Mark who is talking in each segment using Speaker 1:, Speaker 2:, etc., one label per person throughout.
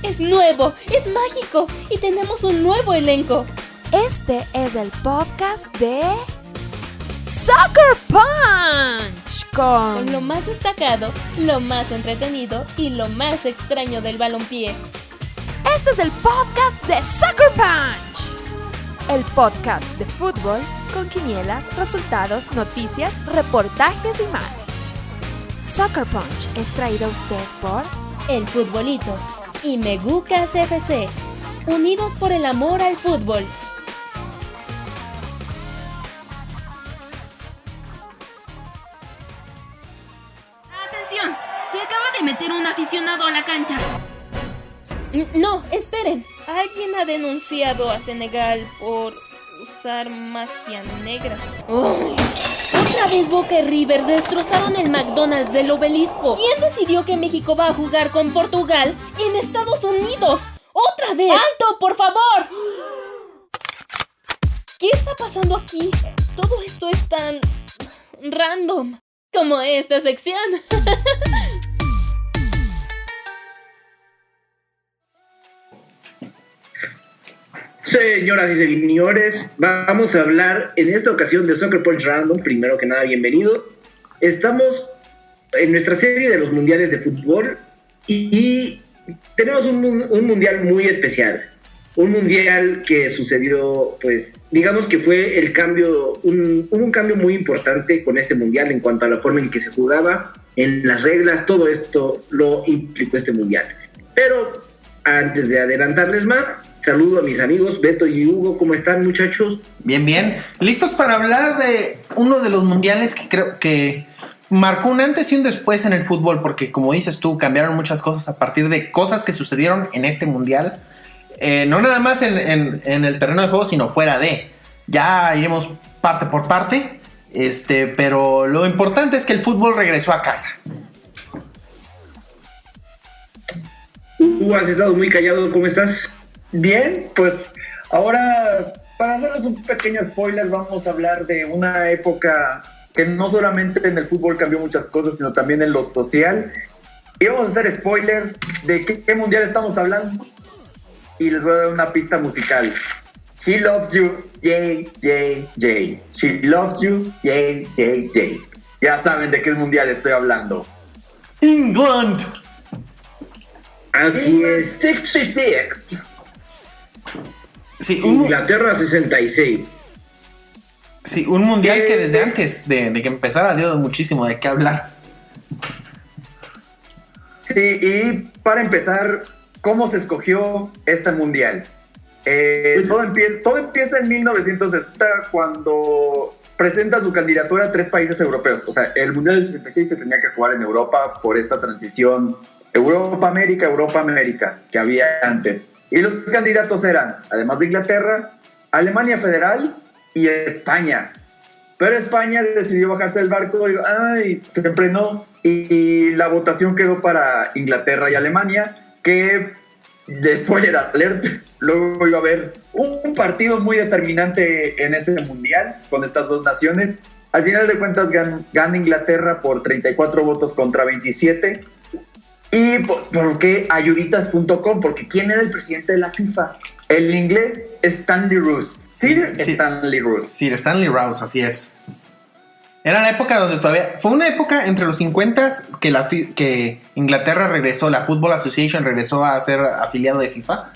Speaker 1: es nuevo, es mágico y tenemos un nuevo elenco.
Speaker 2: Este es el podcast de Soccer Punch
Speaker 1: Con lo más destacado, lo más entretenido y lo más extraño del balompié.
Speaker 2: Este es el podcast de Soccer Punch, el podcast de fútbol con quinielas, resultados, noticias, reportajes y más. Soccer Punch es traído a usted por
Speaker 1: El Futbolito y Megucas FC, unidos por el amor al fútbol.
Speaker 3: ¡Atención! Se acaba de meter un aficionado a la cancha.
Speaker 1: No, esperen. Alguien ha denunciado a Senegal por usar magia negra. ¡Uy! Otra vez Boca y River destrozaron el McDonald's del Obelisco. ¿Quién decidió que México va a jugar con Portugal en Estados Unidos? ¡Otra vez! ¡Alto, por favor! ¿Qué está pasando aquí? Todo esto es tan random como esta sección.
Speaker 4: Señoras y señores, vamos a hablar en esta ocasión de Soccer Punch Random. Primero que nada, bienvenido. Estamos en nuestra serie de los mundiales de fútbol y tenemos un mundial muy especial. Un mundial que sucedió, pues, digamos que fue el cambio, hubo un cambio muy importante con este mundial en cuanto a la forma en que se jugaba, en las reglas, todo esto lo implicó este mundial. Pero antes de adelantarles más, saludo a mis amigos Beto y Hugo. ¿Cómo están, muchachos?
Speaker 5: Bien, bien. ¿Listos para hablar de uno de los mundiales que creo que marcó un antes y un después en el fútbol? Porque, como dices tú, cambiaron muchas cosas a partir de cosas que sucedieron en este mundial. No nada más en el terreno de juego, sino fuera de. Ya iremos parte por parte. Pero lo importante es que el fútbol regresó a casa.
Speaker 4: Hugo, has estado muy callado. ¿Cómo estás?
Speaker 6: Bien, pues ahora para hacerles un pequeño spoiler vamos a hablar de una época que no solamente en el fútbol cambió muchas cosas, sino también en lo social. Y vamos a hacer spoiler de qué mundial estamos hablando y les voy a dar una pista musical. She loves you, yay, yay, yay. She loves you, yay, yay, yay. Ya saben de qué mundial estoy hablando.
Speaker 5: England.
Speaker 4: Así es.
Speaker 6: 66.
Speaker 5: Sí,
Speaker 4: Inglaterra 66.
Speaker 5: Sí, un mundial que desde antes de que empezara dio muchísimo de qué hablar.
Speaker 6: Sí, y para empezar, ¿cómo se escogió este mundial? Todo empieza en 1960 cuando presenta su candidatura a 3 países europeos. O sea, el mundial del 66 se tenía que jugar en Europa por esta transición Europa-América que había antes. Y los candidatos eran, además de Inglaterra, Alemania Federal y España. Pero España decidió bajarse del barco y se emprenó. Y la votación quedó para Inglaterra y Alemania, que, spoiler alert, luego iba a haber un partido muy determinante en ese mundial con estas dos naciones. Al final de cuentas gana Inglaterra por 34 votos contra 27. ¿Y por qué ayuditas.com? Porque ¿quién era el presidente de la FIFA? El inglés Stanley Rouse. Stanley Rouse.
Speaker 5: Sir Stanley Rouse, así es. Era la época donde todavía... Fue una época entre los 50s que Inglaterra regresó, la Football Association regresó a ser afiliado de FIFA,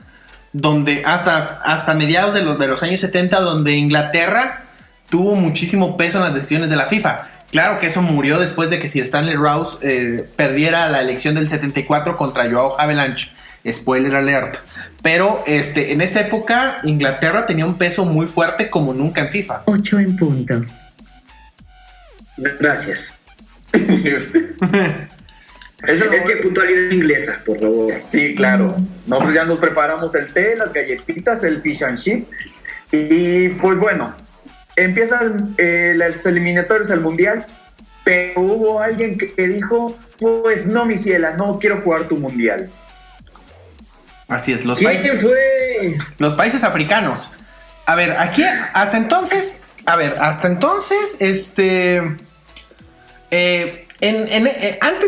Speaker 5: donde hasta mediados de los años 70, donde Inglaterra tuvo muchísimo peso en las decisiones de la FIFA. Claro que eso murió después de que Sir Stanley Rouse perdiera la elección del 74 contra Joao Havelange. Spoiler alert. Pero en esta época Inglaterra tenía un peso muy fuerte como nunca en FIFA.
Speaker 7: 8 en punto.
Speaker 4: Gracias. Es que puntualidad inglesa, por favor.
Speaker 6: Sí, claro. Nosotros ya nos preparamos el té, las galletitas, el fish and chip. Y pues bueno, empiezan las eliminatorias al mundial, pero hubo alguien que dijo, pues no, mi ciela, no quiero jugar tu mundial.
Speaker 5: Así es,
Speaker 4: ¿Quién fue?
Speaker 5: Los países africanos. A ver, aquí, hasta entonces, antes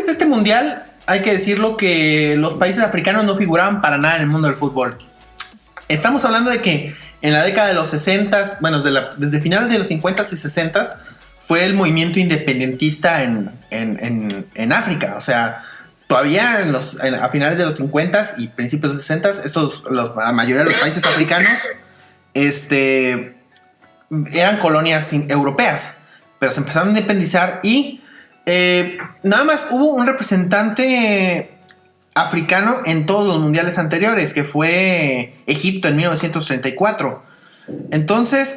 Speaker 5: de este mundial, hay que decirlo que los países africanos no figuraban para nada en el mundo del fútbol. Estamos hablando de que en la década de los 60, bueno, desde finales de los 50 y 60 fue el movimiento independentista en África. O sea, todavía a finales de los 50 y principios de los 60, la mayoría de los países africanos eran colonias europeas, pero se empezaron a independizar y nada más hubo un representante africano en todos los mundiales anteriores, que fue Egipto en 1934. Entonces,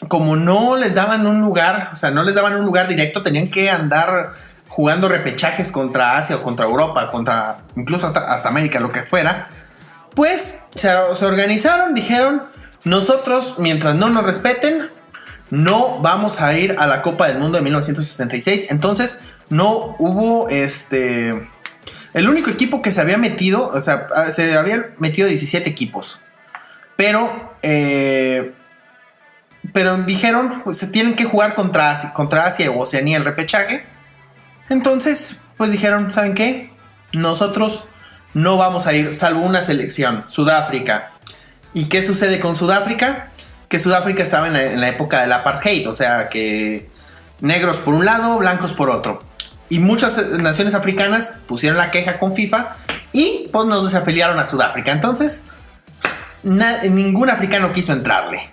Speaker 5: como no les daban un lugar, o sea, no les daban un lugar directo, tenían que andar jugando repechajes contra Asia o contra Europa, incluso hasta América, lo que fuera. Pues se organizaron, dijeron: nosotros, mientras no nos respeten, no vamos a ir a la Copa del Mundo de 1966. Entonces no hubo el único equipo que se había metido, o sea, se habían metido 17 equipos. Pero dijeron, pues se tienen que jugar contra Asia o Oceanía el repechaje. Entonces, pues dijeron, ¿saben qué? Nosotros no vamos a ir, salvo una selección, Sudáfrica. ¿Y qué sucede con Sudáfrica? Que Sudáfrica estaba en la época del apartheid, o sea, que negros por un lado, blancos por otro. Y muchas naciones africanas pusieron la queja con FIFA y pues nos desafiliaron a Sudáfrica. Entonces, pues, ningún africano quiso entrarle.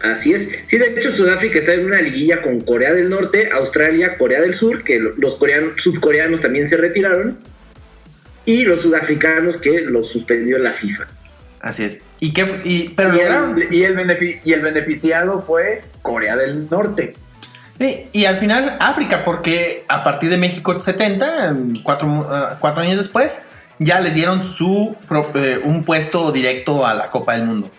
Speaker 4: Así es. Sí, de hecho Sudáfrica está en una liguilla con Corea del Norte, Australia, Corea del Sur, que los sudcoreanos también se retiraron, y los sudafricanos que los suspendió la FIFA.
Speaker 5: Así es. Pero lograron.
Speaker 6: El beneficiado fue Corea del Norte.
Speaker 5: Y al final África, porque a partir de México 70, 4 años después, ya les dieron un puesto directo a la Copa del Mundo.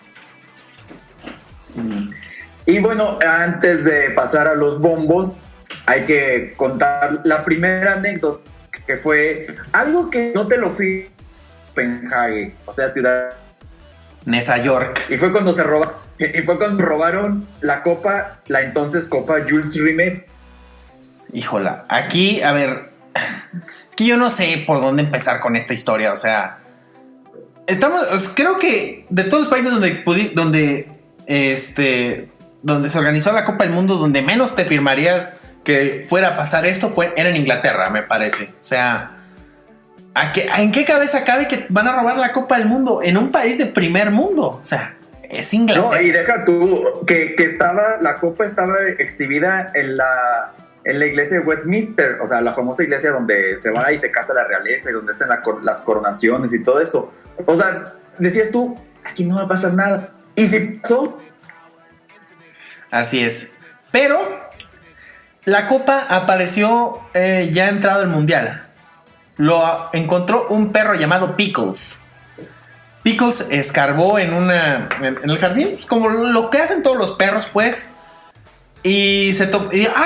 Speaker 6: Y bueno, antes de pasar a los bombos, hay que contar la primera anécdota, que fue algo que no te lo fui Copenhague, o sea, ciudad
Speaker 5: Nueva York.
Speaker 6: Y fue cuando robaron la copa, la entonces Copa Jules Rimet.
Speaker 5: Híjola, aquí, a ver, es que yo no sé por dónde empezar con esta historia, o sea, creo que de todos los países donde se organizó la Copa del Mundo, donde menos te firmarías que fuera a pasar esto era en Inglaterra, me parece. O sea, ¿en qué cabeza cabe que van a robar la Copa del Mundo en un país de primer mundo? O sea, es Inglaterra.
Speaker 6: No, y deja tú que la Copa estaba exhibida en la iglesia de Westminster, o sea, la famosa iglesia donde se va y se casa la realeza y donde están las coronaciones y todo eso. O sea, decías tú, aquí no va a pasar nada. ¿Y si pasó?
Speaker 5: Así es. Pero la copa apareció ya entrado el mundial. Lo encontró un perro llamado Pickles. Pickles escarbó en el jardín, como lo que hacen todos los perros, pues. Y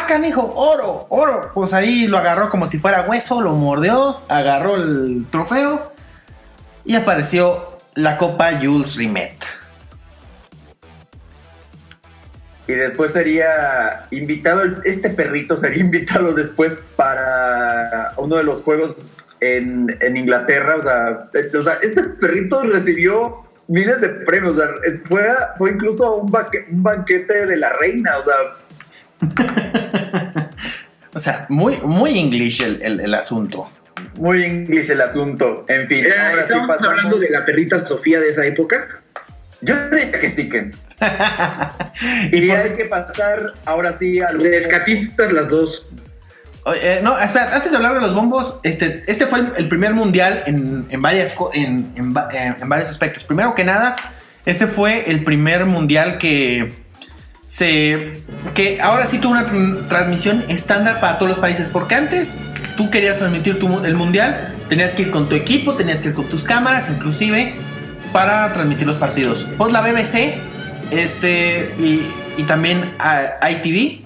Speaker 5: canijo, oro. Pues ahí lo agarró como si fuera hueso, lo mordió, agarró el trofeo y apareció la Copa Jules Rimet.
Speaker 6: Y después sería invitado, este perrito sería invitado después para uno de los juegos en Inglaterra. O sea, este perrito recibió miles de premios. O sea, fue incluso un banquete de la reina. O sea,
Speaker 5: o sea, muy, muy English el asunto.
Speaker 6: Muy English el asunto. En fin, ahora sí
Speaker 4: pasamos. ¿Hablando de la perrita Sofía de esa época?
Speaker 6: Yo diría que sí, Ken. Y hay que pasar ahora sí a los
Speaker 4: rescatistas las dos.
Speaker 5: No, espera, antes de hablar de los bombos, este fue el primer mundial en varios aspectos. Primero que nada, este fue el primer mundial que ahora sí tuvo una transmisión estándar para todos los países. Porque antes tú querías transmitir el mundial, tenías que ir con tu equipo, tenías que ir con tus cámaras, inclusive para transmitir los partidos. Pues la BBC y también ITV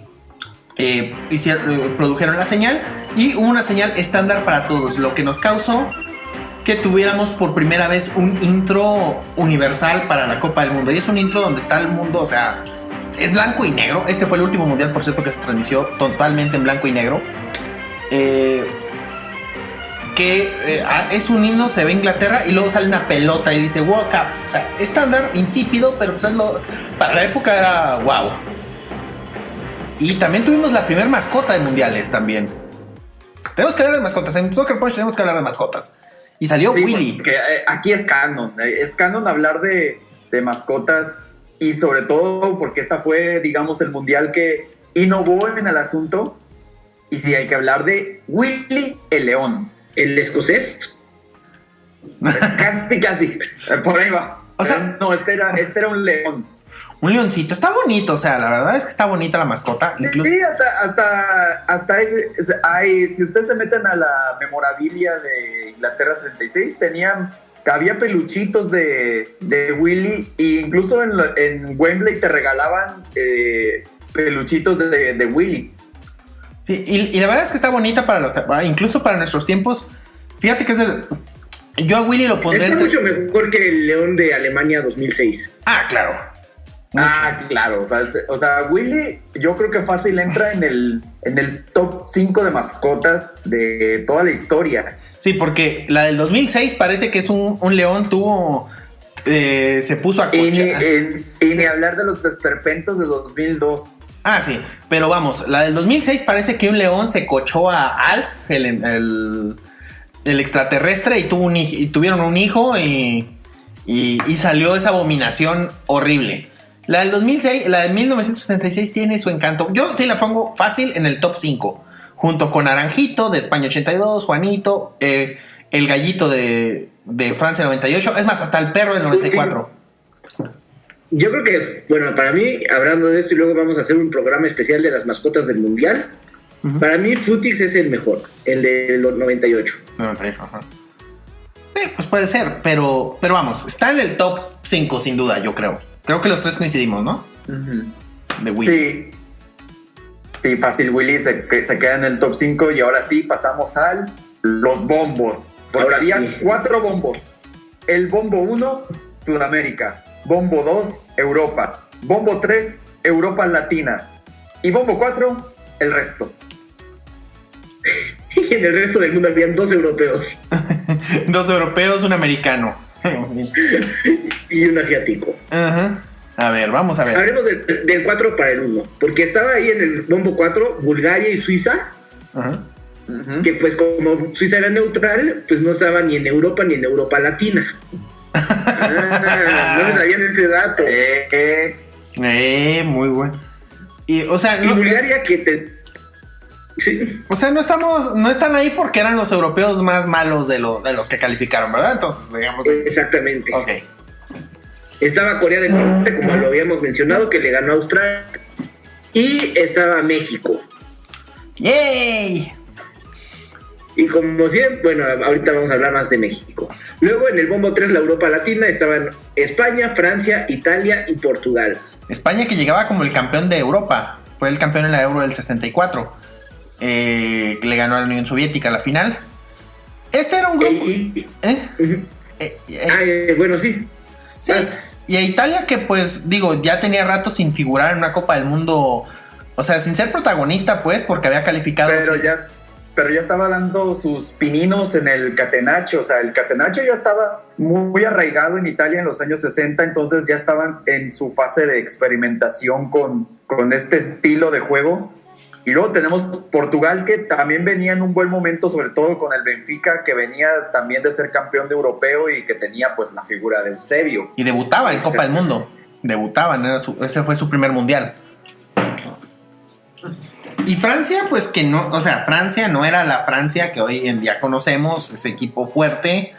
Speaker 5: produjeron la señal y hubo una señal estándar para todos, lo que nos causó que tuviéramos por primera vez un intro universal para la Copa del Mundo. Y es un intro donde está el mundo, o sea, es blanco y negro. Este fue el último mundial, por cierto, que se transmitió totalmente en blanco y negro. es un himno, se ve Inglaterra y luego sale una pelota y dice World Cup. O sea, estándar, insípido, pero pues para la época era wow. Y también tuvimos la primera mascota de mundiales también. Tenemos que hablar de mascotas. En Soccer Punch tenemos que hablar de mascotas. Y salió Willy.
Speaker 6: Que aquí es canon. Es canon hablar de mascotas. Y sobre todo porque esta fue, digamos, el mundial que innovó en el asunto. Y sí, hay que hablar de Willy el León.
Speaker 4: ¿El escocés?
Speaker 6: Casi. Por ahí va.
Speaker 5: O sea,
Speaker 6: no, este era un león.
Speaker 5: Un leoncito. Está bonito. O sea, la verdad es que está bonita la mascota.
Speaker 6: Sí,
Speaker 5: incluso...
Speaker 6: hasta hay, si ustedes se meten a la memorabilia de Inglaterra 66, había peluchitos de Willy, e incluso en Wembley te regalaban peluchitos de Willy.
Speaker 5: Sí, y la verdad es que está bonita incluso para nuestros tiempos. Fíjate que yo a Willy lo pondré...
Speaker 4: Está mucho mejor que el León de Alemania 2006.
Speaker 5: Ah, claro.
Speaker 6: Mucho. Claro, o sea, Willy yo creo que fácil entra en el top 5 de mascotas de toda la historia.
Speaker 5: Sí, porque la del 2006 parece que es un león se puso a cochar.
Speaker 6: Y ni hablar de los desperpentos de 2002.
Speaker 5: Ah, sí, pero vamos, la del 2006 parece que un león se cochó a Alf, el extraterrestre, y tuvieron un hijo y salió esa abominación horrible. La del 2006, la de 1966 tiene su encanto. Yo sí la pongo fácil en el top 5. Junto con Naranjito de España 82, Juanito, el gallito de Francia 98. Es más, hasta el perro del 94.
Speaker 4: Yo creo que, bueno, para mí, hablando de esto y luego vamos a hacer un programa especial de las mascotas del Mundial. Uh-huh. Para mí, Futix es el mejor, el de los 98. 98, ajá.
Speaker 5: Pues puede ser, pero vamos, está en el top 5 sin duda, yo creo. Creo que los tres coincidimos, ¿no?
Speaker 6: Uh-huh.
Speaker 5: De Willy.
Speaker 6: Sí, fácil, Willy se queda en el top 5 y ahora sí pasamos a los bombos. Porque ahora había 4 bombos. El bombo 1, Sudamérica. Bombo 2, Europa. Bombo 3, Europa Latina. Y bombo 4, el resto.
Speaker 4: Y en el resto del mundo habían 2 europeos.
Speaker 5: 2 europeos, un americano.
Speaker 4: Y un asiático.
Speaker 5: Ajá. A ver, vamos a ver.
Speaker 4: Hablemos del 4 para el 1. Porque estaba ahí en el bombo 4 Bulgaria y Suiza. Ajá. Uh-huh. Que pues como Suiza era neutral, pues no estaba ni en Europa ni en Europa Latina. No se sabían ese dato.
Speaker 5: Muy bueno. Y
Speaker 4: Bulgaria sí.
Speaker 5: O sea, no están ahí porque eran los europeos más malos de los que calificaron, ¿verdad? Entonces, digamos.
Speaker 4: Exactamente.
Speaker 5: Ok.
Speaker 4: Estaba Corea del Norte, como lo habíamos mencionado, que le ganó a Australia. Y estaba México.
Speaker 5: ¡Yay!
Speaker 4: Y como siempre, bueno, ahorita vamos a hablar más de México. Luego en el bombo 3, la Europa Latina, estaban España, Francia, Italia y Portugal.
Speaker 5: España, que llegaba como el campeón de Europa. Fue el campeón en la Euro del 64. Le ganó a la Unión Soviética la final. Este era un grupo.
Speaker 4: Bueno, sí.
Speaker 5: Sí. Y a Italia, que pues, digo, ya tenía rato sin figurar en una Copa del Mundo. O sea, sin ser protagonista, pues, porque había calificado.
Speaker 6: Pero ya estaba dando sus pininos en el catenaccio. O sea, el catenaccio ya estaba muy arraigado en Italia en los años 60. Entonces ya estaban en su fase de experimentación con este estilo de juego. Y luego tenemos Portugal, que también venía en un buen momento, sobre todo con el Benfica, que venía también de ser campeón de europeo y que tenía pues la figura de Eusebio.
Speaker 5: Y debutaba en Copa del Mundo. Ese fue su primer mundial. Y Francia, pues que no, o sea, Francia no era la Francia que hoy en día conocemos, ese equipo fuerte.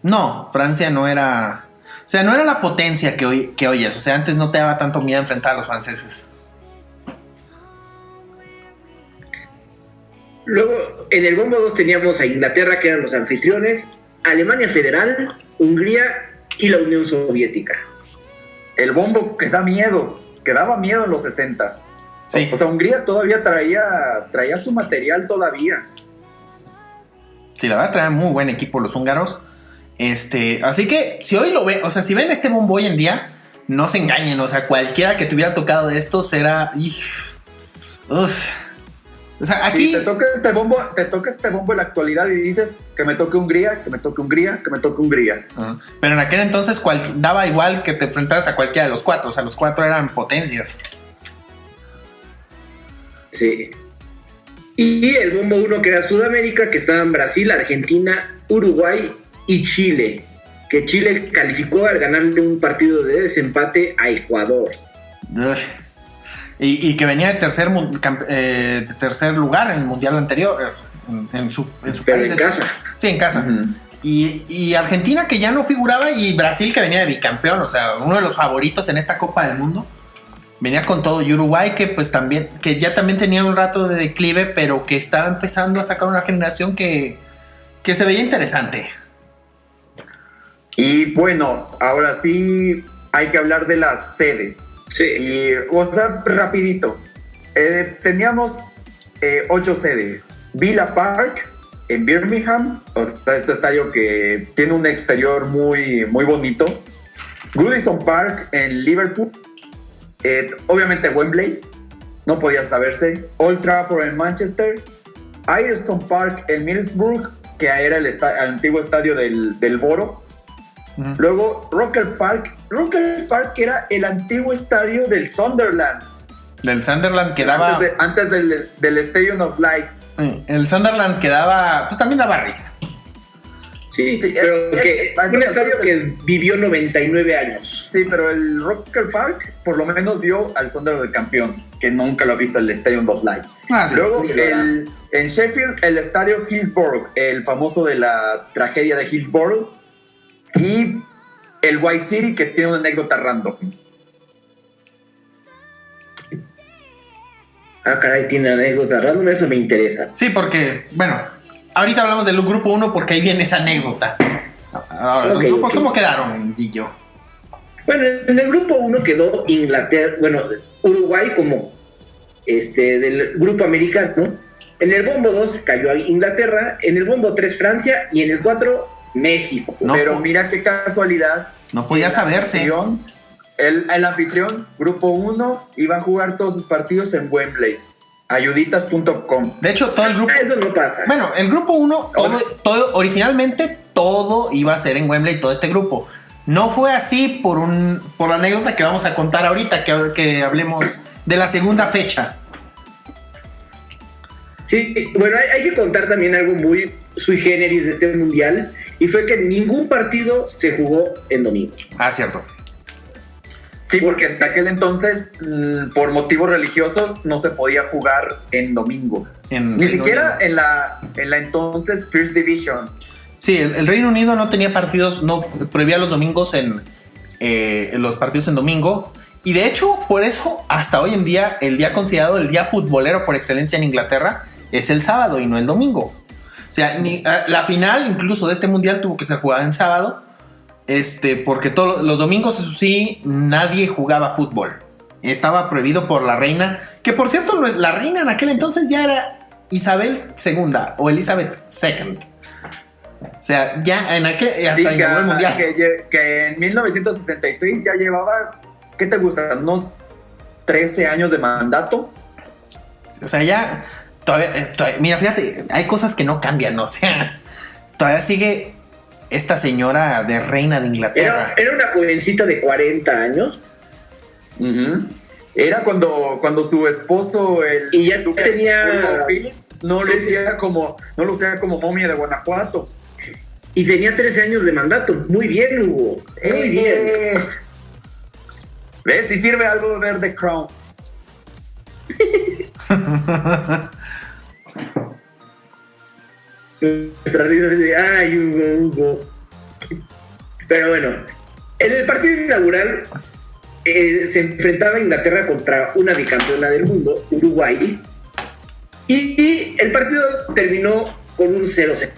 Speaker 5: No, Francia no era, o sea, no era la potencia que hoy es. O sea, antes no te daba tanto miedo enfrentar a los franceses.
Speaker 4: Luego, en el bombo 2 teníamos a Inglaterra, que eran los anfitriones, Alemania Federal, Hungría y la Unión Soviética.
Speaker 6: El bombo que daba miedo en los 60s. Sí. O sea, Hungría todavía traía su material todavía.
Speaker 5: Sí, la verdad traen muy buen equipo los húngaros. Así que si hoy lo ven, o sea, si ven este bombo hoy en día, no se engañen. O sea, cualquiera que te hubiera tocado de estos era... O sea, aquí...
Speaker 6: Sí, te toca este bombo en la actualidad y dices que me toque Hungría, que me toque Hungría, que me toque Hungría.
Speaker 5: Pero en aquel entonces daba igual que te enfrentaras a cualquiera de los cuatro. O sea, los cuatro eran potencias.
Speaker 4: Sí. Y el bombo 1 que era Sudamérica, que estaban Brasil, Argentina, Uruguay y Chile. Que Chile calificó al ganarle un partido de desempate a Ecuador.
Speaker 5: Y que venía de tercer lugar en el mundial anterior. En su
Speaker 4: Pero
Speaker 5: país.
Speaker 4: en casa.
Speaker 5: Sí, en casa.
Speaker 6: Uh-huh.
Speaker 5: Y Argentina, que ya no figuraba, y Brasil, que venía de bicampeón, o sea, uno de los favoritos en esta Copa del Mundo. Venía con todo. Y Uruguay, que pues también, que ya también tenía un rato de declive, pero que estaba empezando a sacar una generación que se veía interesante.
Speaker 6: Y bueno, ahora sí hay que hablar de las sedes.
Speaker 4: Sí.
Speaker 6: Y, o sea, rapidito. Teníamos 8 sedes. Villa Park en Birmingham, o sea, este estadio que tiene un exterior muy, muy bonito. Goodison Park en Liverpool. Obviamente Wembley, no podía saberse. Old Trafford en Manchester. Ireton Park en Middlesbrough, que era el antiguo estadio del Boro.
Speaker 5: Uh-huh.
Speaker 6: Luego Roker Park, que era el antiguo estadio del Sunderland.
Speaker 5: Del Sunderland quedaba...
Speaker 6: Antes del Stadium of Light.
Speaker 5: El Sunderland quedaba... Pues también daba risa.
Speaker 4: Sí, pero que un estadio que vivió 99 años.
Speaker 6: Sí, pero el Roker Park por lo menos vio al Sunderland campeón, que nunca lo ha visto el Stadium of Light.
Speaker 5: Sí.
Speaker 6: Luego en Sheffield el estadio Hillsborough, el famoso de la tragedia de Hillsborough. Y el White City, que tiene una anécdota random.
Speaker 4: Ah, caray, tiene anécdota random, eso me interesa.
Speaker 5: Sí, porque, bueno, ahorita hablamos del grupo 1 porque ahí viene esa anécdota. Ahora,
Speaker 4: Ok,
Speaker 5: ¿los grupos
Speaker 4: ok.
Speaker 5: cómo quedaron, Guillo?
Speaker 4: Bueno, en el grupo 1 quedó Inglaterra, bueno, Uruguay como del grupo americano. En el bombo 2 cayó Inglaterra, en el bombo 3 Francia y en el 4 México.
Speaker 5: No,
Speaker 6: Pero
Speaker 5: pues,
Speaker 6: mira qué casualidad.
Speaker 5: no podía saberse.
Speaker 6: El anfitrión, grupo 1, iba a jugar todos sus partidos en Wembley. Ayuditas.com.
Speaker 5: De hecho, todo el grupo...
Speaker 4: Eso no pasa.
Speaker 5: Bueno, el grupo 1, originalmente todo iba a ser en Wembley, todo este grupo. No fue así por la anécdota que vamos a contar ahorita, que hablemos de la segunda fecha.
Speaker 4: Sí, bueno, hay que contar también algo muy sui generis de este mundial, y fue que ningún partido se jugó en domingo.
Speaker 5: Ah, cierto.
Speaker 6: Sí, porque en aquel entonces, por motivos religiosos, no se podía jugar en domingo. Ni siquiera en la entonces First Division.
Speaker 5: Sí, el Reino Unido no tenía partidos, no prohibía los domingos los partidos en domingo. Y de hecho, por eso, hasta hoy en día, el día considerado el día futbolero por excelencia en Inglaterra es el sábado y no el domingo. O sea, la final incluso de este mundial tuvo que ser jugada en sábado, porque todos los domingos, eso sí, nadie jugaba fútbol. Estaba prohibido por la reina, que por cierto, la reina en aquel entonces ya era Isabel II o Elizabeth II. O sea, ya en aquel, hasta
Speaker 6: Sí,
Speaker 5: el mundial.
Speaker 6: que en 1966 ya llevaba, ¿qué te gusta? Unos 13 años de mandato.
Speaker 5: O sea, ya todavía, mira, fíjate, hay cosas que no cambian, o sea, todavía sigue esta señora de reina de Inglaterra.
Speaker 4: Era una jovencita de 40 años.
Speaker 6: Uh-huh. Era cuando su esposo,
Speaker 4: Y ya tenía...
Speaker 6: Philip, no lucía como momia de Guanajuato.
Speaker 4: Y tenía 13 años de mandato. Muy bien, Hugo. Muy bien.
Speaker 6: ¿Ves? Si sirve algo de ver The Crown.
Speaker 4: Nuestra risa de ay, Hugo. Pero bueno, en el partido inaugural se enfrentaba Inglaterra contra una bicampeona del mundo, Uruguay. Y el partido terminó con un 0-0.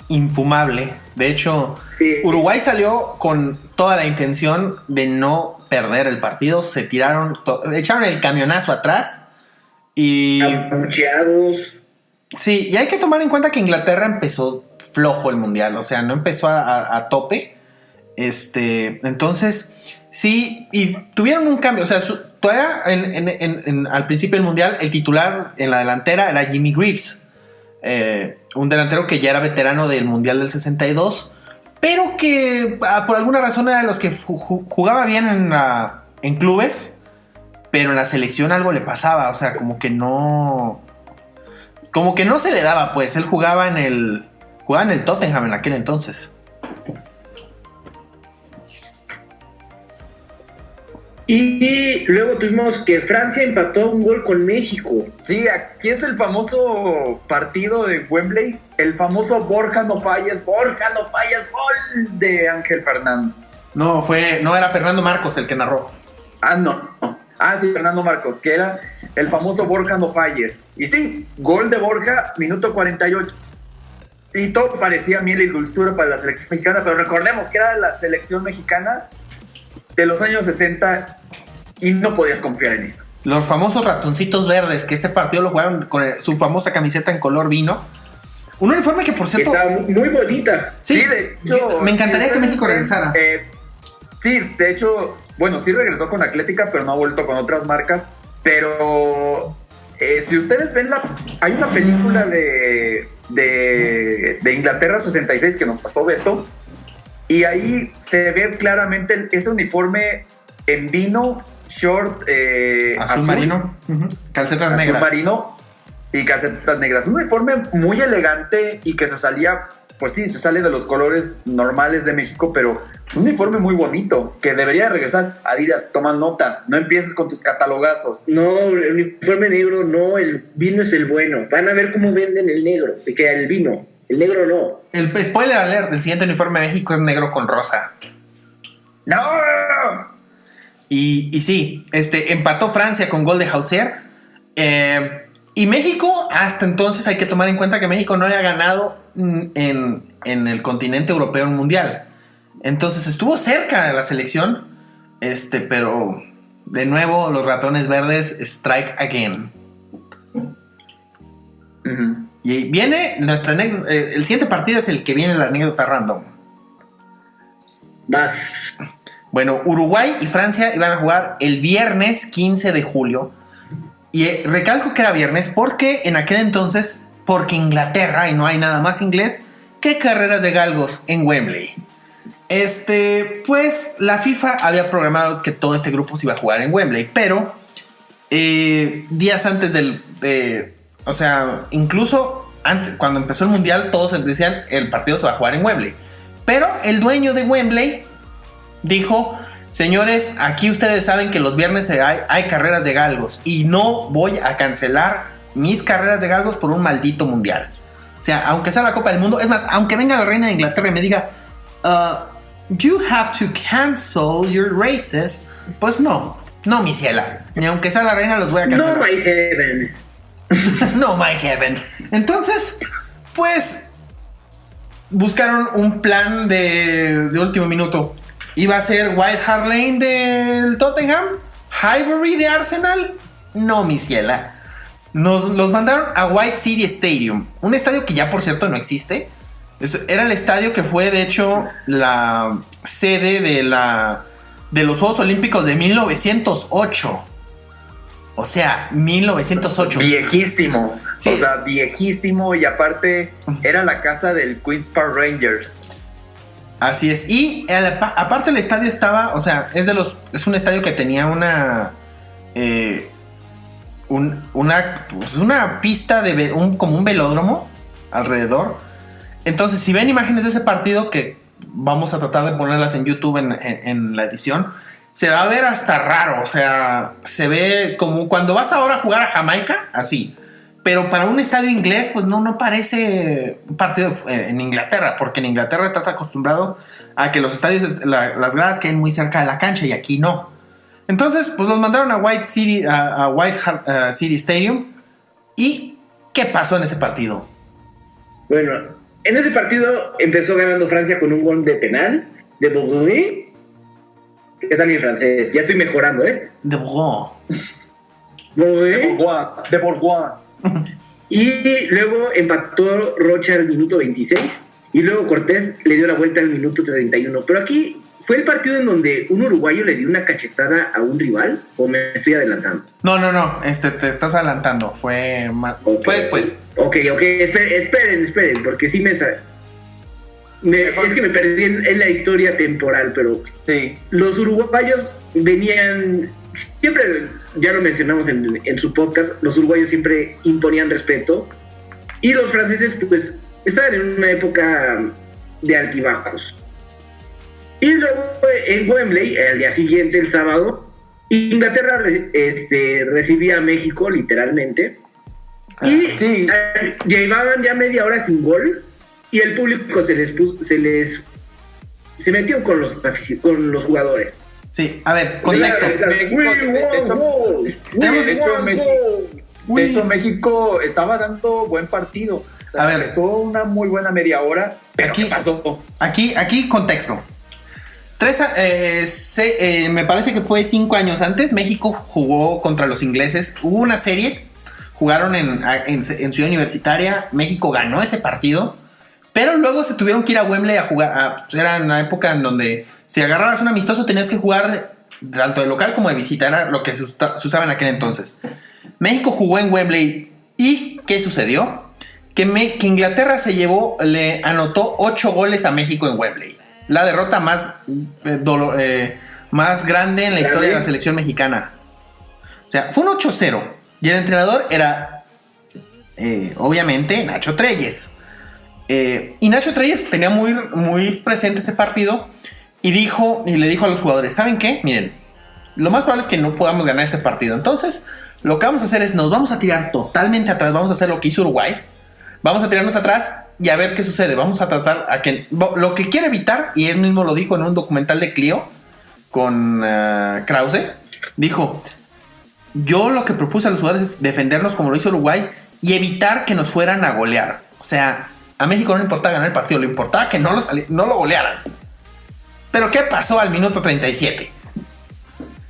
Speaker 5: Infumable. De hecho,
Speaker 4: Sí.
Speaker 5: Uruguay salió con toda la intención de no perder el partido. Se tiraron, echaron el camionazo atrás. Y
Speaker 4: Abucheados.
Speaker 5: sí, y hay que tomar en cuenta que Inglaterra empezó flojo el mundial. O sea, no empezó a tope. Entonces, sí, y tuvieron un cambio. O sea, todavía al principio del Mundial, el titular en la delantera era Jimmy Greaves. Un delantero que ya era veterano del Mundial del 62, pero que por alguna razón era de los que jugaba bien en clubes, pero en la selección algo le pasaba, o sea, como que no se le daba, pues. Él jugaba en el Tottenham en aquel entonces.
Speaker 4: Y luego tuvimos que Francia empató un gol con México.
Speaker 6: Sí, aquí es el famoso partido de Wembley, el famoso Borja no falles, gol de Ángel Fernando.
Speaker 5: No era Fernando Marcos el que narró.
Speaker 6: Sí, Fernando Marcos, que era el famoso Borja no falles. Y sí, gol de Borja, minuto 48. Y todo parecía miel y dulzura para la selección mexicana, pero recordemos que era la selección mexicana de los años 60 y no podías confiar en eso.
Speaker 5: Los famosos ratoncitos verdes, que este partido lo jugaron con su famosa camiseta en color vino. Un uniforme que, por cierto,
Speaker 4: está muy bonita.
Speaker 5: Sí, de hecho, me encantaría que México regresara.
Speaker 6: Sí, de hecho, bueno, sí regresó con Atlética, pero no ha vuelto con otras marcas. Pero si ustedes ven hay una película de Inglaterra 66 que nos pasó Beto, y ahí se ve claramente ese uniforme en vino, short
Speaker 5: azul marino, calcetas
Speaker 6: azul
Speaker 5: negras.
Speaker 6: Marino y calcetas negras. Un uniforme muy elegante y que se salía, pues sí, se sale de los colores normales de México, pero un uniforme muy bonito que debería regresar. Adidas, toma nota, no empieces con tus catalogazos.
Speaker 4: No, el uniforme negro no, el vino es el bueno. Van a ver cómo venden el negro, que el vino. El negro no.
Speaker 5: El spoiler alert, el siguiente uniforme de México es negro con rosa.
Speaker 6: ¡No!
Speaker 5: Y sí, empató Francia con gol de Hauser. Y México, hasta entonces hay que tomar en cuenta que México no había ganado en el continente europeo un mundial. Entonces estuvo cerca de la selección. Pero de nuevo los ratones verdes strike again.
Speaker 6: Uh-huh.
Speaker 5: Y viene nuestra anécdota. El siguiente partido es el que viene la anécdota random.
Speaker 4: Vas.
Speaker 5: Bueno, Uruguay y Francia iban a jugar el viernes 15 de julio. Y recalco que era viernes porque en aquel entonces, porque Inglaterra, y no hay nada más inglés que carreras de galgos en Wembley. Pues la FIFA había programado que todo este grupo se iba a jugar en Wembley, pero días antes o sea, incluso antes, cuando empezó el mundial, todos decían el partido se va a jugar en Wembley. Pero el dueño de Wembley dijo: señores, aquí ustedes saben que los viernes hay carreras de galgos y no voy a cancelar mis carreras de galgos por un maldito mundial. O sea, aunque sea la Copa del Mundo, es más, aunque venga la reina de Inglaterra y me diga you have to cancel your races, pues no, mi ciela, ni aunque sea la reina los voy a cancelar.
Speaker 4: No, my heaven.
Speaker 5: No, my heaven. Entonces, pues buscaron un plan de último minuto. Iba a ser White Hart Lane del Tottenham, Highbury de Arsenal. No, mi ciela. Los mandaron a White City Stadium, un estadio que ya por cierto no existe. Era el estadio que fue de hecho la sede de los Juegos Olímpicos de 1908. O sea, 1908.
Speaker 6: Viejísimo.
Speaker 5: Sí.
Speaker 6: O sea, viejísimo. Y aparte era la casa del Queen's Park Rangers.
Speaker 5: Así es. Y aparte el estadio estaba, o sea, es un estadio que tenía una pista como un velódromo alrededor. Entonces, si ven imágenes de ese partido, que vamos a tratar de ponerlas en YouTube en la edición, se va a ver hasta raro. O sea, se ve como cuando vas ahora a jugar a Jamaica, así. Pero para un estadio inglés, pues no parece un partido en Inglaterra, porque en Inglaterra estás acostumbrado a que los estadios, las gradas queden muy cerca de la cancha y aquí no. Entonces, pues los mandaron a White City Stadium. ¿Y qué pasó en ese partido?
Speaker 4: Bueno, en ese partido empezó ganando Francia con un gol de penal de Bourgogne. ¿Qué tal mi francés? Ya estoy mejorando, ¿eh?
Speaker 5: De Bourgogne.
Speaker 6: De Bourgogne.
Speaker 4: Y luego empató Rocha al minuto 26. Y luego Cortés le dio la vuelta al minuto 31. Pero aquí ¿Fue el partido en donde un uruguayo le dio una cachetada a un rival? ¿O me estoy adelantando?
Speaker 5: No, te estás adelantando. Fue después.
Speaker 4: Ok, esperen, porque sí es que me perdí en la historia temporal, pero
Speaker 6: Sí.
Speaker 4: los uruguayos venían, siempre, ya lo mencionamos en su podcast, los uruguayos siempre imponían respeto, y los franceses pues estaban en una época de altibajos. Y luego en Wembley, el día siguiente, el sábado, Inglaterra recibía a México, literalmente, y
Speaker 6: Sí.
Speaker 4: llevaban ya media hora sin gol, y el público se metió con los jugadores.
Speaker 5: Sí, a ver, contexto.
Speaker 6: De hecho, México estaba dando buen partido. O sea,
Speaker 5: A ver.
Speaker 6: empezó una muy buena media hora, pero
Speaker 5: Aquí-
Speaker 6: ¿qué pasó?
Speaker 5: Aquí contexto. Me parece que fue 5 años antes. México jugó contra los ingleses. Hubo una serie. Jugaron en Ciudad Universitaria. México ganó ese partido. Pero luego se tuvieron que ir a Wembley a jugar. Era una época en donde si agarrabas un amistoso tenías que jugar tanto de local como de visita. Era lo que se usaba en aquel entonces. México jugó en Wembley. ¿Y qué sucedió? Que Inglaterra le anotó 8 goles a México en Wembley. La derrota más grande en la historia de la selección mexicana. O sea, fue un 8-0. Y el entrenador era, obviamente, Nacho Treyes. Y Nacho Treyes tenía muy, muy presente ese partido. Y le dijo a los jugadores: ¿saben qué? Miren, lo más probable es que no podamos ganar este partido. Entonces, lo que vamos a hacer es nos vamos a tirar totalmente atrás. Vamos a hacer lo que hizo Uruguay. Vamos a tirarnos atrás y a ver qué sucede. Vamos a tratar a que... Lo que quiere evitar, y él mismo lo dijo en un documental de Clio con Krause, dijo: yo lo que propuse a los jugadores es defendernos como lo hizo Uruguay y evitar que nos fueran a golear. O sea, a México no le importaba ganar el partido, le importaba que no lo golearan. Pero ¿qué pasó al minuto 37?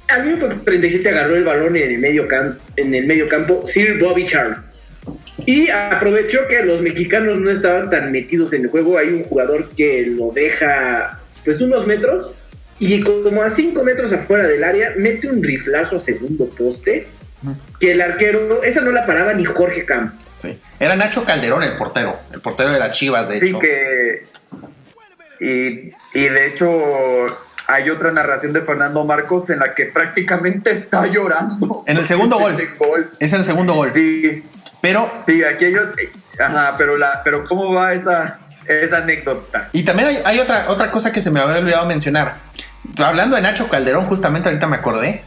Speaker 4: Al minuto 37 agarró el balón en el medio campo Sir Bobby Charlton. Y aprovechó que los mexicanos no estaban tan metidos en el juego. Hay un jugador que lo deja pues unos metros, y como a 5 metros afuera del área mete un riflazo a segundo poste, que el arquero, esa no la paraba ni Jorge Campos.
Speaker 5: Sí. Era Nacho Calderón el portero de las Chivas, de hecho.
Speaker 6: Sí, que... Y de hecho hay otra narración de Fernando Marcos en la que prácticamente está llorando.
Speaker 5: En el segundo gol. Es el segundo gol.
Speaker 6: Sí.
Speaker 5: Pero...
Speaker 6: Sí, aquí hay... Ajá, pero ¿cómo va esa anécdota?
Speaker 5: Y también hay otra cosa que se me había olvidado mencionar. Hablando de Nacho Calderón, justamente ahorita me acordé.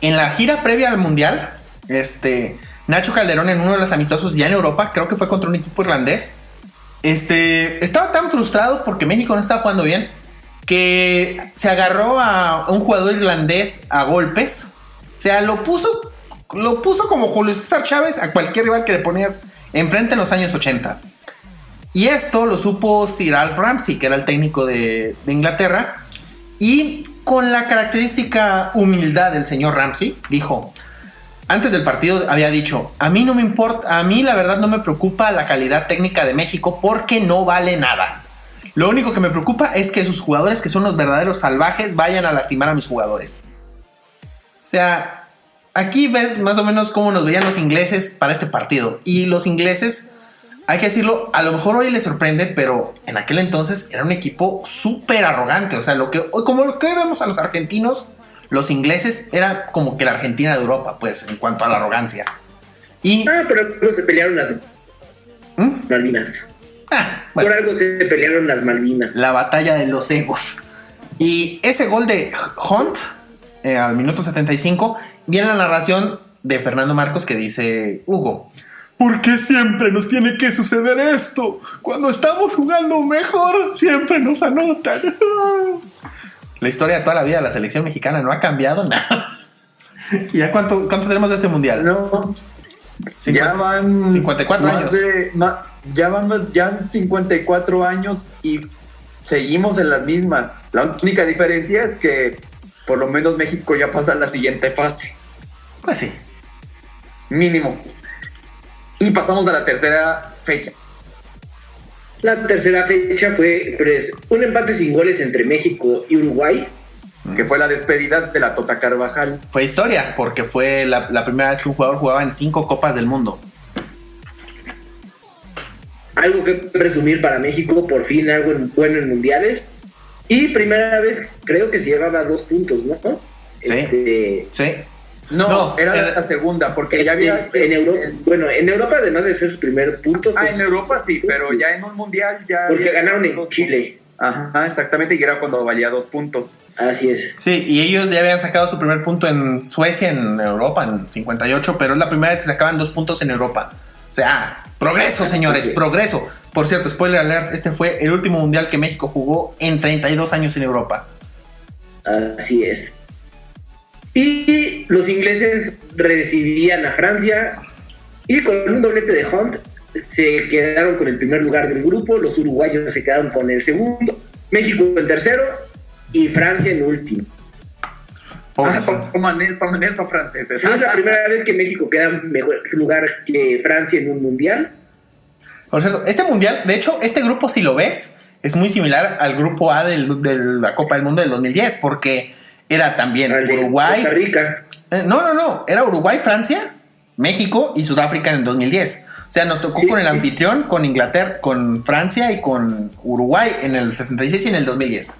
Speaker 5: En la gira previa al Mundial, Nacho Calderón, en uno de los amistosos ya en Europa, creo que fue contra un equipo irlandés, estaba tan frustrado porque México no estaba jugando bien, que se agarró a un jugador irlandés a golpes. O sea, lo puso como Julio César Chávez a cualquier rival que le ponías enfrente en los años 80. Y esto lo supo Sir Alf Ramsey, que era el técnico de Inglaterra. Y con la característica humildad del señor Ramsey, dijo, antes del partido había dicho: a mí no me importa, a mí la verdad no me preocupa la calidad técnica de México porque no vale nada. Lo único que me preocupa es que sus jugadores, que son los verdaderos salvajes, vayan a lastimar a mis jugadores. O sea, aquí ves más o menos cómo nos veían los ingleses para este partido. Y los ingleses, hay que decirlo, a lo mejor hoy les sorprende, pero en aquel entonces era un equipo súper arrogante. O sea, como lo que hoy vemos a los argentinos, los ingleses era como que la Argentina de Europa, pues, en cuanto a la arrogancia. Y...
Speaker 4: pero luego se pelearon las Malvinas.
Speaker 5: Bueno,
Speaker 4: Por algo se pelearon las Malvinas.
Speaker 5: la batalla de los egos. Y ese gol de Hunt, al minuto 75, viene la narración de Fernando Marcos que dice: Hugo, ¿por qué siempre nos tiene que suceder esto? Cuando estamos jugando mejor, siempre nos anotan. La historia de toda la vida de la selección mexicana no ha cambiado nada. ¿Y ya cuánto tenemos de este mundial?
Speaker 6: No, ya van
Speaker 5: 54 años.
Speaker 6: Ya 54 años y seguimos en las mismas. La única diferencia es que por lo menos México ya pasa a la siguiente fase.
Speaker 5: Pues sí.
Speaker 6: Mínimo. Y pasamos a la tercera fecha.
Speaker 4: La tercera fecha fue un empate sin goles entre México y Uruguay.
Speaker 6: Que fue la despedida de la Tota Carvajal.
Speaker 5: Fue historia, porque fue la primera vez que un jugador jugaba en 5 Copas del Mundo.
Speaker 4: Algo que presumir para México, por fin algo bueno en mundiales. Y primera vez creo que se llevaba 2 puntos, ¿no?
Speaker 5: Sí. Sí.
Speaker 6: No, era la segunda, porque ya había...
Speaker 4: En Europa además de ser su primer punto...
Speaker 6: en Europa sí, pero ya en un mundial ya...
Speaker 4: Porque ganaron en Chile.
Speaker 6: Ajá, exactamente, y era cuando valía 2 puntos.
Speaker 4: Así es.
Speaker 5: Sí, y ellos ya habían sacado su primer punto en Suecia, en Europa, en 58, pero es la primera vez que sacaban 2 puntos en Europa. O sea, progreso, señores, progreso. Por cierto, spoiler alert, este fue el último mundial que México jugó en 32 años en Europa.
Speaker 4: Así es. Y los ingleses recibían a Francia y con un doblete de Hunt se quedaron con el primer lugar del grupo, los uruguayos se quedaron con el segundo, México en tercero y Francia en último.
Speaker 6: Toman eso, franceses.
Speaker 4: Es la primera vez que México queda en mejor lugar que Francia en un mundial.
Speaker 5: Por cierto, este mundial, de hecho, este grupo, si lo ves, es muy similar al grupo A de la Copa del Mundo del 2010, porque era también Uruguay.
Speaker 4: Costa Rica.
Speaker 5: No, era Uruguay, Francia, México y Sudáfrica en el 2010. O sea, nos tocó con el anfitrión, con Inglaterra, con Francia y con Uruguay en el 66 y en el 2010.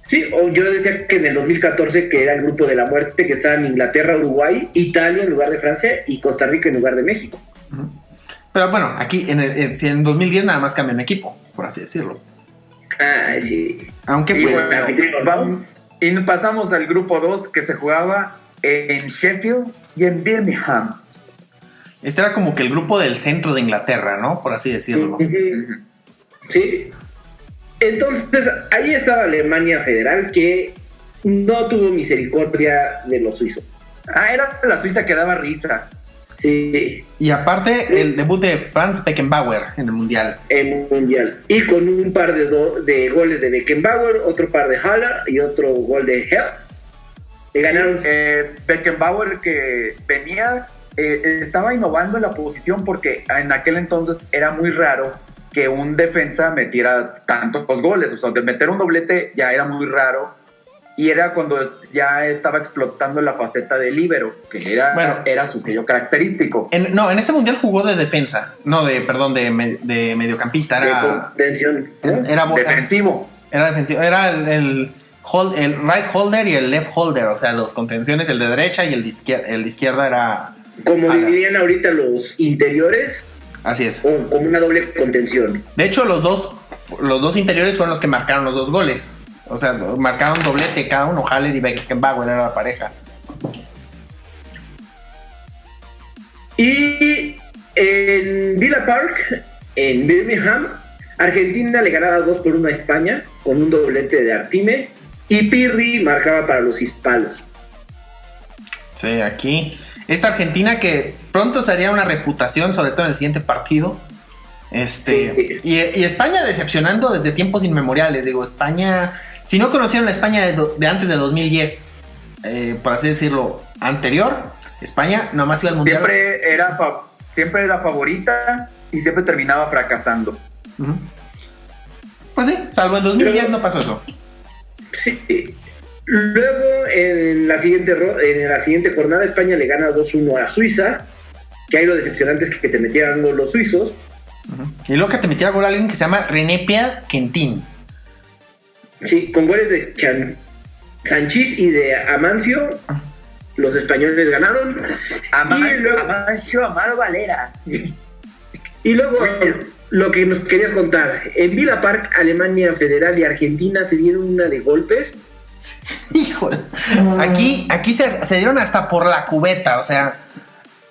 Speaker 4: Sí, o yo decía que en el 2014, que era el grupo de la muerte, que estaban Inglaterra, Uruguay, Italia en lugar de Francia y Costa Rica en lugar de México.
Speaker 5: Pero bueno, aquí en 2010 nada más cambió un equipo, por así decirlo.
Speaker 4: Ah, sí.
Speaker 5: Aunque
Speaker 6: Y
Speaker 5: fue...
Speaker 6: bueno, y pasamos al grupo 2 que se jugaba en Sheffield y en Birmingham.
Speaker 5: Este era como que el grupo del centro de Inglaterra, ¿no? Por así decirlo.
Speaker 4: Sí. Entonces, ahí estaba Alemania Federal, que no tuvo misericordia de los suizos.
Speaker 6: Era la Suiza que daba risa.
Speaker 4: Sí.
Speaker 5: Y aparte, el debut de Franz Beckenbauer en el Mundial.
Speaker 4: En Mundial. Y con un par de goles de Beckenbauer, otro par de Haller y otro gol de Hell. Y ganaron.
Speaker 6: Beckenbauer, que venía, estaba innovando en la posición, porque en aquel entonces era muy raro que un defensa metiera tantos goles. O sea, de meter un doblete ya era muy raro. Y era cuando ya estaba explotando la faceta de líbero, que era su sello característico.
Speaker 5: En este mundial jugó de defensa, de mediocampista. Era
Speaker 4: de contención, ¿no?
Speaker 5: Era
Speaker 6: defensivo.
Speaker 5: Era defensivo. Era el right holder y el left holder, o sea, los contenciones, el de derecha y el de izquierda era...
Speaker 4: Como dirían ahorita los interiores.
Speaker 5: Así es.
Speaker 4: O como una doble contención.
Speaker 5: De hecho, los dos interiores fueron los que marcaron los 2 goles. O sea, marcaron doblete cada uno. Haller y Beckenbauer era la pareja.
Speaker 4: Y en Villa Park, en Birmingham, Argentina le ganaba 2-1 a España con un doblete de Artime y Pirri marcaba para los hispanos.
Speaker 5: Sí, aquí. Esta Argentina que pronto se haría una reputación, sobre todo en el siguiente partido.
Speaker 4: Sí.
Speaker 5: Y España decepcionando desde tiempos inmemoriales. Digo, España, si no conocieron la España de antes de 2010, por así decirlo, anterior, España nomás iba al mundial.
Speaker 6: Siempre era favorita y siempre terminaba fracasando.
Speaker 5: Uh-huh. Pues sí, salvo en 2010 no pasó eso.
Speaker 4: Sí. Luego, en la siguiente jornada, España le gana 2-1 a Suiza, que ahí lo decepcionante es que te metieran los suizos.
Speaker 5: Uh-huh. Y luego que te metiera gol alguien que se llama René Pierre Quentin.
Speaker 4: Sí, con goles de Sanchís y de Amancio, los españoles ganaron.
Speaker 6: Amancio Amaro Valera.
Speaker 4: Y luego, lo que nos querías contar, en Villa Park, Alemania Federal y Argentina se dieron una de golpes.
Speaker 5: Híjole, aquí se dieron hasta por la cubeta, o sea,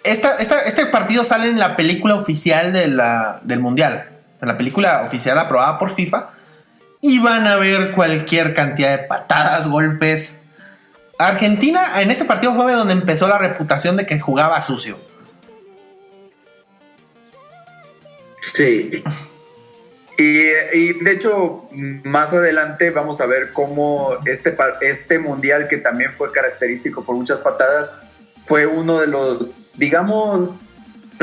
Speaker 5: este partido sale en la película oficial del Mundial, en la película oficial aprobada por FIFA, y van a ver cualquier cantidad de patadas, golpes. Argentina en este partido fue donde empezó la reputación de que jugaba sucio.
Speaker 4: Sí.
Speaker 6: Y de hecho, más adelante vamos a ver cómo este mundial, que también fue característico por muchas patadas, fue uno de los, digamos,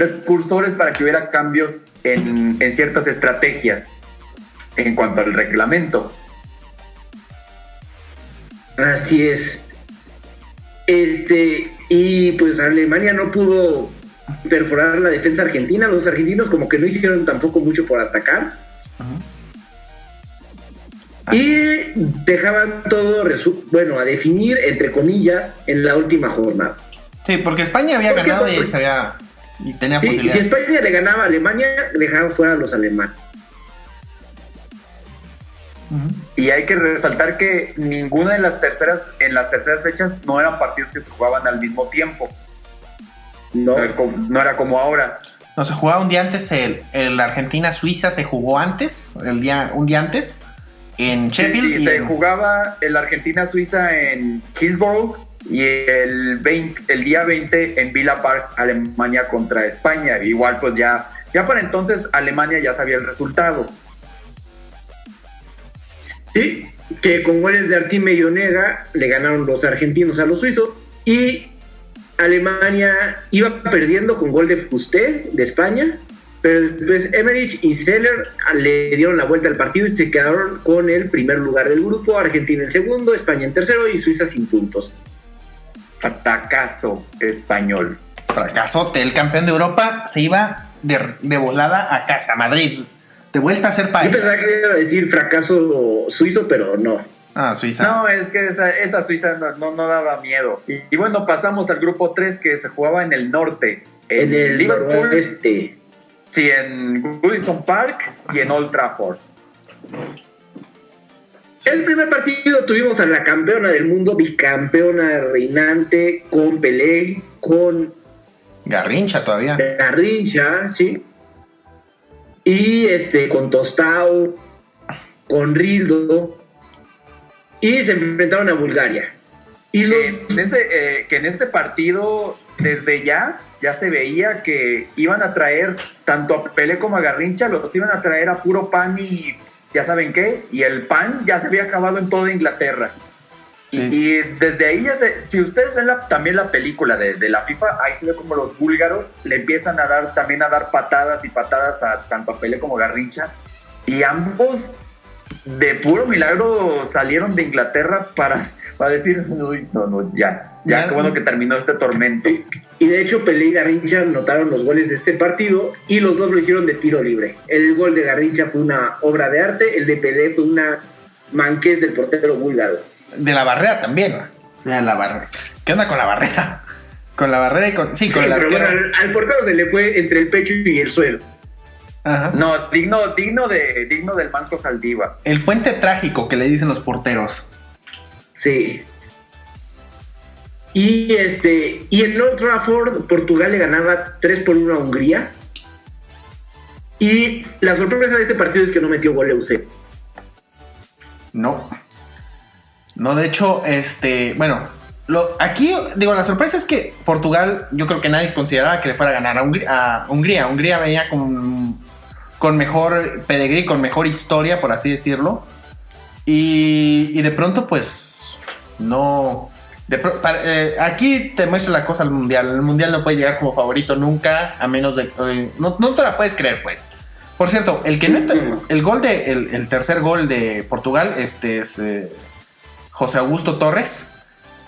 Speaker 6: precursores para que hubiera cambios en ciertas estrategias en cuanto al reglamento.
Speaker 4: Así es. Y pues Alemania no pudo perforar la defensa argentina. Los argentinos como que no hicieron tampoco mucho por atacar. Y dejaban todo, a definir, entre comillas, en la última jornada.
Speaker 5: Sí, porque España había ganado y tenía posibilidades.
Speaker 4: Si España le ganaba a Alemania, dejaban fuera a los alemanes.
Speaker 6: Y hay que resaltar que ninguna en las terceras fechas no eran partidos que se jugaban al mismo tiempo. No era como ahora.
Speaker 5: No, se jugaba un día antes. El Argentina-Suiza se jugó antes, un día antes, en Sheffield.
Speaker 6: Sí, se jugaba el Argentina-Suiza en Hillsborough y el día 20 en Villa Park, Alemania contra España. Igual pues ya para entonces Alemania ya sabía el resultado.
Speaker 4: Sí, que con goles de Artime y Onega le ganaron los argentinos a los suizos y Alemania iba perdiendo con gol de Fusté de España, pero después Emmerich y Seller le dieron la vuelta al partido y se quedaron con el primer lugar del grupo, Argentina en segundo, España en tercero y Suiza sin puntos.
Speaker 6: Fracaso español.
Speaker 5: Fracasote, el campeón de Europa se iba de volada a casa, Madrid. De vuelta a ser país.
Speaker 4: Yo pensaba que iba a decir fracaso suizo, pero no.
Speaker 5: Suiza.
Speaker 6: No, es que esa Suiza no daba miedo. Y bueno, pasamos al grupo 3 que se jugaba en el norte.
Speaker 4: En el
Speaker 6: Liverpool.
Speaker 4: noroeste.
Speaker 6: Sí, en Goodison Park y en Old Trafford.
Speaker 4: El primer partido tuvimos a la campeona del mundo, bicampeona reinante, con Pelé, con
Speaker 5: Garrincha todavía.
Speaker 4: Garrincha, sí. Y con Tostao, con Rildo, y se enfrentaron a Bulgaria. Y
Speaker 6: en ese partido, desde ya se veía que iban a traer tanto a Pelé como a Garrincha, los iban a traer a puro pan y ya saben qué, y el pan ya se había acabado en toda Inglaterra. Sí. Y desde ahí si ustedes ven también la película de la FIFA, ahí se ve como los búlgaros le empiezan a dar patadas a tanto a Pelé como a Garrincha, y ambos de puro milagro salieron de Inglaterra para decir, uy, ya, qué bueno que terminó este tormento.
Speaker 4: Y de hecho Pelé y Garrincha anotaron los goles de este partido y los dos lo hicieron de tiro libre. El gol de Garrincha fue una obra de arte, el de Pelé fue una manquez del portero búlgaro.
Speaker 5: De la barrera también. O sea, la barrera. ¿Qué onda con la barrera? Con la barrera y con el arquero.
Speaker 4: Bueno, al portero se le fue entre el pecho y el suelo.
Speaker 5: Ajá.
Speaker 6: No, digno del Manco Saldívar.
Speaker 5: El puente trágico que le dicen los porteros.
Speaker 4: Sí. Y en Old Trafford, Portugal le ganaba 3-1 a Hungría. Y la sorpresa de este partido es que no metió gol Eusebio.
Speaker 5: No, de hecho, aquí, la sorpresa es que Portugal, yo creo que nadie consideraba que le fuera a ganar a Hungría. Hungría venía con mejor pedigrí, con mejor historia, por así decirlo. Y de pronto, pues, no. Aquí te muestro la cosa al Mundial. El Mundial no puedes llegar como favorito nunca, a menos de. No te la puedes creer, pues. Por cierto, el tercer gol de Portugal, es José Augusto Torres.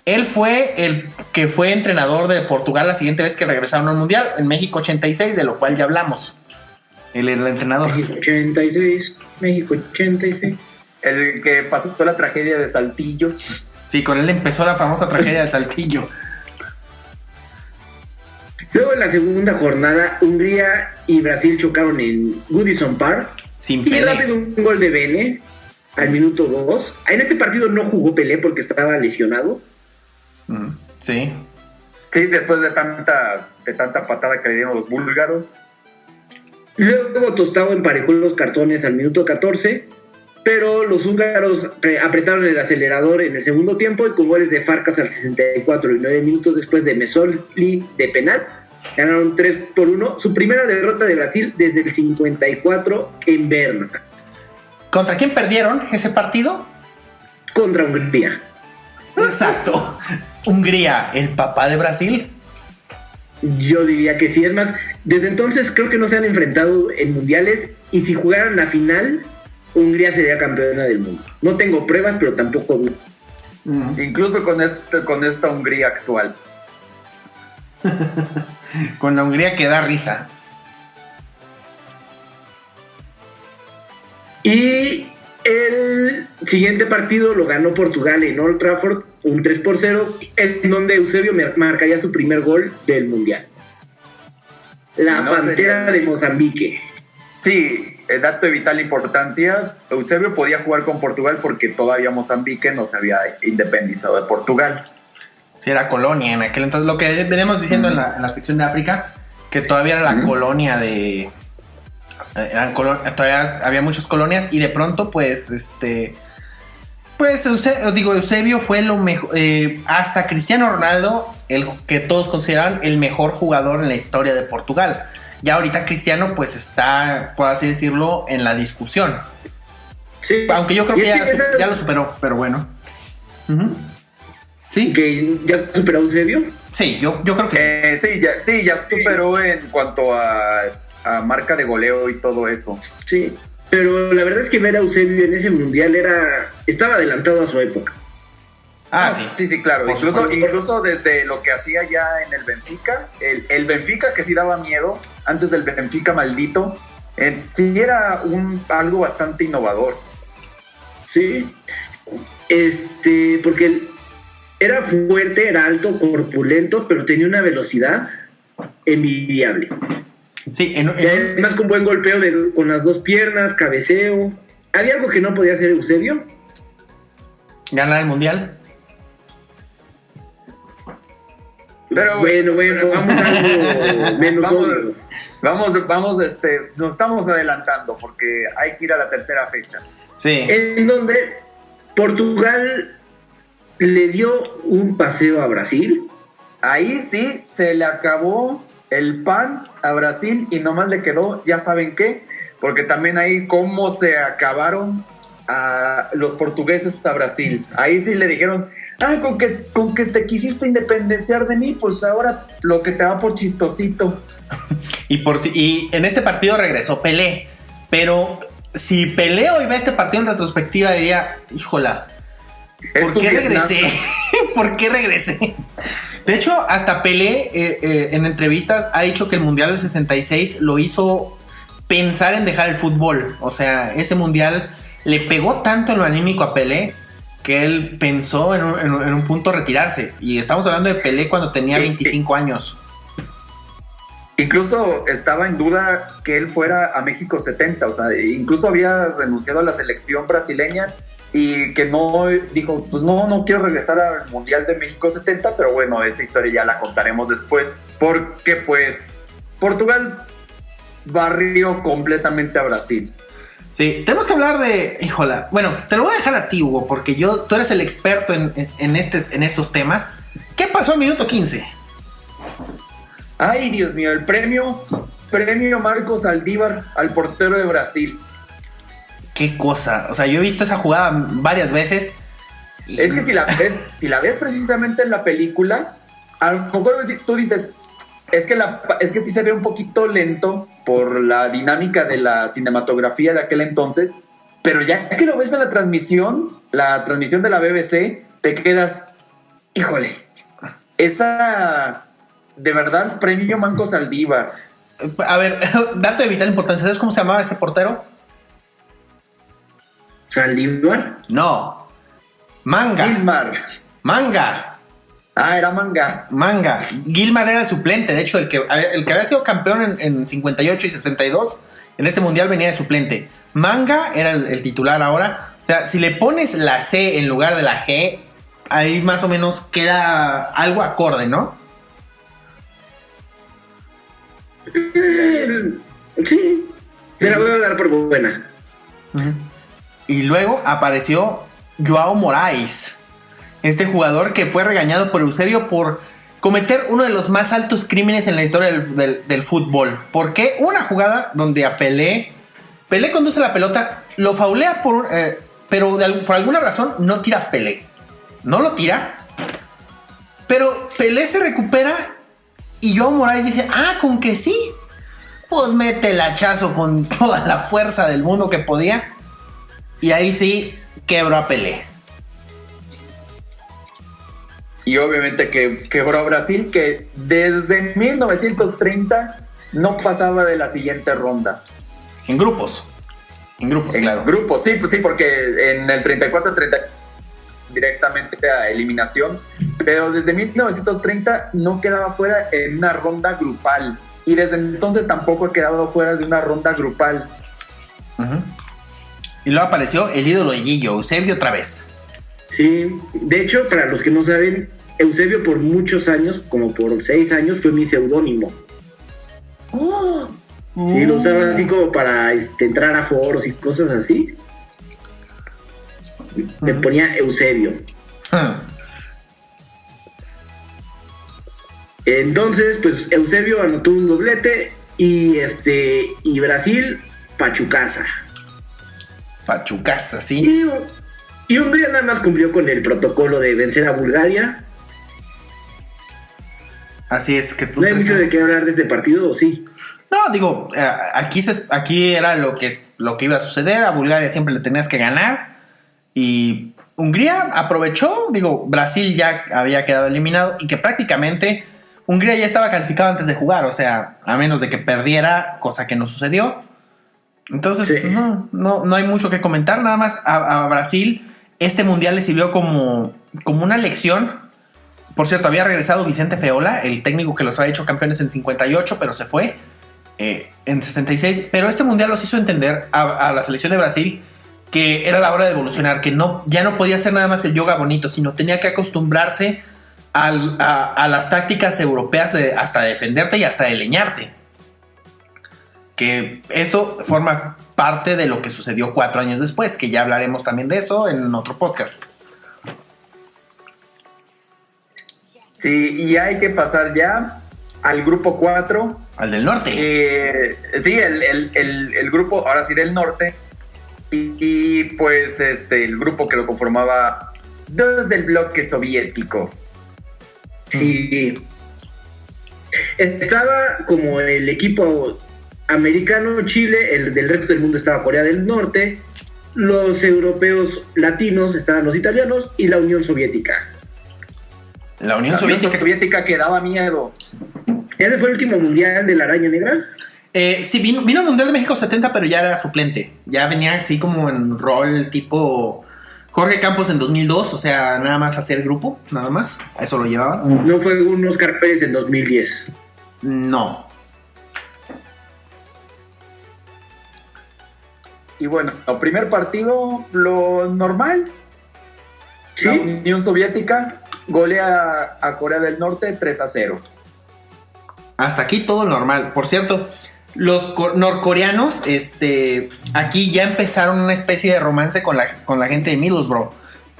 Speaker 5: Él fue el que fue entrenador de Portugal la siguiente vez que regresaron al Mundial, en México 86, de lo cual ya hablamos. Él era el entrenador.
Speaker 4: México 86.
Speaker 6: El que pasó toda la tragedia de Saltillo.
Speaker 5: Sí, con él empezó la famosa tragedia de Saltillo.
Speaker 4: Luego en la segunda jornada, Hungría y Brasil chocaron en Goodison Park.
Speaker 5: Sin
Speaker 4: Pelé. Y
Speaker 5: Pelé.
Speaker 4: rápido un gol de Bene al minuto 2. En este partido no jugó Pelé porque estaba lesionado.
Speaker 5: Sí.
Speaker 6: Sí, después de tanta patada que le dieron los búlgaros.
Speaker 4: Luego Tostao emparejó los cartones al minuto 14, pero los húngaros apretaron el acelerador en el segundo tiempo y con goles de Farkas al 64 y 9 minutos después de Mesoli de penal, ganaron 3-1, su primera derrota de Brasil desde el 54 en Berna.
Speaker 5: ¿Contra quién perdieron ese partido?
Speaker 4: Contra Hungría.
Speaker 5: Exacto. Hungría, el papá de Brasil.
Speaker 4: Yo diría que sí. Es más, desde entonces creo que no se han enfrentado en mundiales y si jugaran la final, Hungría sería campeona del mundo. No tengo pruebas, pero tampoco dudo.
Speaker 6: Incluso con esta Hungría actual.
Speaker 5: Con la Hungría que da risa.
Speaker 4: Y el siguiente partido lo ganó Portugal en Old Trafford, un 3-0, en donde Eusebio marcaría su primer gol del Mundial. La Pantera de Mozambique.
Speaker 6: Sí, el dato de vital importancia, Eusebio podía jugar con Portugal porque todavía Mozambique no se había independizado de Portugal.
Speaker 5: Sí, era colonia en aquel entonces. Lo que venimos diciendo en la sección de África, que todavía era la colonia de... todavía había muchas colonias y de pronto Eusebio fue lo mejor, hasta Cristiano Ronaldo, el que todos consideran el mejor jugador en la historia de Portugal. Ya ahorita Cristiano pues está, por así decirlo, en la discusión.
Speaker 4: Sí.
Speaker 5: Aunque yo creo que ya lo superó, pero bueno. Sí.
Speaker 4: ¿Que ya superó a Eusebio?
Speaker 5: Sí, yo creo que
Speaker 6: sí, ya superó en cuanto a marca de goleo y todo eso.
Speaker 4: Sí, pero la verdad es que ver a Eusebio en ese mundial estaba adelantado a su época.
Speaker 6: Sí, claro. Incluso desde lo que hacía ya en el Benfica, el Benfica que sí daba miedo, antes del Benfica maldito, sí era algo bastante innovador.
Speaker 4: Sí, porque él era fuerte, era alto, corpulento, pero tenía una velocidad envidiable.
Speaker 5: Sí,
Speaker 4: y además con buen golpeo con las dos piernas, cabeceo. ¿Había algo que no podía hacer Eusebio?
Speaker 5: ¿Ganar el mundial?
Speaker 4: Pero bueno, vamos a algo menos obvio.
Speaker 6: Vamos, nos estamos adelantando porque hay que ir a la tercera fecha.
Speaker 5: Sí.
Speaker 4: En donde Portugal le dio un paseo a Brasil.
Speaker 6: Ahí sí se le acabó el pan a Brasil y nomás le quedó, ya saben qué, porque también ahí cómo se acabaron a los portugueses a Brasil. Ahí sí le dijeron, con que te quisiste independenciar de mí, pues ahora lo que te va por chistosito.
Speaker 5: Y en este partido regresó Pelé, pero si Pelé hoy ve este partido en retrospectiva diría, híjola, ¿por qué regresé? ¿Por qué regresé? De hecho, hasta Pelé en entrevistas ha dicho que el Mundial del 66 lo hizo pensar en dejar el fútbol. O sea, ese Mundial le pegó tanto en lo anímico a Pelé que él pensó en un punto retirarse. Y estamos hablando de Pelé cuando tenía 25 años.
Speaker 6: Incluso estaba en duda que él fuera a México 70. O sea, incluso había renunciado a la selección brasileña y que no, dijo, pues no quiero regresar al Mundial de México 70, pero bueno, esa historia ya la contaremos después, porque pues Portugal barrió completamente a Brasil.
Speaker 5: Sí, tenemos que hablar de, híjola, bueno, te lo voy a dejar a ti, Hugo, porque tú eres el experto en estos temas. ¿Qué pasó al minuto 15?
Speaker 6: Ay, Dios mío, el premio Marcos Saldívar al portero de Brasil.
Speaker 5: Qué cosa, o sea, yo he visto esa jugada varias veces.
Speaker 6: Es que si la ves precisamente en la película, a lo mejor tú dices, es que sí se ve un poquito lento por la dinámica de la cinematografía de aquel entonces, pero ya que lo ves en la transmisión de la BBC, te quedas, híjole, esa de verdad premio Marcos Saldívar.
Speaker 5: A ver, dato de vital importancia, ¿sabes cómo se llamaba ese portero?
Speaker 4: ¿Saldívar?
Speaker 5: No. Manga.
Speaker 6: Gilmar.
Speaker 5: Manga.
Speaker 6: Era Manga.
Speaker 5: Manga. Gilmar era el suplente. De hecho, el que había sido campeón en 58 y 62, en este mundial venía de suplente. Manga era el titular ahora. O sea, si le pones la C en lugar de la G, ahí más o menos queda algo acorde, ¿no?
Speaker 4: Sí. Se la voy a dar por buena.
Speaker 5: Y luego apareció Joao Moraes, este jugador que fue regañado por Eusebio por cometer uno de los más altos crímenes en la historia del fútbol. ¿Por qué? Una jugada donde a Pelé conduce la pelota, lo faulea pero por alguna razón no tira Pelé. No lo tira, pero Pelé se recupera Y Joao Moraes dije, con que sí. Pues mete el hachazo con toda la fuerza del mundo que podía. Y ahí sí quebró a Pelé.
Speaker 6: Y obviamente que quebró a Brasil, que desde 1930 no pasaba de la siguiente ronda.
Speaker 5: En grupos, claro.
Speaker 6: En grupos, sí, pues sí, porque en el 34-30 directamente a eliminación, pero desde 1930 no quedaba fuera en una ronda grupal. Y desde entonces tampoco ha quedado fuera de una ronda grupal.
Speaker 5: Uh-huh. Y luego apareció el ídolo de Gillo, Eusebio otra vez.
Speaker 4: Sí, de hecho, para los que no saben, Eusebio por muchos años, como por 6 años, fue mi seudónimo. Sí, lo usaba así como para entrar a foros y cosas así. Me ponía Eusebio. Entonces, pues Eusebio anotó un doblete y Brasil, Pachucaza.
Speaker 5: Pachucaza, sí.
Speaker 4: Y Hungría nada más cumplió con el protocolo de vencer a Bulgaria.
Speaker 5: Así es que tú.
Speaker 4: ¿No hay mucho de qué hablar de este partido o sí?
Speaker 5: No, digo, aquí era lo que iba a suceder. A Bulgaria siempre le tenías que ganar. Y Hungría aprovechó. Digo, Brasil ya había quedado eliminado. Y que prácticamente Hungría ya estaba calificado antes de jugar. O sea, a menos de que perdiera, cosa que no sucedió. Entonces, sí. No hay mucho que comentar. Nada más a Brasil, este mundial le sirvió como una lección. Por cierto, había regresado Vicente Feola, el técnico que los había hecho campeones en 58, pero se fue en 66. Pero este mundial los hizo entender a la selección de Brasil que era la hora de evolucionar, que ya no podía ser nada más el yoga bonito, sino tenía que acostumbrarse a las tácticas europeas hasta defenderte y hasta de leñarte. Que esto forma parte de lo que sucedió 4 años después, que ya hablaremos también de eso en otro podcast.
Speaker 6: Sí, y hay que pasar ya al grupo 4.
Speaker 5: Al del norte.
Speaker 6: Sí, el grupo, ahora sí, del norte. Y pues el grupo que lo conformaba desde el bloque soviético.
Speaker 4: Sí. Estaba como el equipo americano, Chile, el del resto del mundo estaba Corea del Norte, los europeos latinos estaban los italianos y la Unión Soviética.
Speaker 5: La Unión Soviética
Speaker 6: que daba miedo.
Speaker 4: ¿Ese fue el último mundial de la Araña Negra?
Speaker 5: Sí, vino el Mundial de México 70, pero ya era suplente. Ya venía así como en rol tipo Jorge Campos en 2002, o sea, nada más hacer grupo, nada más. A eso lo llevaban.
Speaker 4: ¿No fue un Oscar Pérez en 2010?
Speaker 6: No. Y bueno, el primer partido, lo normal. ¿Sí? La Unión Soviética golea a Corea del Norte 3-0.
Speaker 5: Hasta aquí todo normal. Por cierto, los norcoreanos, aquí ya empezaron una especie de romance con la gente de Middlesbrough,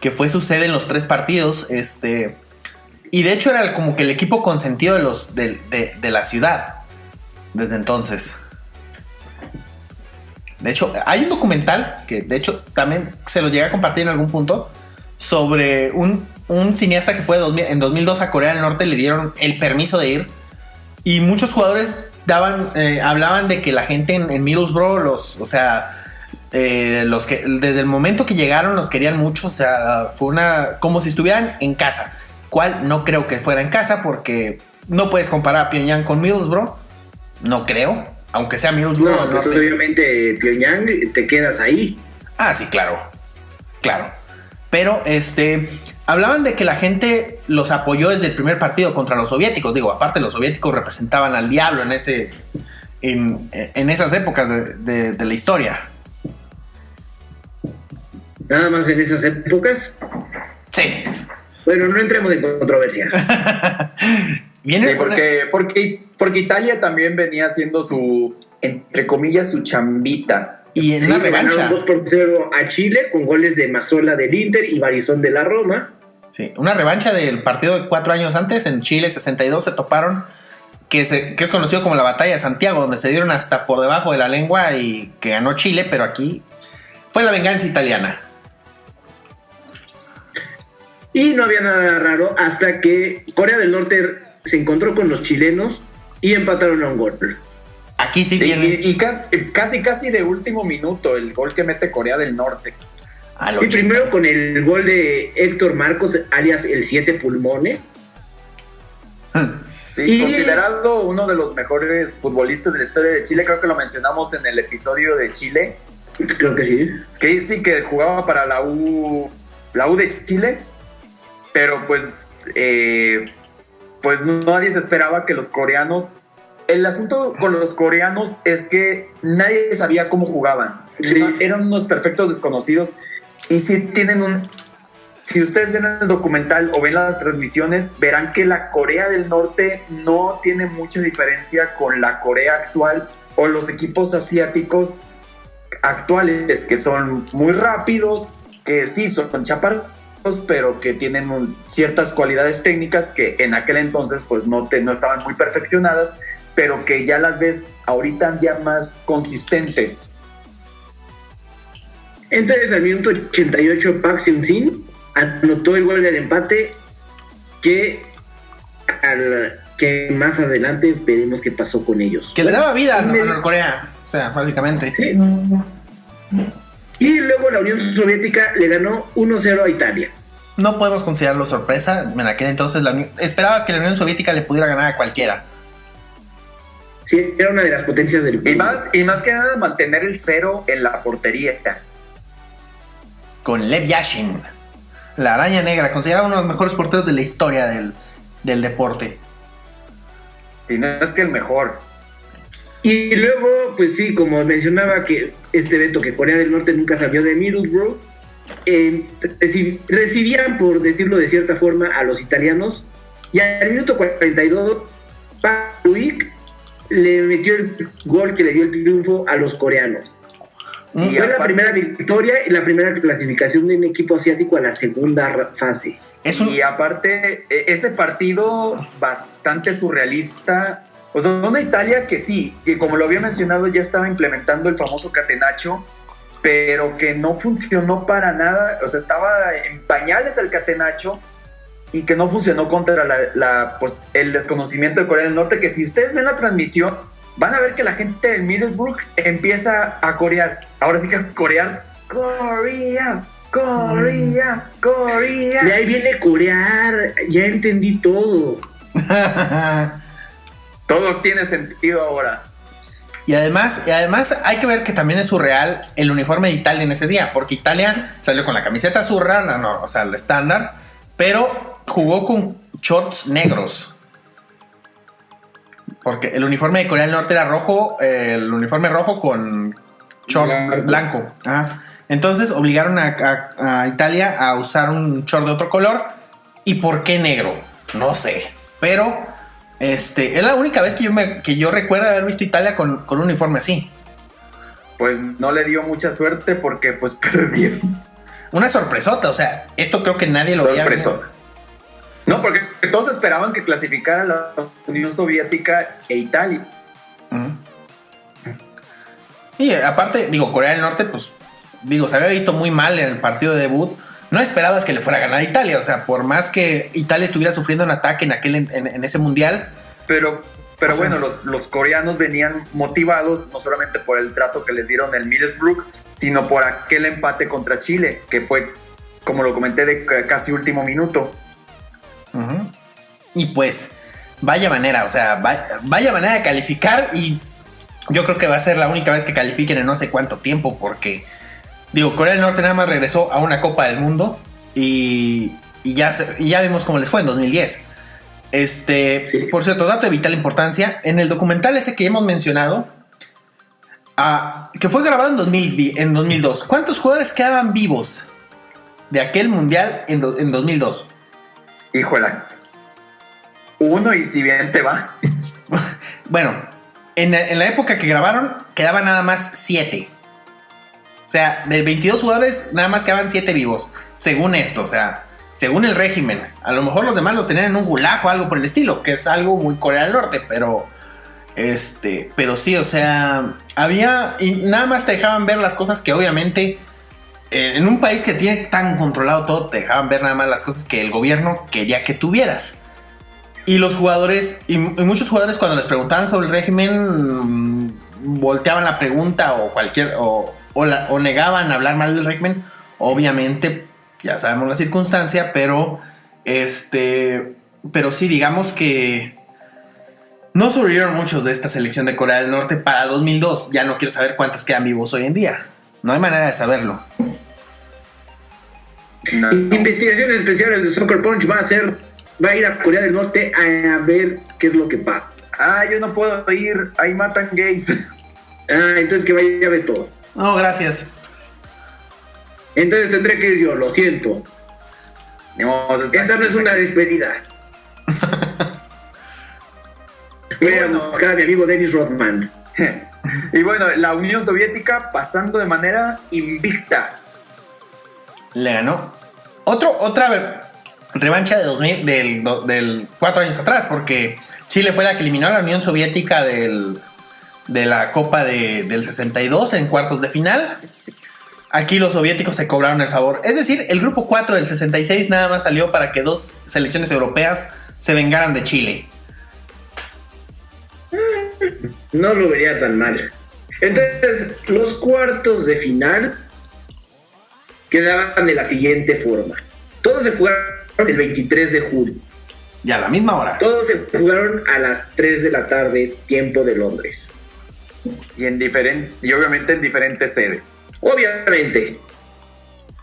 Speaker 5: que fue su sede en los 3 partidos, y de hecho era como que el equipo consentido de la ciudad desde entonces. De hecho, hay un documental que de hecho también se lo llegué a compartir en algún punto sobre un cineasta que fue en 2002 a Corea del Norte, le dieron el permiso de ir y muchos jugadores hablaban de que la gente en Middlesbrough, los que desde el momento que llegaron los querían mucho, o sea, fue como si estuvieran en casa, cual no creo que fuera en casa porque no puedes comparar a Pyongyang con Middlesbrough, no creo, aunque sea Middlesbrough.
Speaker 4: No, pues obviamente Pyongyang te quedas ahí.
Speaker 5: Ah, sí, claro. Pero hablaban de que la gente los apoyó desde el primer partido contra los soviéticos. Digo, aparte los soviéticos representaban al diablo en esas épocas de la historia.
Speaker 4: ¿Nada más en esas épocas?
Speaker 5: Sí.
Speaker 4: Bueno, no entremos en controversia.
Speaker 6: Sí, porque Italia también venía haciendo su, entre comillas, su chambita.
Speaker 5: Y en una revancha.
Speaker 4: 2-0 a Chile con goles de Mazzola del Inter y Barizón de la Roma.
Speaker 5: Sí, una revancha del partido de 4 años antes. En Chile 62 se toparon, que es conocido como la Batalla de Santiago, donde se dieron hasta por debajo de la lengua y que ganó Chile, pero aquí fue la venganza italiana.
Speaker 4: Y no había nada raro hasta que Corea del Norte se encontró con los chilenos y empataron a un gol.
Speaker 5: Aquí sí viene.
Speaker 6: Y casi de último minuto, el gol que mete Corea del Norte.
Speaker 4: Sí, primero con el gol de Héctor Marcos, alias el 7 pulmones.
Speaker 6: Sí, considerado uno de los mejores futbolistas de la historia de Chile, creo que lo mencionamos en el episodio de Chile.
Speaker 4: Creo que sí.
Speaker 6: Que sí, que jugaba para la U de Chile, pero pues nadie se esperaba que los coreanos... El asunto con los coreanos es que nadie sabía cómo jugaban.
Speaker 4: Sí.
Speaker 6: Eran unos perfectos desconocidos. Y si ustedes ven el documental o ven las transmisiones, verán que la Corea del Norte no tiene mucha diferencia con la Corea actual o los equipos asiáticos actuales, que son muy rápidos, que sí son chaparros, pero que tienen ciertas cualidades técnicas que en aquel entonces pues no estaban muy perfeccionadas, pero que ya las ves ahorita ya más consistentes.
Speaker 4: Entonces, al minuto 88, Park Seung-sin anotó el gol del empate que más adelante veremos qué pasó con ellos.
Speaker 5: Que le daba vida a Norcorea, o sea, básicamente.
Speaker 4: Sí. Y luego la Unión Soviética le ganó 1-0 a Italia.
Speaker 5: No podemos considerarlo sorpresa. En aquel entonces esperabas que la Unión Soviética le pudiera ganar a cualquiera.
Speaker 4: Sí, era una de las potencias del
Speaker 6: mundo. Y más que nada mantener el 0 en la portería.
Speaker 5: Con Lev Yashin, la araña negra, considerado uno de los mejores porteros de la historia del deporte.
Speaker 6: Si no es que el mejor.
Speaker 4: Y luego, pues sí, como mencionaba que este evento que Corea del Norte nunca salió de Middlesbrough, recibían, por decirlo de cierta forma, a los italianos, y al minuto 42 Park le metió el gol que le dio el triunfo a los coreanos. Y fue la primera victoria y la primera clasificación de un equipo asiático a la segunda fase.
Speaker 6: Y aparte, ese partido bastante surrealista. O sea, una Italia que sí, que como lo había mencionado, ya estaba implementando el famoso catenaccio, pero que no funcionó para nada. O sea, estaba en pañales el catenaccio y que no funcionó contra pues, el desconocimiento de Corea del Norte, que si ustedes ven la transmisión, van a ver que la gente de Middlesbrough empieza a corear. Ahora sí que a corear. Corea, Corea, Corea.
Speaker 4: De ahí viene corear. Ya entendí todo.
Speaker 6: Todo tiene sentido ahora.
Speaker 5: Y además hay que ver que también es surreal el uniforme de Italia en ese día, porque Italia salió con la camiseta surra, o sea, el estándar, pero jugó con shorts negros. Porque el uniforme de Corea del Norte era rojo, el uniforme rojo con short blanco. Ajá. Entonces obligaron a Italia a usar un short de otro color. ¿Y por qué negro? No sé. Pero es la única vez que yo recuerdo haber visto Italia con un uniforme así.
Speaker 6: Pues no le dio mucha suerte porque pues perdieron.
Speaker 5: Una sorpresota, o sea, esto creo que nadie lo veía.
Speaker 6: No, porque todos esperaban que clasificara la Unión Soviética e Italia.
Speaker 5: Y aparte, Corea del Norte, pues, se había visto muy mal en el partido de debut. No esperabas que le fuera a ganar a Italia. O sea, por más que Italia estuviera sufriendo un ataque en ese mundial.
Speaker 6: Pero bueno, los coreanos venían motivados no solamente por el trato que les dieron en Middlesbrough, sino por aquel empate contra Chile, que fue, como lo comenté, de casi último minuto.
Speaker 5: Y pues, vaya manera de calificar, y yo creo que va a ser la única vez que califiquen en no sé cuánto tiempo, porque Corea del Norte nada más regresó a una Copa del Mundo y ya vimos cómo les fue en 2010. Sí. Por cierto, dato de vital importancia, en el documental ese que hemos mencionado, que fue grabado en 2002, ¿cuántos jugadores quedaban vivos de aquel mundial en 2002?
Speaker 6: Híjola, uno, y si bien te va.
Speaker 5: Bueno, en la época que grabaron quedaban nada más 7. O sea, de 22 jugadores nada más quedaban 7 vivos, según esto, o sea, según el régimen. A lo mejor los demás los tenían en un gulag o algo por el estilo, que es algo muy Corea del Norte, pero sí, o sea, y nada más te dejaban ver las cosas que obviamente en un país que tiene tan controlado todo, te dejaban ver nada más las cosas que el gobierno quería que tuvieras. Y los jugadores, y muchos jugadores cuando les preguntaban sobre el régimen, volteaban la pregunta o negaban hablar mal del régimen. Obviamente, ya sabemos la circunstancia, pero sí, digamos que no sobrevivieron muchos de esta selección de Corea del Norte para 2002. Ya no quiero saber cuántos quedan vivos hoy en día. No hay manera de saberlo.
Speaker 6: No.
Speaker 4: Investigaciones especiales de Soccer Punch va a ir a Corea del Norte a ver qué es lo que pasa.
Speaker 6: Yo no puedo ir, ahí matan gays.
Speaker 4: Entonces que vaya a ver todo.
Speaker 5: No, gracias.
Speaker 4: Entonces tendré que ir yo, lo siento. Esta no es una despedida. Voy a buscar a mi amigo Dennis Rodman.
Speaker 6: Y bueno, la Unión Soviética pasando de manera invicta.
Speaker 5: Le ganó. Otra revancha de 2000, del 4 años atrás, porque Chile fue la que eliminó a la Unión Soviética de la Copa del 62 en cuartos de final. Aquí los soviéticos se cobraron el favor. Es decir, el grupo 4 del 66 nada más salió para que 2 selecciones europeas se vengaran de Chile.
Speaker 4: No lo vería tan mal. Entonces, los cuartos de final quedaban de la siguiente forma. Todos se jugaron el 23 de julio.
Speaker 5: Y a la misma hora.
Speaker 4: Todos se jugaron a las 3 de la tarde, tiempo de Londres.
Speaker 6: Y obviamente en diferentes sedes.
Speaker 4: Obviamente.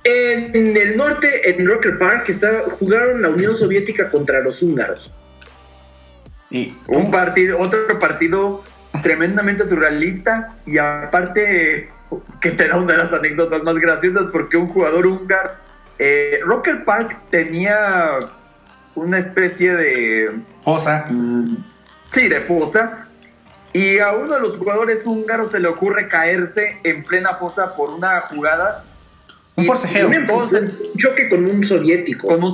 Speaker 4: En el norte, en Rocker Park, jugaron la Unión Soviética contra los húngaros.
Speaker 5: Y
Speaker 6: otro partido tremendamente surrealista, y aparte que te da una de las anécdotas más graciosas, porque un jugador húngaro, Rocker Park tenía una especie de
Speaker 5: fosa.
Speaker 6: Sí, de fosa, y a uno de los jugadores húngaros se le ocurre caerse en plena fosa por una jugada.
Speaker 5: Un forcejeo.
Speaker 4: Un choque con un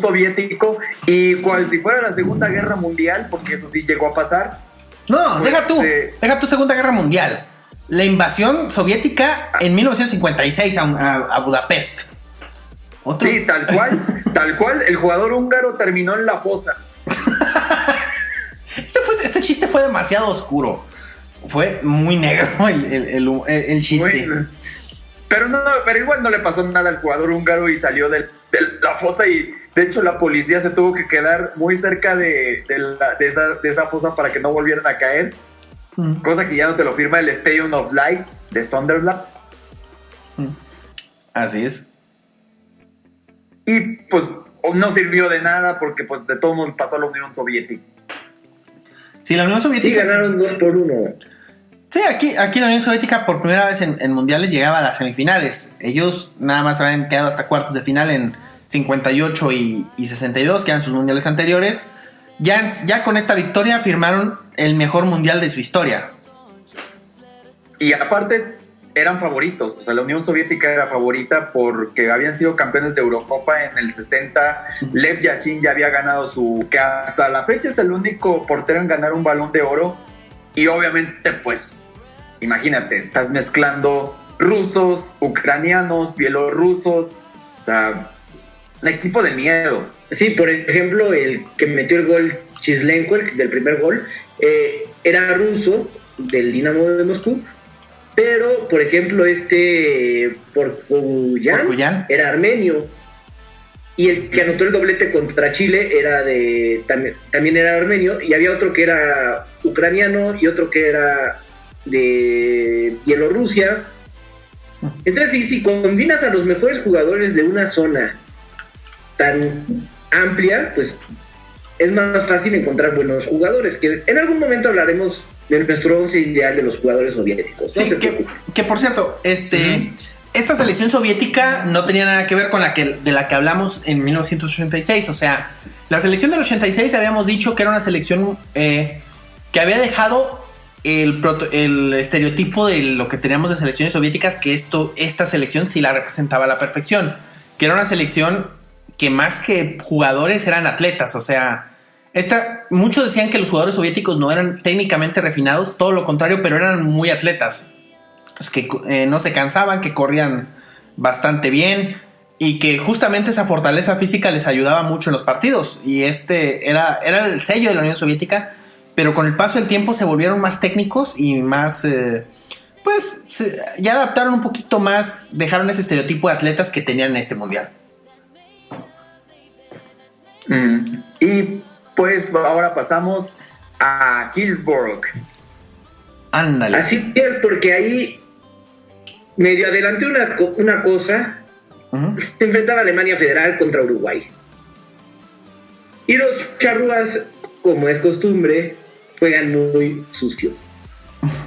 Speaker 4: soviético.
Speaker 6: Y cual si fuera la Segunda Guerra Mundial, porque eso sí llegó a pasar.
Speaker 5: No,
Speaker 6: pues,
Speaker 5: deja tu Segunda Guerra Mundial. La invasión soviética en 1956 a Budapest. ¿Otro?
Speaker 6: Sí, tal cual, el jugador húngaro terminó en la fosa.
Speaker 5: Este chiste fue demasiado oscuro. Fue muy negro el chiste.
Speaker 6: Pero igual no le pasó nada al jugador húngaro y salió de la fosa, y de hecho la policía se tuvo que quedar muy cerca de esa fosa para que no volvieran a caer. Cosa que ya no te lo firma el Stadium of Light de Sunderland.
Speaker 5: Así es.
Speaker 6: Y pues no sirvió de nada, porque pues de todo mundo pasó a la Unión Soviética.
Speaker 5: Sí, la Unión Soviética.
Speaker 4: Sí, ganaron 2-1.
Speaker 5: Sí, aquí la Unión Soviética por primera vez en mundiales llegaba a las semifinales. Ellos nada más habían quedado hasta cuartos de final en 58 y 62, que eran sus mundiales anteriores. Ya con esta victoria firmaron el mejor mundial de su historia.
Speaker 6: Y aparte eran favoritos, o sea, la Unión Soviética era favorita porque habían sido campeones de Eurocopa en el 60. Lev Yashin ya había ganado que hasta la fecha es el único portero en ganar un Balón de Oro. Y obviamente, pues, imagínate, estás mezclando rusos, ucranianos, bielorrusos, o sea, un equipo de miedo.
Speaker 4: Sí, por ejemplo, el que metió el gol Chislenko, del primer gol, era ruso, del Dinamo de Moscú, pero, por ejemplo, Porcuyan era armenio, y el que anotó el doblete contra Chile era también era armenio, y había otro que era ucraniano y otro que era de Bielorrusia. Entonces, si combinas a los mejores jugadores de una zona tan amplia, pues es más fácil encontrar buenos jugadores, que en algún momento hablaremos de nuestro once ideal de los jugadores soviéticos.
Speaker 5: Sí, que por cierto, esta selección soviética no tenía nada que ver con de la que hablamos en 1986. O sea, la selección del 86 habíamos dicho que era una selección que había dejado el estereotipo de lo que teníamos de selecciones soviéticas, que esta selección sí la representaba a la perfección, que era una selección que más que jugadores eran atletas. O sea, muchos decían que los jugadores soviéticos no eran técnicamente refinados, todo lo contrario, pero eran muy atletas. Que no se cansaban, que corrían bastante bien. y que justamente esa fortaleza física les ayudaba mucho en los partidos. Y era el sello de la Unión Soviética, pero con el paso del tiempo se volvieron más técnicos y más, ya adaptaron un poquito más, dejaron ese estereotipo de atletas que tenían en este mundial.
Speaker 6: Y pues ahora pasamos a Hillsborough.
Speaker 5: Ándale.
Speaker 4: Así es, porque ahí medio adelanté una cosa.
Speaker 5: Uh-huh.
Speaker 4: Se enfrentaba Alemania Federal contra Uruguay. Y los charrúas, como es costumbre, juegan muy sucio.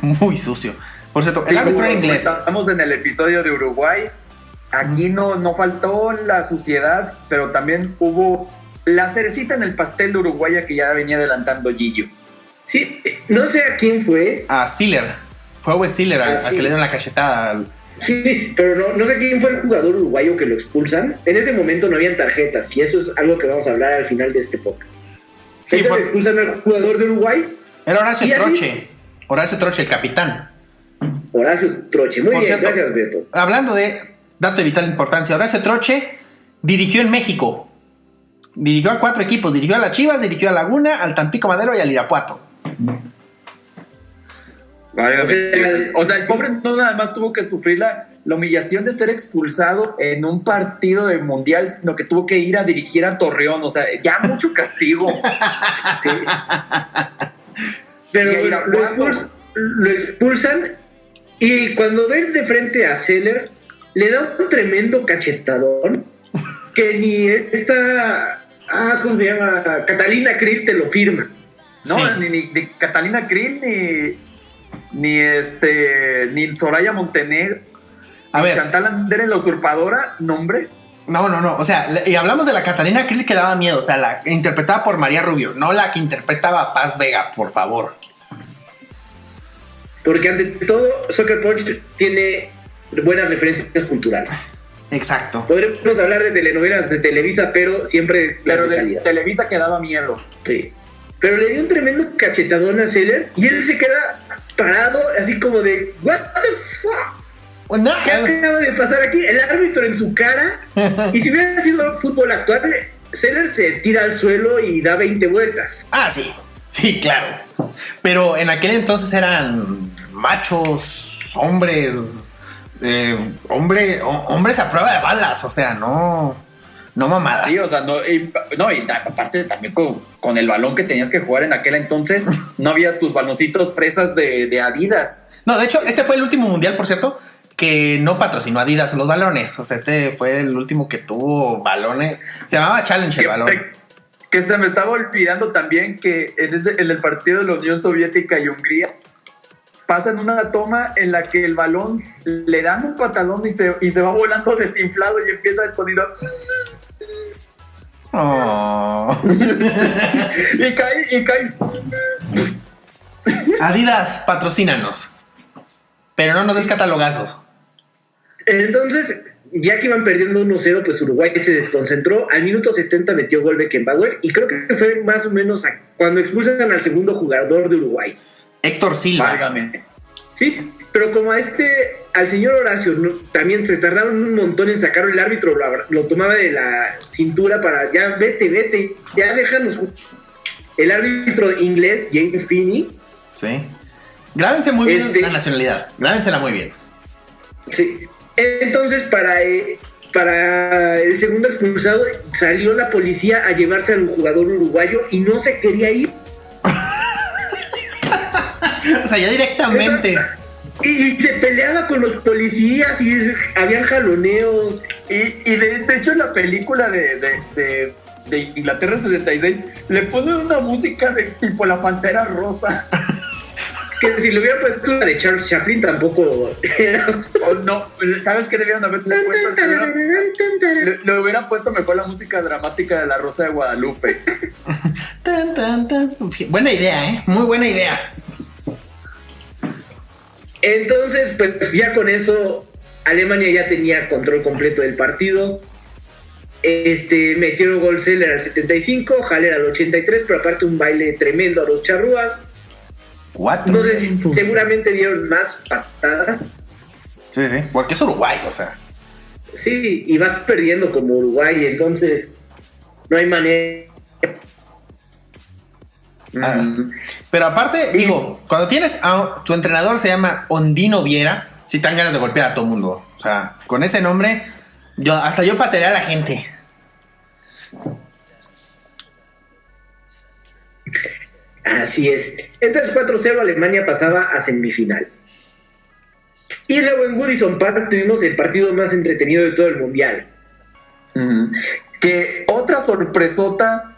Speaker 5: Muy sucio. Por cierto, el árbitro era inglés.
Speaker 6: Estamos en el episodio de Uruguay. Aquí no faltó la suciedad, pero también hubo la cerecita en el pastel de Uruguaya que ya venía adelantando Gillo.
Speaker 4: Sí, no sé a quién fue.
Speaker 5: A Siller. Fue a Wes Siller al que le dieron la cachetada.
Speaker 4: Sí, pero no sé quién fue el jugador uruguayo que lo expulsan. En ese momento no habían tarjetas y eso es algo que vamos a hablar al final de este podcast.
Speaker 5: Sí,
Speaker 4: Entonces expulsan al jugador de Uruguay.
Speaker 5: Era Horacio
Speaker 4: ¿Y así?
Speaker 5: Troche. Horacio Troche, el capitán.
Speaker 4: Horacio Troche. Muy
Speaker 5: Por
Speaker 4: bien,
Speaker 5: cierto,
Speaker 4: gracias, Beto.
Speaker 5: Hablando de dato de vital importancia, Horacio Troche dirigió en México. Dirigió a 4 equipos. Dirigió a las Chivas, dirigió a Laguna, al Tampico Madero y al Irapuato.
Speaker 6: Vaya, o sea, el pobre no nada más tuvo que sufrir la humillación de ser expulsado en un partido de mundial, sino que tuvo que ir a dirigir a Torreón. O sea, ya mucho castigo.
Speaker 4: Sí. Pero
Speaker 6: Y a Irapuato.
Speaker 4: lo expulsan y cuando ven de frente a Seller, le da un tremendo cachetadón que ni esta... ¿cómo se llama? Catalina Krill te lo firma.
Speaker 6: No,
Speaker 5: Sí.
Speaker 6: ni Catalina Krill, ni Soraya Montenegro,
Speaker 5: A ver.
Speaker 6: Chantal Andere, la usurpadora, nombre.
Speaker 5: No. O sea, y hablamos de la Catalina Krill que daba miedo. O sea, la interpretada por María Rubio, no la que interpretaba a Paz Vega, por favor.
Speaker 4: Porque ante todo, Soccer Punch tiene buenas referencias culturales.
Speaker 5: Exacto.
Speaker 4: Podremos hablar de telenovelas de Televisa, pero siempre
Speaker 6: Pero
Speaker 4: de
Speaker 6: de
Speaker 4: calidad.
Speaker 6: Televisa que daba miedo.
Speaker 4: Sí. Pero le dio un tremendo cachetadón a Seller y él se queda parado, así como de ¿What the fuck?
Speaker 5: No,
Speaker 4: ¿Qué acaba de pasar aquí? El árbitro en su cara. Y si hubiera sido fútbol actual, Seller se tira al suelo y da 20 vueltas.
Speaker 5: sí, claro. Pero en aquel entonces eran machos, hombres, hombres a prueba de balas, o sea, no mamadas.
Speaker 6: Sí, o sea, y aparte también con el balón que tenías que jugar en aquel entonces, no había tus baloncitos fresas de Adidas.
Speaker 5: No, de hecho, este fue el último mundial, por cierto, que no patrocinó Adidas los balones. O sea, este fue el último que tuvo balones. Se llamaba Challenge el balón.
Speaker 6: Que se me estaba olvidando también que en el partido de la Unión Soviética y Hungría pasan una toma en la que el balón le dan un patalón y se va volando desinflado y empieza el sonido.
Speaker 5: Oh.
Speaker 6: y cae.
Speaker 5: Adidas, patrocínanos. Pero no nos des catalogazos.
Speaker 4: Entonces, ya que iban perdiendo 1-0, pues Uruguay se desconcentró. Al minuto 70 metió gol Beckenbauer y creo que fue más o menos cuando expulsan al segundo jugador de Uruguay.
Speaker 5: Héctor Silva.
Speaker 6: Válgame.
Speaker 4: Sí, pero como al señor Horacio también se tardaron un montón en sacarlo, el árbitro lo tomaba de la cintura para ya vete, ya déjanos. El árbitro inglés, James Finney.
Speaker 5: Sí. Grábense muy bien la nacionalidad. Grábensela muy bien.
Speaker 4: Sí. Entonces, para el segundo expulsado, salió la policía a llevarse al jugador uruguayo y no se quería ir.
Speaker 5: O sea, ya directamente.
Speaker 4: Y se peleaba con los policías y habían jaloneos.
Speaker 6: Y de hecho en la película de Inglaterra 66 le ponen una música de tipo La Pantera Rosa.
Speaker 4: Que si le hubieran puesto la de Charles Chaplin tampoco era.
Speaker 6: No, ¿sabes qué debieron haberle puesto? Le hubieran puesto mejor la música dramática de La Rosa de Guadalupe.
Speaker 5: Buena idea, muy buena idea.
Speaker 4: Entonces, pues ya con eso Alemania ya tenía control completo del partido. Metió gol Seller al 75, Haller al 83, pero aparte un baile tremendo a los charrúas. No sé si seguramente dieron más patadas.
Speaker 5: Sí, porque es Uruguay, o sea.
Speaker 4: Sí, y vas perdiendo como Uruguay, entonces no hay manera.
Speaker 5: Pero aparte, digo, cuando tienes a tu entrenador se llama Ondino Viera, si te dan ganas de golpear a todo mundo. O sea, con ese nombre, hasta yo patearía a la gente.
Speaker 4: Así es. Entonces 4-0 Alemania pasaba a semifinal. Y luego en Goodison Park tuvimos el partido más entretenido de todo el mundial.
Speaker 6: Que otra sorpresota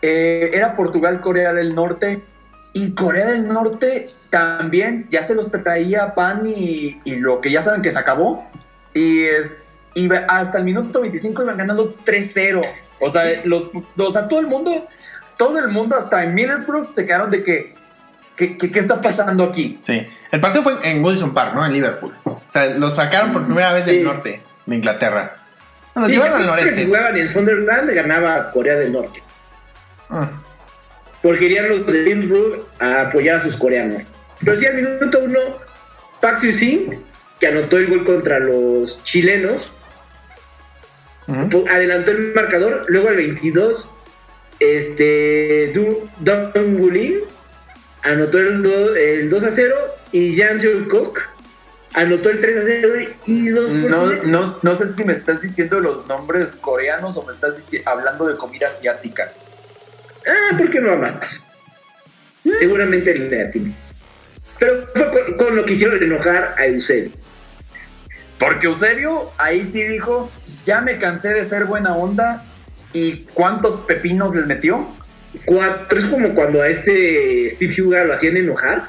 Speaker 6: era Portugal-Corea del Norte. Y Corea del Norte también ya se los traía pan y lo que ya saben que se acabó. Y hasta el minuto 25 iban ganando 3-0. O sea, todo el mundo hasta en Middlesbrough se quedaron de que ¿qué está pasando aquí?
Speaker 5: Sí, el partido fue en Goodison Park, ¿no? En Liverpool. O sea, los sacaron por primera vez del norte de Inglaterra. Los llevaron al noreste.
Speaker 4: Si jugaban en Sunderland, ganaba Corea del Norte. Porque irían los de Middlesbrough a apoyar a sus coreanos. Pero sí, al minuto 1, Park Seo-sing, que anotó el gol contra los chilenos, adelantó el marcador. Luego al 22, Dong Woo-lin anotó el 2-0 y Jang Seok anotó el 3-0 y
Speaker 6: no sé si me estás diciendo los nombres coreanos o me estás hablando de comida asiática.
Speaker 4: ¿Por qué no amas? Seguramente el latino. Pero fue con lo que hicieron enojar a Eusebio.
Speaker 6: Porque Eusebio ahí sí dijo, ya me cansé de ser buena onda. ¿Y cuántos pepinos les metió?
Speaker 4: 4. Es como cuando a Steve Huga lo hacían enojar.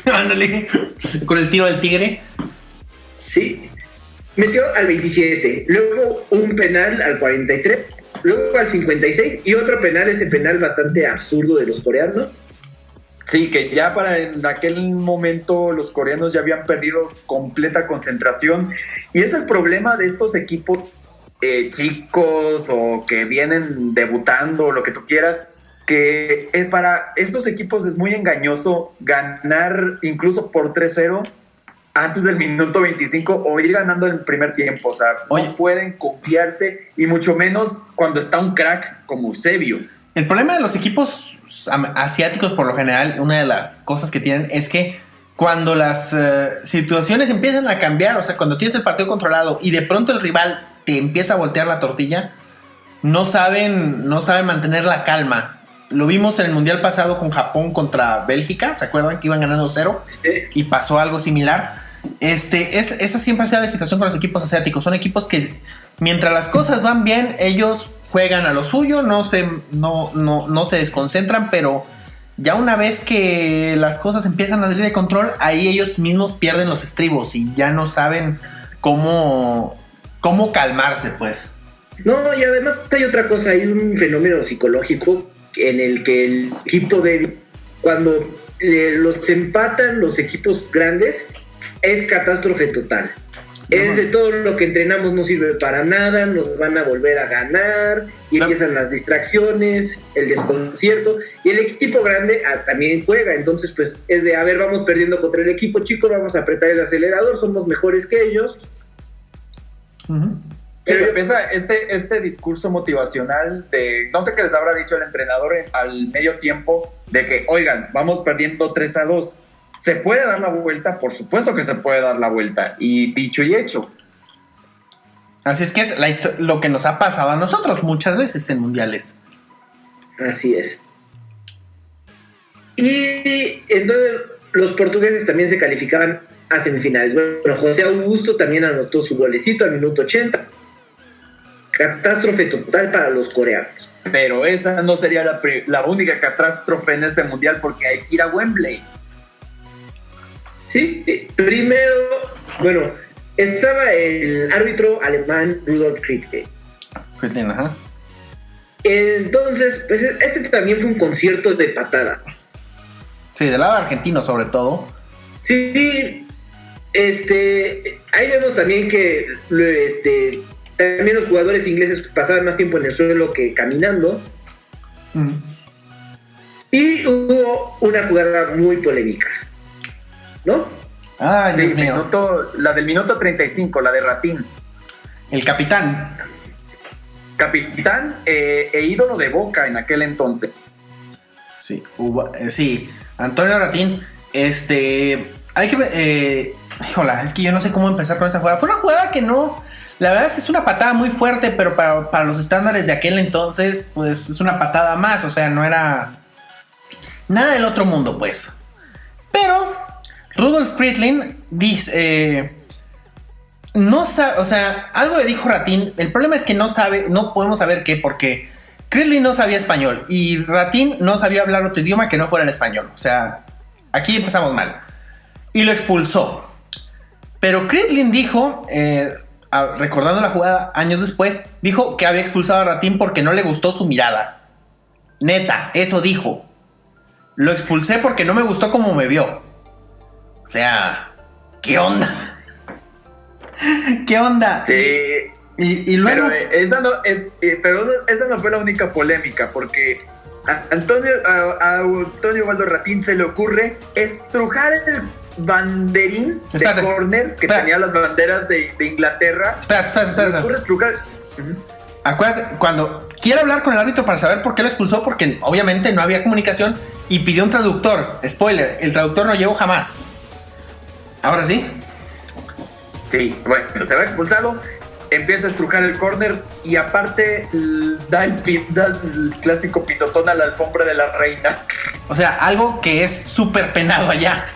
Speaker 5: Ándale. Con el tiro del tigre.
Speaker 4: Sí. Metió al 27. Luego un penal al 43. Luego al 56. Y otro penal, ese penal bastante absurdo de los coreanos.
Speaker 6: Sí, que ya en aquel momento los coreanos ya habían perdido completa concentración. Y es el problema de estos equipos chicos o que vienen debutando, lo que tú quieras, que para estos equipos es muy engañoso ganar incluso por 3-0 antes del minuto 25 o ir ganando en el primer tiempo. O sea, no pueden confiarse y mucho menos cuando está un crack como Eusebio.
Speaker 5: El problema de los equipos asiáticos por lo general, una de las cosas que tienen es que cuando las situaciones empiezan a cambiar, o sea, cuando tienes el partido controlado y de pronto el rival te empieza a voltear la tortilla, no saben mantener la calma. Lo vimos en el mundial pasado con Japón contra Bélgica, ¿se acuerdan que iban ganando 0? Y pasó algo similar. Esa siempre ha sido la situación con los equipos asiáticos. Son equipos que mientras las cosas van bien, ellos juegan a lo suyo, no se desconcentran, pero ya una vez que las cosas empiezan a salir de control, ahí ellos mismos pierden los estribos y ya no saben cómo calmarse, pues.
Speaker 4: No, y además hay otra cosa, hay un fenómeno psicológico en el que el equipo cuando los empatan los equipos grandes, es catástrofe total. Es de todo lo que entrenamos no sirve para nada, nos van a volver a ganar y empiezan las distracciones, el desconcierto, y el equipo grande también juega. Entonces pues es de, vamos perdiendo contra el equipo chico, vamos a apretar el acelerador, somos mejores que ellos.
Speaker 6: Sí, empieza este discurso motivacional de, no sé qué les habrá dicho el entrenador al medio tiempo, de que, oigan, vamos perdiendo 3-2. ¿Se puede dar la vuelta? Por supuesto que se puede dar la vuelta. Y dicho y hecho.
Speaker 5: Así es que es lo que nos ha pasado a nosotros muchas veces en mundiales.
Speaker 4: Así es. Y entonces los portugueses también se calificaban a semifinales. Bueno, José Augusto también anotó su golecito al minuto 80. Catástrofe total para los coreanos.
Speaker 6: Pero esa no sería la única catástrofe en este mundial, porque hay que ir a Wembley.
Speaker 4: Sí, primero, bueno, estaba el árbitro alemán Rudolf Krittke.
Speaker 5: Ajá.
Speaker 4: Entonces, pues también fue un concierto de patada.
Speaker 5: Sí, del lado argentino sobre todo.
Speaker 4: Sí, ahí vemos también que también los jugadores ingleses pasaban más tiempo en el suelo que caminando. Y hubo una jugada muy polémica, ¿no?
Speaker 5: Ay, Dios mío.
Speaker 6: La del minuto 35, la de Ratín.
Speaker 5: El capitán.
Speaker 6: Capitán e ídolo de Boca en aquel entonces.
Speaker 5: Sí, sí, Antonio Ratín. Hay que híjola, es que yo no sé cómo empezar con esa jugada. Fue una jugada que no, la verdad es una patada muy fuerte, pero para los estándares de aquel entonces, pues es una patada más, o sea, no era nada del otro mundo, pues. Pero Rudolf Friedling dice, no sabe, o sea, algo le dijo Ratín. El problema es que no podemos saber qué, porque Friedling no sabía español y Ratín no sabía hablar otro idioma que no fuera el español. O sea, aquí empezamos mal. Y lo expulsó. Pero Friedling dijo, recordando la jugada años después, dijo que había expulsado a Ratín porque no le gustó su mirada. Neta, eso dijo. Lo expulsé porque no me gustó cómo me vio. O sea, ¿qué onda? ¿Qué onda?
Speaker 6: Sí.
Speaker 5: Y luego...
Speaker 6: Pero esa no fue la única polémica, porque a Antonio Waldo Ratín se le ocurre estrujar el banderín de córner que tenía las banderas de Inglaterra.
Speaker 5: Espera.
Speaker 6: Se le ocurre estrujar.
Speaker 5: Acuérdate, cuando quiero hablar con el árbitro para saber por qué lo expulsó, porque obviamente no había comunicación y pidió un traductor. Spoiler, el traductor no llegó jamás. ¿Ahora sí?
Speaker 6: Sí, bueno, se va expulsado, empieza a estrujar el córner y aparte da el clásico pisotón a la alfombra de la reina.
Speaker 5: O sea, algo que es súper penado allá.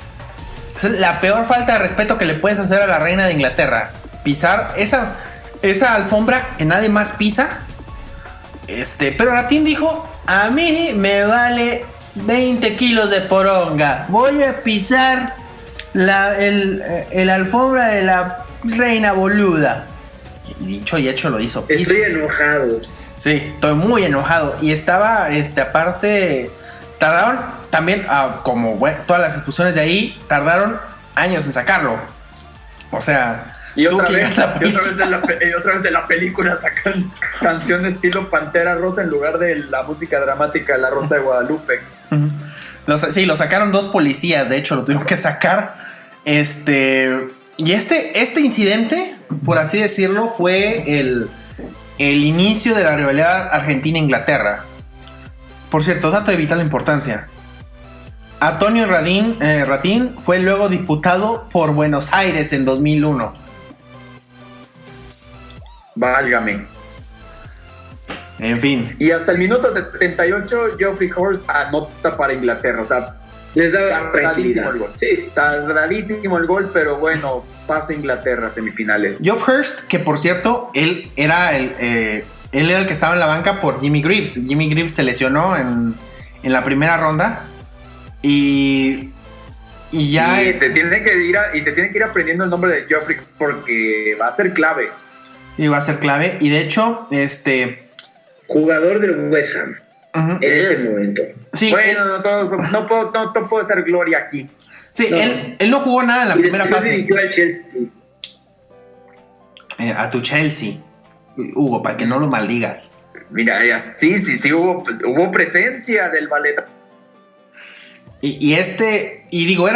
Speaker 5: Es la peor falta de respeto que le puedes hacer a la reina de Inglaterra. Pisar esa alfombra que nadie más pisa. Pero Ratín dijo, a mí me vale 20 kilos de poronga. Voy a pisar el alfombra de la reina boluda. Y dicho y hecho lo hizo.
Speaker 4: Estoy enojado.
Speaker 5: Sí, estoy muy enojado. Y estaba, aparte, tardaron también, como todas las expulsiones de ahí, tardaron años en sacarlo. O sea,
Speaker 6: y otra vez de la película sacan canciones estilo Pantera Rosa en lugar de la música dramática La Rosa de Guadalupe.
Speaker 5: Sí, lo sacaron 2 policías, de hecho, lo tuvieron que sacar. Y este incidente, por así decirlo, fue el inicio de la rivalidad Argentina-Inglaterra. Por cierto, dato de vital importancia. Antonio Ratín fue luego diputado por Buenos Aires en 2001.
Speaker 6: Válgame.
Speaker 5: En fin.
Speaker 6: Y hasta el minuto 78, Geoffrey Hurst anota para Inglaterra. O sea,
Speaker 4: les daba
Speaker 6: tardadísimo el gol.
Speaker 4: Sí.
Speaker 6: Tardadísimo el gol, pero bueno, pasa Inglaterra a semifinales.
Speaker 5: Geoff Hurst, que por cierto, él era el que estaba en la banca por Jimmy Greaves. Jimmy Greaves se lesionó en la primera ronda. Y ya.
Speaker 6: Y se tiene que ir aprendiendo el nombre de Geoffrey porque va a ser clave.
Speaker 5: Y va a ser clave. Y de hecho,
Speaker 4: jugador del West Ham.
Speaker 5: Uh-huh.
Speaker 4: En ese momento.
Speaker 5: Sí,
Speaker 6: bueno, no puedo hacer gloria aquí.
Speaker 5: Sí,
Speaker 4: no.
Speaker 5: Él no jugó nada en la primera fase.
Speaker 4: Dirigió al Chelsea.
Speaker 5: A tu Chelsea. Hugo, para que no lo maldigas.
Speaker 6: Mira, sí, hubo presencia del ballet.
Speaker 5: Y digo,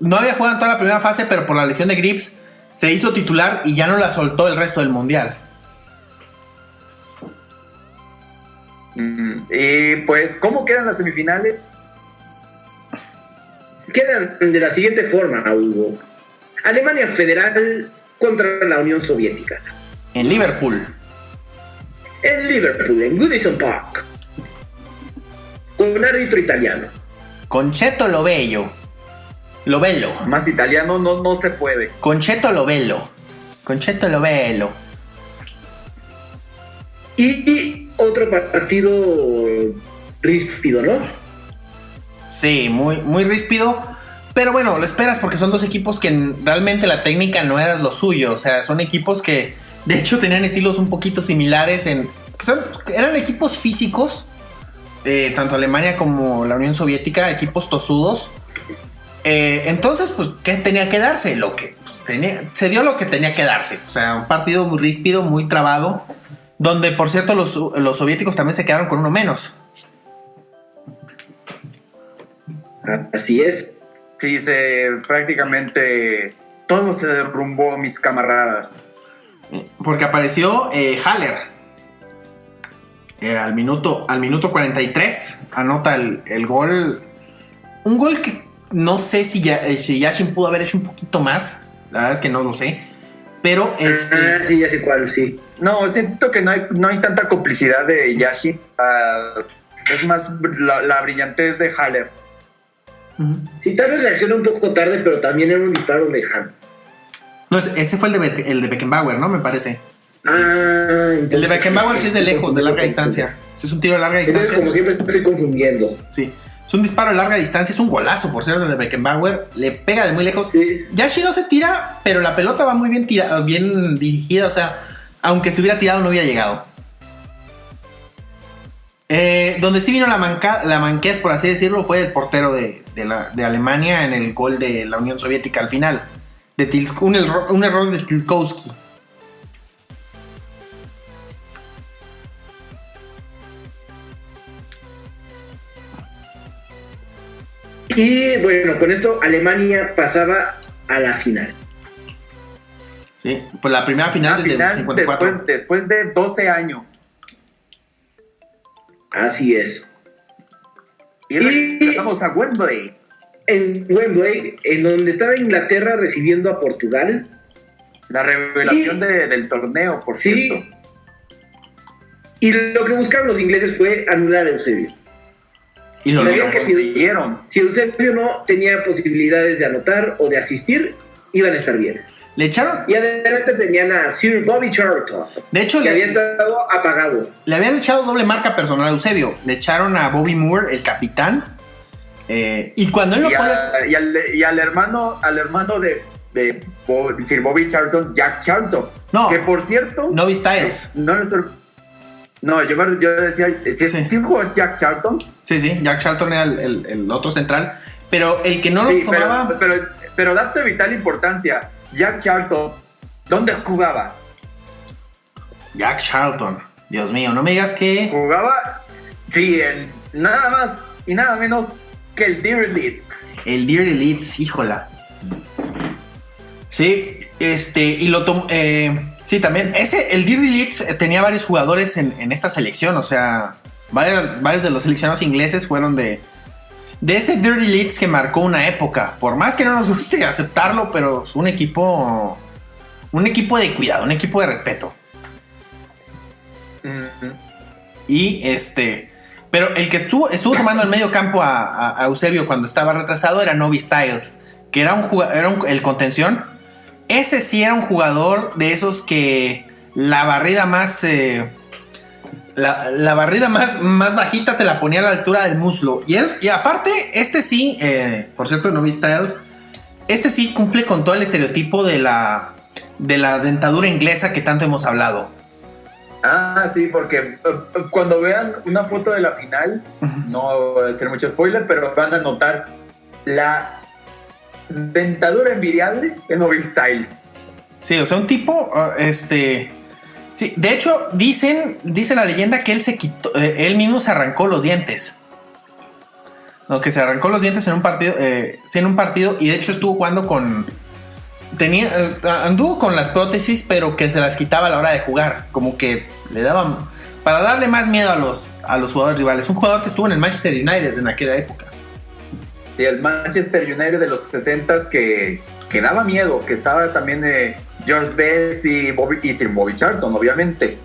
Speaker 5: no había jugado en toda la primera fase, pero por la lesión de Greaves se hizo titular y ya no la soltó el resto del mundial.
Speaker 6: Y pues, ¿cómo quedan las semifinales?
Speaker 4: Quedan de la siguiente forma, Hugo. Alemania Federal contra la Unión Soviética.
Speaker 5: En Liverpool.
Speaker 4: En Goodison Park. Con árbitro italiano.
Speaker 5: Concetto Lobello. Lobello.
Speaker 6: Más italiano no se puede.
Speaker 5: Concetto Lobello.
Speaker 4: Y otro partido ríspido, ¿no?
Speaker 5: Sí, muy, muy ríspido. Pero bueno, lo esperas porque son 2 equipos que realmente la técnica no era lo suyo. O sea, son equipos que de hecho tenían estilos un poquito similares. Eran equipos físicos. Tanto Alemania como la Unión Soviética, equipos tosudos. Entonces, pues, ¿qué tenía que darse? Se dio lo que tenía que darse. O sea, un partido muy ríspido, muy trabado. Donde, por cierto, los soviéticos también se quedaron con uno menos.
Speaker 4: Así es.
Speaker 6: Sí, prácticamente todo se derrumbó, mis camaradas.
Speaker 5: Porque apareció Haller. Al minuto 43 anota el gol. Un gol que no sé si Yashin pudo haber hecho un poquito más. La verdad es que no lo sé. Pero
Speaker 4: sí, ya sé cuál, sí.
Speaker 6: No, siento que no hay tanta complicidad de Yashin. Es más la brillantez de Haller.
Speaker 4: Sí, tal vez reaccionó un poco tarde, pero también era un disparo lejano.
Speaker 5: No, ese fue el de Beckenbauer, ¿no? Me parece.
Speaker 4: El
Speaker 5: de Beckenbauer sí es de lejos, de larga distancia. Sí, es un tiro de larga distancia.
Speaker 4: Entonces, como siempre, estoy confundiendo.
Speaker 5: Sí, es un disparo de larga distancia. Es un golazo, por cierto, de Beckenbauer. Le pega de muy lejos.
Speaker 4: Sí.
Speaker 5: Yashi no se tira, pero la pelota va muy bien dirigida. O sea, aunque se hubiera tirado, no hubiera llegado. Donde sí vino la manquez, por así decirlo, fue el portero de Alemania en el gol de la Unión Soviética al final. Un error de Tilkowski.
Speaker 4: Y bueno, con esto Alemania pasaba a la final.
Speaker 5: Sí, pues la primera final desde el 54.
Speaker 6: Después de 12 años.
Speaker 4: Así es.
Speaker 6: Y regresamos a Wembley.
Speaker 4: En Wembley, en donde estaba Inglaterra recibiendo a Portugal.
Speaker 6: La revelación del torneo, por cierto.
Speaker 4: Y lo que buscaron los ingleses fue anular a Eusebio.
Speaker 5: Y lo
Speaker 6: consiguieron.
Speaker 4: Si Eusebio no tenía posibilidades de anotar o de asistir, iban a estar bien.
Speaker 5: Le echaron.
Speaker 4: Y adelante tenían a Sir Bobby Charlton.
Speaker 5: De hecho,
Speaker 4: que había estado apagado.
Speaker 5: Le habían echado doble marca personal a Eusebio. Le echaron a Bobby Moore, el capitán. Y cuando él lo pone.
Speaker 6: Y al hermano de Sir Bobby Charlton, Jack Charlton.
Speaker 5: No.
Speaker 6: Que por cierto.
Speaker 5: Novi Styles.
Speaker 6: Yo decía. ¿Sí jugó Jack Charlton?
Speaker 5: Sí, Jack Charlton era el otro central. Pero el que no lo tomaba.
Speaker 6: Pero dato de vital importancia. Jack Charlton, ¿dónde jugaba?
Speaker 5: Jack Charlton, Dios mío, no me digas que...
Speaker 6: Jugaba, sí, en nada más y nada menos que el Dirty Leeds.
Speaker 5: El Dirty Leeds, híjola. Sí, y lo tomó... sí, también, el Dirty Leeds tenía varios jugadores en esta selección, o sea, varios de los seleccionados ingleses fueron de ese Dirty Leeds que marcó una época. Por más que no nos guste aceptarlo, pero es un equipo de cuidado, un equipo de respeto.
Speaker 6: Uh-huh.
Speaker 5: Y pero el que estuvo tomando el medio campo a Eusebio cuando estaba retrasado era Novi Styles, que era el contención. Ese sí era un jugador de esos que la barrida más... La barrida más bajita te la ponía a la altura del muslo. Y aparte, sí, por cierto, Novi Styles, sí cumple con todo el estereotipo de la dentadura inglesa que tanto hemos hablado.
Speaker 6: Ah, sí, porque cuando vean una foto de la final, no voy a hacer mucho spoiler, pero van a notar la dentadura envidiable de Novi Styles.
Speaker 5: Sí, o sea, un tipo, sí, de hecho, dice la leyenda que él se quitó, él mismo se arrancó los dientes. No, que se arrancó los dientes en un partido, y de hecho estuvo jugando anduvo con las prótesis, pero que se las quitaba a la hora de jugar, como que le daban, para darle más miedo a los jugadores rivales. Un jugador que estuvo en el Manchester United en aquella época.
Speaker 6: Sí, el Manchester United de los 60s que daba miedo, que estaba también George Best y Sir Bobby Charlton, obviamente.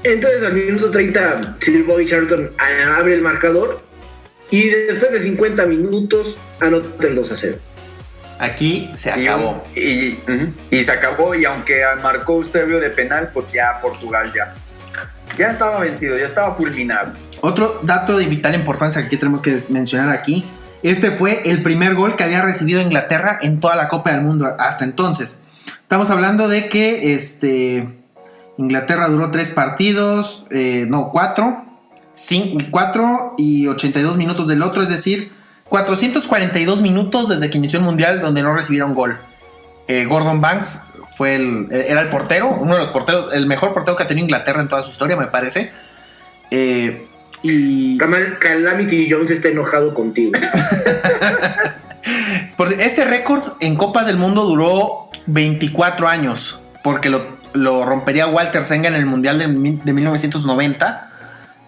Speaker 4: Entonces al minuto 30 Sir Bobby Charlton abre el marcador y después de 50 minutos anota el 2-0.
Speaker 5: Aquí se acabó.
Speaker 6: Y se acabó, y aunque marcó Eusebio de penal, pues ya Portugal ya estaba vencido, ya estaba fulminado.
Speaker 5: Otro dato de vital importancia que tenemos que mencionar aquí. Fue el primer gol que había recibido Inglaterra en toda la Copa del Mundo hasta entonces. Estamos hablando de que Inglaterra duró 3 partidos, 4 y 82 minutos del otro, es decir, 442 minutos desde que inició el Mundial donde no recibieron gol. Gordon Banks era el portero, uno de los porteros, el mejor portero que ha tenido Inglaterra en toda su historia, me parece. Y
Speaker 4: Calamity Jones está enojado contigo.
Speaker 5: Este récord en Copas del Mundo duró 24 años, porque lo rompería Walter Zenga en el Mundial de 1990,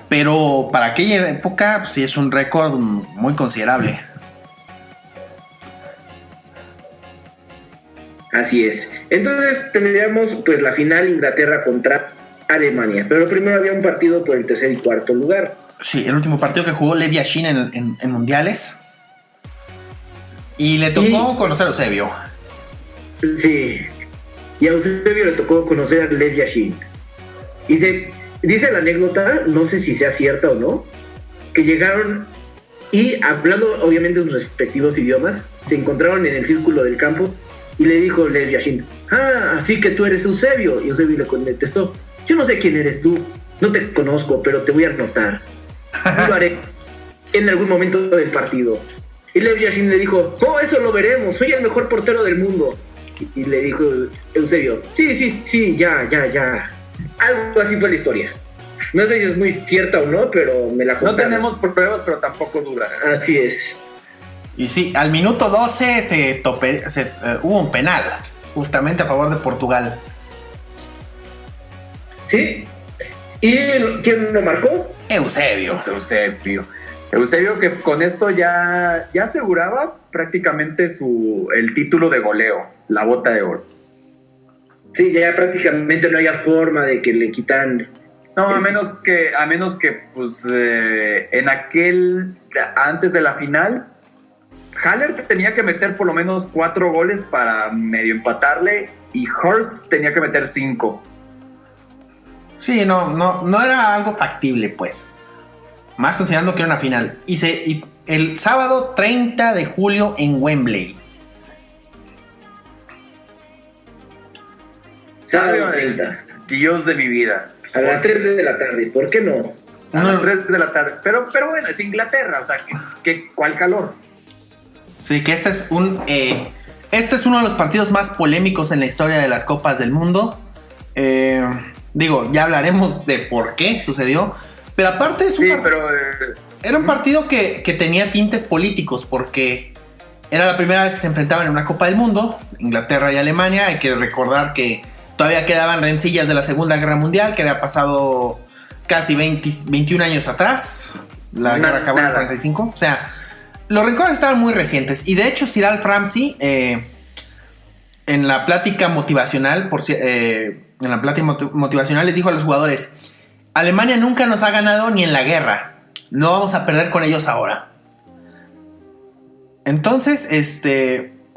Speaker 5: pero para aquella época pues, sí es un récord muy considerable.
Speaker 4: Así es. Entonces tendríamos pues la final Inglaterra contra Alemania, pero primero había un partido por el tercer y cuarto lugar.
Speaker 5: Sí, el último partido que jugó Lev Yashin en mundiales. Y le tocó conocer a Eusebio.
Speaker 4: Sí. Y a Eusebio le tocó conocer a Lev Yashin. Y dice la anécdota, no sé si sea cierta o no, que llegaron y hablando obviamente en sus respectivos idiomas, se encontraron en el círculo del campo y le dijo Lev Yashin, así que tú eres Eusebio. Y Eusebio le contestó, yo no sé quién eres tú, no te conozco, pero te voy a anotar. Lo haré en algún momento del partido. Y Lev Yashin le dijo, eso lo veremos, soy el mejor portero del mundo. Y le dijo Eusebio, sí, ya. Algo así fue la historia. No sé si es muy cierta o no, pero me la contaron.
Speaker 6: No tenemos pruebas, pero tampoco dudas.
Speaker 4: Así es.
Speaker 5: Y sí, al minuto 12 hubo un penal, justamente a favor de Portugal.
Speaker 4: ¿Sí? ¿Y quién lo marcó?
Speaker 5: Eusebio.
Speaker 6: Eusebio que con esto ya aseguraba prácticamente el título de goleo, la bota de oro.
Speaker 4: Sí, ya prácticamente no había forma de que le quitaran.
Speaker 6: No, a menos que pues antes de la final, Haller tenía que meter por lo menos 4 goles para medio empatarle y Hurst tenía que meter 5.
Speaker 5: Sí, no era algo factible, pues. Más considerando que era una final. Y el sábado 30 de julio en Wembley.
Speaker 4: Sábado 30.
Speaker 6: Dios de mi vida.
Speaker 4: A las 3 de la tarde, ¿por qué no?
Speaker 6: A las 3 de la tarde. Pero bueno, es Inglaterra, o sea, ¿cuál calor?
Speaker 5: Sí, que este es uno de los partidos más polémicos en la historia de las Copas del Mundo. Ya hablaremos de por qué sucedió. Pero aparte era un partido que tenía tintes políticos porque era la primera vez que se enfrentaban en una Copa del Mundo, Inglaterra y Alemania. Hay que recordar que todavía quedaban rencillas de la Segunda Guerra Mundial, que había pasado casi 21 años atrás. La guerra acabó en el 45. O sea, los rencores estaban muy recientes. Y de hecho, Sir Alf Ramsey, en la plática motivacional, les dijo a los jugadores: Alemania nunca nos ha ganado ni en la guerra. No vamos a perder con ellos ahora. Entonces,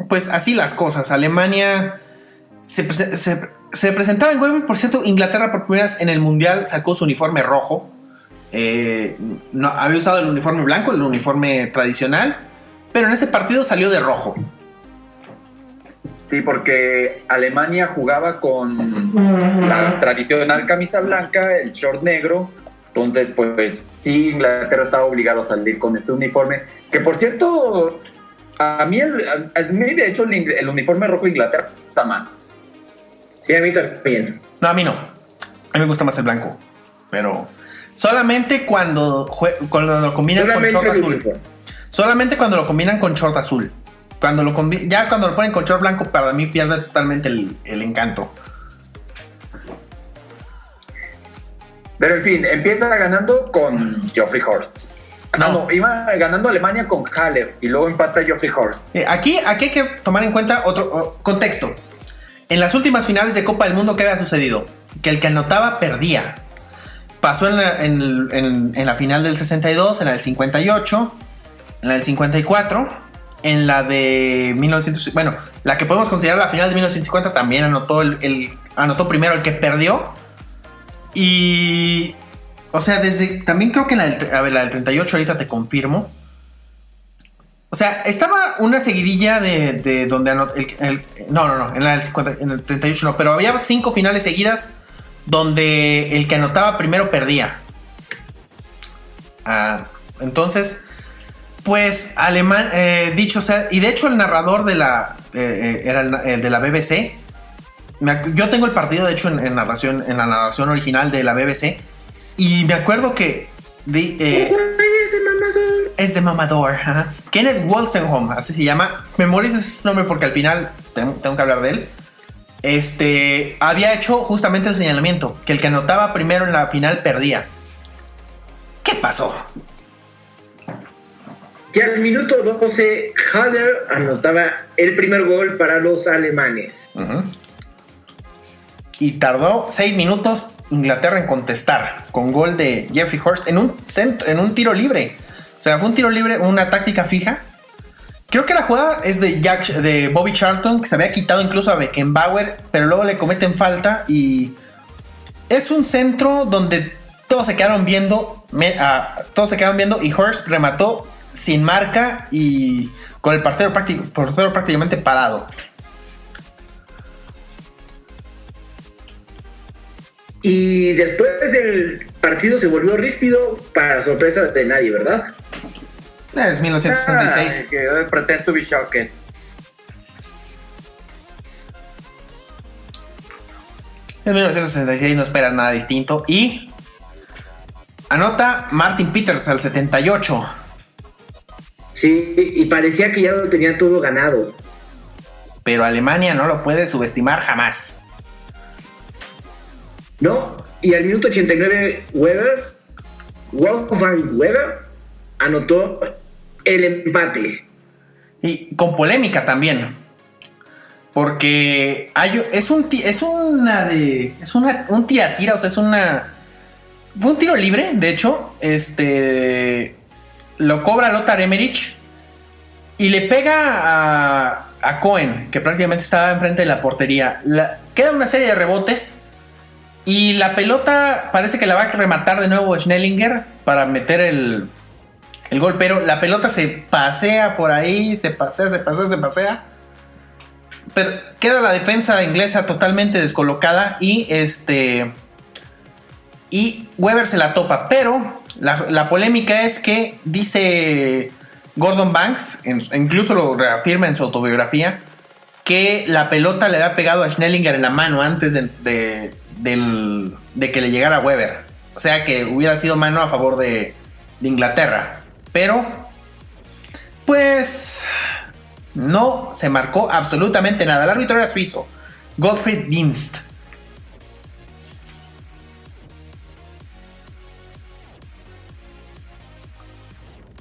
Speaker 5: pues así las cosas. Alemania se presentaba en Wembley. Por cierto, Inglaterra por primera vez en el Mundial sacó su uniforme rojo. No había usado el uniforme blanco, el uniforme tradicional, pero en este partido salió de rojo.
Speaker 6: Sí, porque Alemania jugaba con la tradicional camisa blanca, el short negro. Entonces, pues sí, Inglaterra estaba obligado a salir con ese uniforme. Que por cierto, a mí de hecho el uniforme rojo de Inglaterra está mal.
Speaker 4: Sí, a mí también.
Speaker 5: No, a mí no. A mí me gusta más el blanco. Pero solamente cuando lo combinan con short azul. Solamente cuando lo combinan con short azul. Cuando lo ponen con short blanco, para mí pierde totalmente el encanto.
Speaker 6: Pero en fin, empieza ganando con Geoffrey Hurst. Iba ganando Alemania con Haller y luego empata Geoffrey Hurst.
Speaker 5: Aquí hay que tomar en cuenta otro contexto. En las últimas finales de Copa del Mundo, ¿qué había sucedido? Que el que anotaba perdía. Pasó en la final del 62, en la del 58, en la del 54... En la de 1900, bueno, la que podemos considerar la final de 1950 también anotó anotó primero el que perdió. Y o sea, también creo que la del 38 ahorita te confirmo. O sea, estaba una seguidilla de donde anotó no, en la del 50, en el 38 no, pero había 5 finales seguidas donde el que anotaba primero perdía. Entonces, pues dicho sea, y de hecho el narrador de la era el de la BBC. Yo tengo el partido de hecho en la narración original de la BBC y me acuerdo que es de mamador. Ajá. Kenneth Wolstenholme, así se llama. Memoriza ese nombre porque al final tengo que hablar de él. había hecho justamente el señalamiento, que el que anotaba primero en la final perdía. ¿Qué pasó?
Speaker 4: Que al minuto 12, Haller anotaba el primer gol para los alemanes.
Speaker 5: Uh-huh. Y tardó 6 minutos Inglaterra en contestar, con gol de Jeffrey Hurst en un tiro libre. O sea, fue un tiro libre, una táctica fija. Creo que la jugada es de Bobby Charlton, que se había quitado incluso a Beckenbauer, pero luego le cometen falta y es un centro donde todos se quedaron viendo y Hurst remató sin marca y con el portero prácticamente parado.
Speaker 4: Y después del partido se volvió ríspido para sorpresa de nadie, ¿verdad?
Speaker 5: Es 1966.
Speaker 6: Que pretend to be shocked.
Speaker 5: En 1966 no esperas nada distinto. Y anota Martin Peters al 78.
Speaker 4: Sí, y parecía que ya lo tenía todo ganado.
Speaker 5: Pero Alemania no lo puede subestimar jamás.
Speaker 4: No, y al minuto 89 Wolfgang Weber anotó el empate.
Speaker 5: Y con polémica también. Porque un tira-tira, o sea, fue un tiro libre, de hecho, lo cobra Lothar Emmerich y le pega a Cohen, que prácticamente estaba enfrente de la portería. Queda una serie de rebotes y la pelota parece que la va a rematar de nuevo Schnellinger para meter el gol, pero la pelota se pasea por ahí, se pasea. Pero queda la defensa inglesa totalmente descolocada y Weber se la topa. Pero la polémica es que dice Gordon Banks, incluso lo reafirma en su autobiografía, que la pelota le había pegado a Schnellinger en la mano antes de que le llegara a Weber. O sea que hubiera sido mano a favor de Inglaterra. Pero pues no se marcó absolutamente nada. El árbitro era suizo, Gottfried Dienst.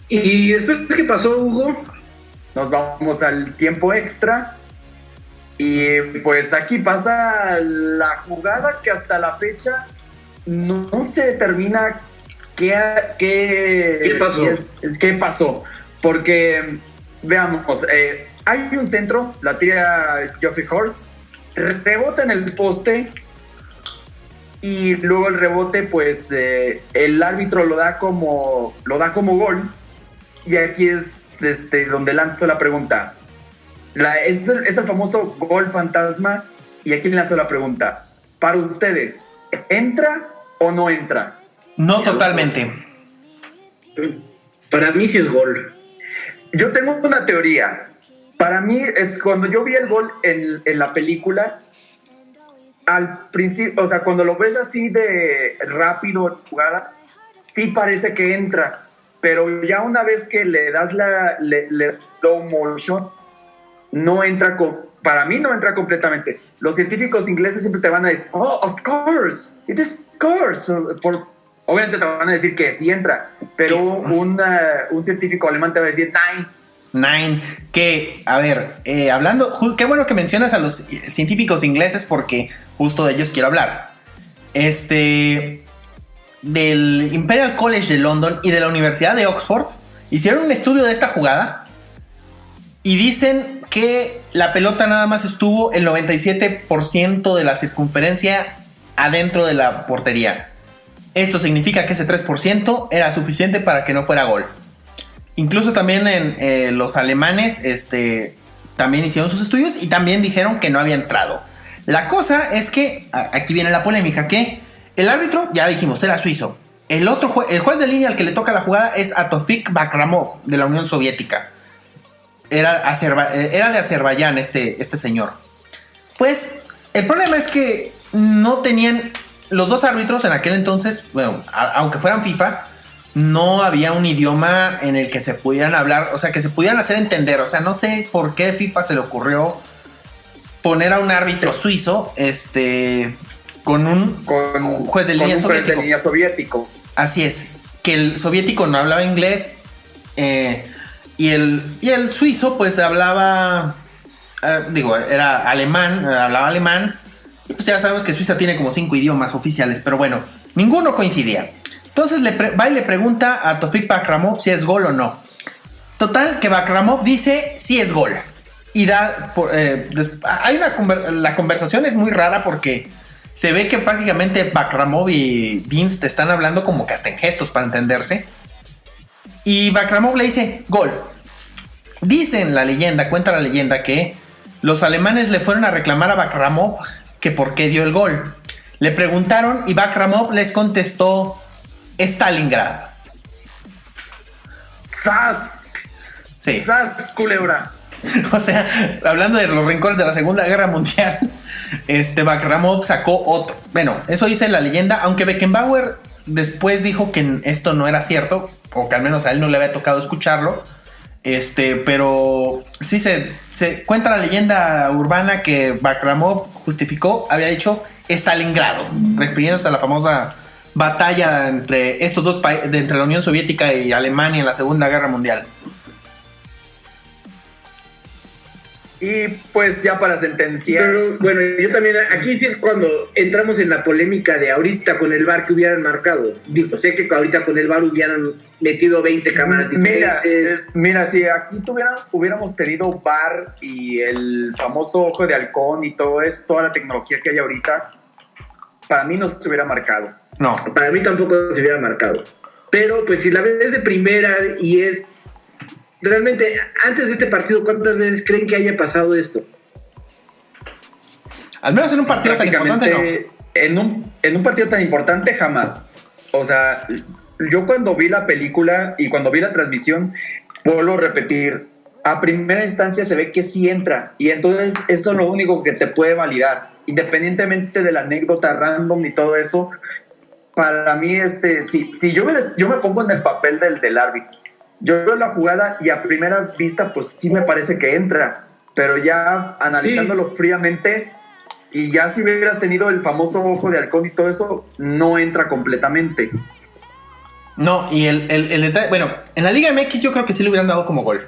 Speaker 4: ¿Y después qué pasó, Hugo?
Speaker 6: Nos vamos al tiempo extra. Y pues aquí pasa la jugada que hasta la fecha no se determina qué
Speaker 4: pasó.
Speaker 6: ¿Qué pasó? Porque, veamos, hay un centro, la tira Geoffrey Hurst, rebota en el poste y luego el rebote, pues el árbitro lo da como gol. Y aquí es donde lanzo la pregunta. Es el famoso gol fantasma. Y aquí lanzo la pregunta. Para ustedes, ¿entra o no entra?
Speaker 5: No totalmente.
Speaker 4: Para mí sí es gol.
Speaker 6: Yo tengo una teoría. Para mí, cuando yo vi el gol en la película, al principio, o sea, cuando lo ves así de rápido jugada, sí parece que entra. Pero ya una vez que le das la slow motion, no entra para mí no entra completamente. Los científicos ingleses siempre te van a decir, oh, of course, it is of course. Obviamente te van a decir que sí entra, pero un científico alemán te va a decir nine.
Speaker 5: Que, a ver, hablando, qué bueno que mencionas a los científicos ingleses porque justo de ellos quiero hablar. Del Imperial College de London y de la Universidad de Oxford hicieron un estudio de esta jugada y dicen que la pelota nada más estuvo el 97% de la circunferencia adentro de la portería. Esto significa que ese 3% era suficiente para que no fuera gol. Incluso también los alemanes también hicieron sus estudios y también dijeron que no había entrado. La cosa es que, aquí viene la polémica, que el árbitro, ya dijimos, era suizo. El juez de línea al que le toca la jugada es Atofik Bakramov, de la Unión Soviética. Era de Azerbaiyán este señor. Pues, el problema es que no tenían... Los dos árbitros en aquel entonces, bueno, aunque fueran FIFA, no había un idioma en el que se pudieran hablar, o sea, que se pudieran hacer entender. O sea, no sé por qué FIFA se le ocurrió poner a un árbitro suizo, con un juez de línea soviético. Así es, que el soviético no hablaba inglés, y el suizo pues hablaba, era alemán, hablaba alemán, y pues ya sabemos que Suiza tiene como 5 idiomas oficiales, pero bueno, ninguno coincidía. Entonces va y le pregunta a Tofik Bakramov si es gol o no. Total, que Bakramov dice sí es gol. Y la conversación es muy rara porque se ve que prácticamente Bakramov y Vince te están hablando como que hasta en gestos para entenderse. Y Bakramov le dice gol. Cuenta la leyenda que los alemanes le fueron a reclamar a Bakramov que por qué dio el gol. Le preguntaron y Bakramov les contestó Stalingrad.
Speaker 6: ¡Sas!
Speaker 5: Sí.
Speaker 6: ¡Sas, culebra!
Speaker 5: O sea, hablando de los rencores de la Segunda Guerra Mundial, Bakramov sacó otro. Bueno, eso dice la leyenda, aunque Beckenbauer después dijo que esto no era cierto, o que al menos a él no le había tocado escucharlo. Pero sí se cuenta la leyenda urbana que Bakramov justificó, había dicho Stalingrado, refiriéndose a la famosa batalla entre estos dos países, entre la Unión Soviética y Alemania en la Segunda Guerra Mundial.
Speaker 6: Y pues ya para sentenciar.
Speaker 4: Pero bueno, yo también, aquí sí es cuando entramos en la polémica de ahorita con el VAR que hubieran marcado. Digo, sé que ahorita con el VAR hubieran metido 20 cámaras diferentes.
Speaker 6: Mira, si aquí hubiéramos tenido VAR y el famoso ojo de halcón y todo eso, toda la tecnología que hay ahorita, para mí no se hubiera marcado.
Speaker 5: No.
Speaker 4: Para mí tampoco se hubiera marcado. Pero pues si la ves de primera y es... Realmente, antes de este partido, ¿cuántas veces creen que haya pasado esto?
Speaker 5: Al menos en un partido tan importante, ¿no?
Speaker 6: En un partido tan importante, jamás. O sea, yo cuando vi la película y cuando vi la transmisión, vuelvo a repetir, a primera instancia se ve que sí entra. Y entonces eso es lo único que te puede validar. Independientemente de la anécdota random y todo eso, para mí, si yo me pongo en el papel del árbitro, yo veo la jugada y a primera vista pues sí me parece que entra, pero ya analizándolo fríamente y ya si hubieras tenido el famoso ojo de halcón y todo eso, no entra completamente.
Speaker 5: No, y el detalle, bueno, en la Liga MX yo creo que sí le hubieran dado como gol.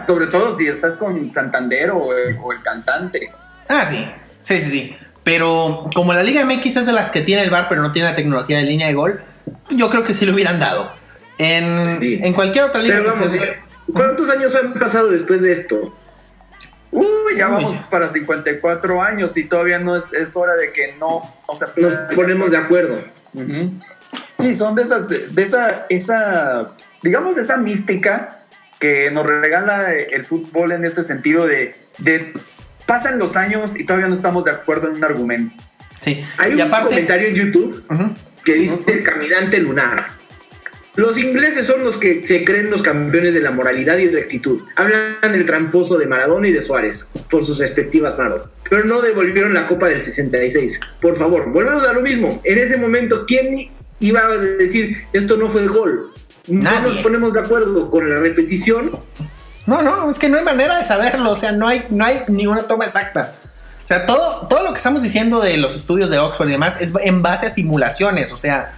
Speaker 6: Sobre todo si estás con Santander o el cantante.
Speaker 5: Sí. Pero como la Liga MX es de las que tiene el VAR pero no tiene la tecnología de línea de gol, yo creo que sí le hubieran dado. En cualquier otra liga.
Speaker 4: Pero vamos, ¿cuántos años han pasado después de esto?
Speaker 6: Ya vamos para 54 años y todavía no es hora de que nos
Speaker 4: ponemos de acuerdo.
Speaker 6: Uh-huh. Sí, son de esa mística que nos regala el fútbol en este sentido de pasan los años y todavía no estamos de acuerdo en un argumento.
Speaker 5: Sí.
Speaker 4: Hay un comentario en YouTube que dice el caminante lunar. Los ingleses son los que se creen los campeones de la moralidad y rectitud. Hablan del tramposo de Maradona y de Suárez por sus respectivas manos, pero no devolvieron la Copa del 66. Por favor, volvemos a lo mismo. En ese momento, ¿quién iba a decir esto no fue gol?
Speaker 5: Nadie.
Speaker 4: No nos ponemos de acuerdo con la repetición.
Speaker 5: No, es que no hay manera de saberlo. O sea, no hay ni una toma exacta. O sea, todo lo que estamos diciendo de los estudios de Oxford y demás es en base a simulaciones. O sea,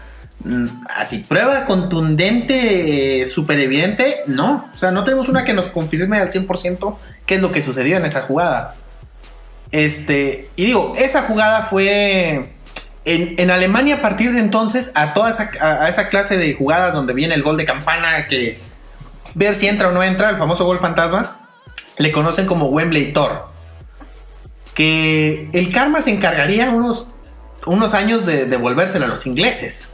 Speaker 5: así, prueba contundente, súper evidente, no. O sea, no tenemos una que nos confirme al 100% qué es lo que sucedió en esa jugada. Y digo, esa jugada fue en Alemania a partir de entonces a esa clase de jugadas donde viene el gol de campana, que ver si entra o no entra, el famoso gol fantasma, le conocen como Wembley Tor. Que el karma se encargaría unos años de devolvérselo a los ingleses.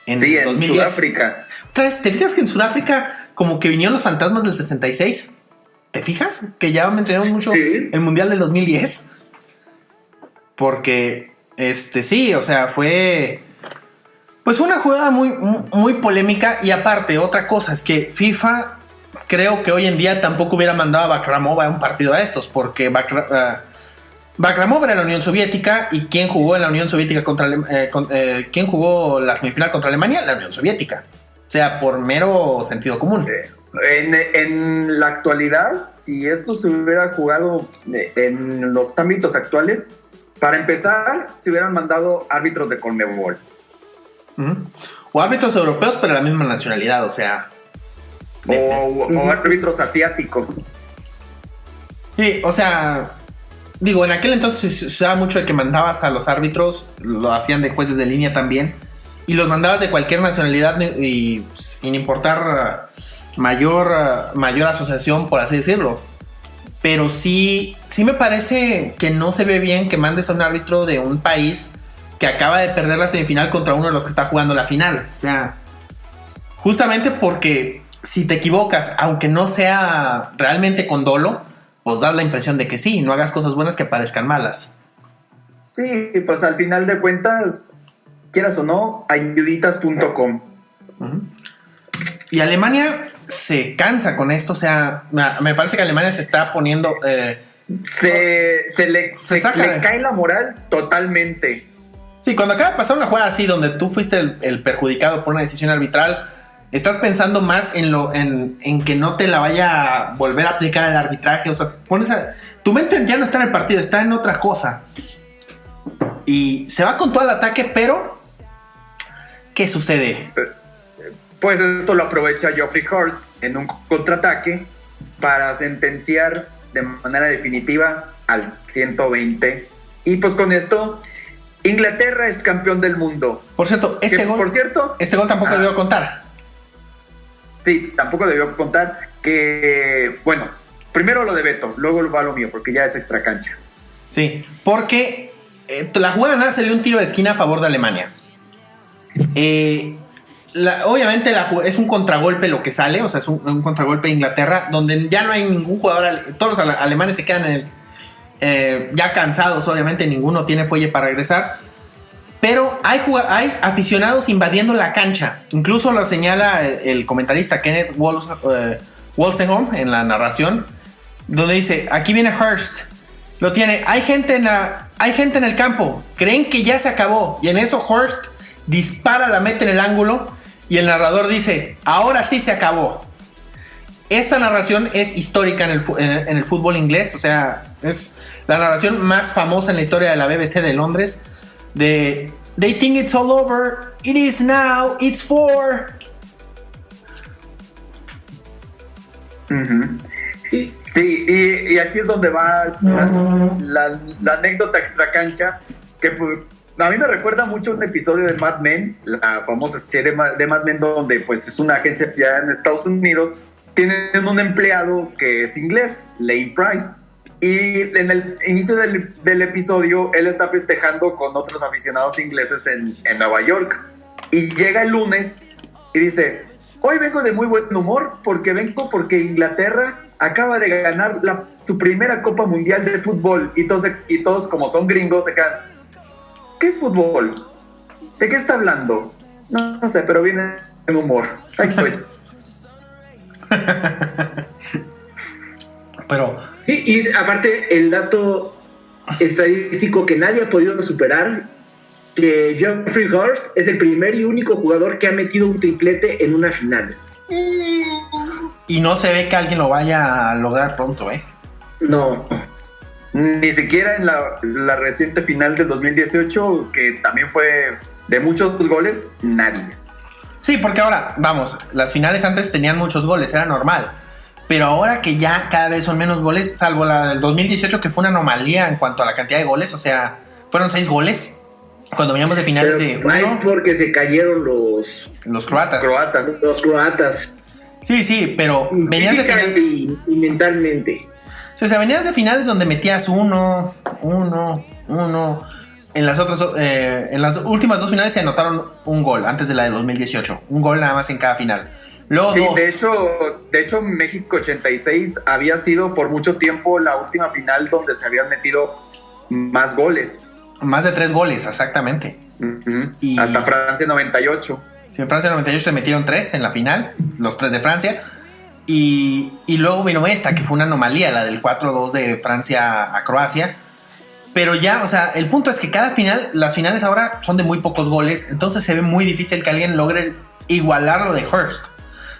Speaker 6: En 2010. Sudáfrica.
Speaker 5: Otra vez, ¿te fijas que en Sudáfrica como que vinieron los fantasmas del 66? ¿Te fijas? Que ya mencionamos mucho el Mundial del 2010. Porque, sí, o sea, fue pues una jugada muy, muy polémica. Y aparte, otra cosa es que FIFA creo que hoy en día tampoco hubiera mandado a Bakramov a un partido a estos, porque Bakramov era la Unión Soviética, y ¿quién jugó en la Unión Soviética ¿quién jugó la semifinal contra Alemania? La Unión Soviética. O sea, por mero sentido común.
Speaker 6: En la actualidad, si esto se hubiera jugado en los ámbitos actuales, para empezar, se hubieran mandado árbitros de CONMEBOL.
Speaker 5: O árbitros europeos, pero de la misma nacionalidad, o sea.
Speaker 6: O árbitros asiáticos.
Speaker 5: Sí, o sea, digo, en aquel entonces se usaba mucho de que mandabas a los árbitros, lo hacían de jueces de línea también, y los mandabas de cualquier nacionalidad y sin importar mayor asociación, por así decirlo. Pero sí me parece que no se ve bien que mandes a un árbitro de un país que acaba de perder la semifinal contra uno de los que está jugando la final. O sea, justamente porque si te equivocas, aunque no sea realmente con dolo, pues das la impresión de que sí, no hagas cosas buenas que parezcan malas.
Speaker 6: Sí, pues al final de cuentas, quieras o no, ayuditas.com.
Speaker 5: Y Alemania se cansa con esto, o sea, me parece que Alemania se está poniendo...
Speaker 6: Se le cae la moral totalmente.
Speaker 5: Sí, cuando acaba de pasar una jugada así donde tú fuiste el perjudicado por una decisión arbitral, estás pensando más en que no te la vaya a volver a aplicar el arbitraje. O sea, tu mente ya no está en el partido, está en otra cosa. Y se va con todo el ataque, pero ¿qué sucede?
Speaker 6: Pues esto lo aprovecha Geoffrey Hurst en un contraataque para sentenciar de manera definitiva al 120. Y pues con esto, Inglaterra es campeón del mundo.
Speaker 5: Por cierto, este gol tampoco debió contar.
Speaker 6: Sí, tampoco debió contar. Que, bueno, primero lo de Beto, luego va lo mío, porque ya es extra cancha.
Speaker 5: Sí, porque la jugada nada se dio un tiro de esquina a favor de Alemania. Obviamente es un contragolpe lo que sale, o sea, es un contragolpe de Inglaterra, donde ya no hay ningún jugador, todos los alemanes se quedan ya cansados, obviamente ninguno tiene fuelle para regresar, pero hay aficionados invadiendo la cancha, incluso lo señala el comentarista Kenneth Wolstenholme en la narración, donde dice, aquí viene Hurst, lo tiene, hay gente en el campo, creen que ya se acabó, y en eso Hurst dispara, la mete en el ángulo, y el narrador dice, ahora sí se acabó. Esta narración es histórica en el fútbol inglés, o sea, es la narración más famosa en la historia de la BBC de Londres, de They think it's all over, it is now, it's for.
Speaker 6: Sí, y aquí es donde va la anécdota extracancha, que pues, a mí me recuerda mucho un episodio de Mad Men, la famosa serie de Mad Men, donde pues es una agencia en Estados Unidos, tienen un empleado que es inglés, Lane Price, y en el inicio del episodio él está festejando con otros aficionados ingleses en Nueva York, y llega el lunes y dice, hoy vengo de muy buen humor porque Inglaterra acaba de ganar su primera Copa Mundial de Fútbol, y todos como son gringos se quedan, ¿qué es fútbol? ¿De qué está hablando? No sé, pero viene en humor.
Speaker 5: Pero
Speaker 4: sí, y aparte el dato estadístico que nadie ha podido superar, que Geoffrey Hurst es el primer y único jugador que ha metido un triplete en una final.
Speaker 5: Y no se ve que alguien lo vaya a lograr pronto,
Speaker 4: No.
Speaker 6: Ni siquiera en la reciente final del 2018, que también fue de muchos goles, nadie.
Speaker 5: Sí, porque ahora, vamos, las finales antes tenían muchos goles, era normal. Pero ahora que ya cada vez son menos goles, salvo la del 2018, que fue una anomalía en cuanto a la cantidad de goles, o sea, fueron 6 goles. Cuando veníamos de finales de uno,
Speaker 4: porque se cayeron los
Speaker 5: croatas.
Speaker 4: Los croatas.
Speaker 5: Sí, pero venías de finales
Speaker 4: y mentalmente.
Speaker 5: O sea, venías de finales donde metías uno. En las últimas 2 finales se anotaron un gol antes de la de 2018. Un gol nada más en cada final. Luego
Speaker 6: sí,
Speaker 5: 2.
Speaker 6: De hecho, México 86 había sido por mucho tiempo la última final donde se habían metido más goles.
Speaker 5: Más de 3 goles, exactamente.
Speaker 6: Y hasta Francia 98.
Speaker 5: Sí, en Francia 98 se metieron 3 en la final, los 3 de Francia. Y luego vino esta, que fue una anomalía, la del 4-2 de Francia a Croacia. Pero ya, o sea, el punto es que las finales ahora son de muy pocos goles, entonces se ve muy difícil que alguien logre igualar lo de Hurst.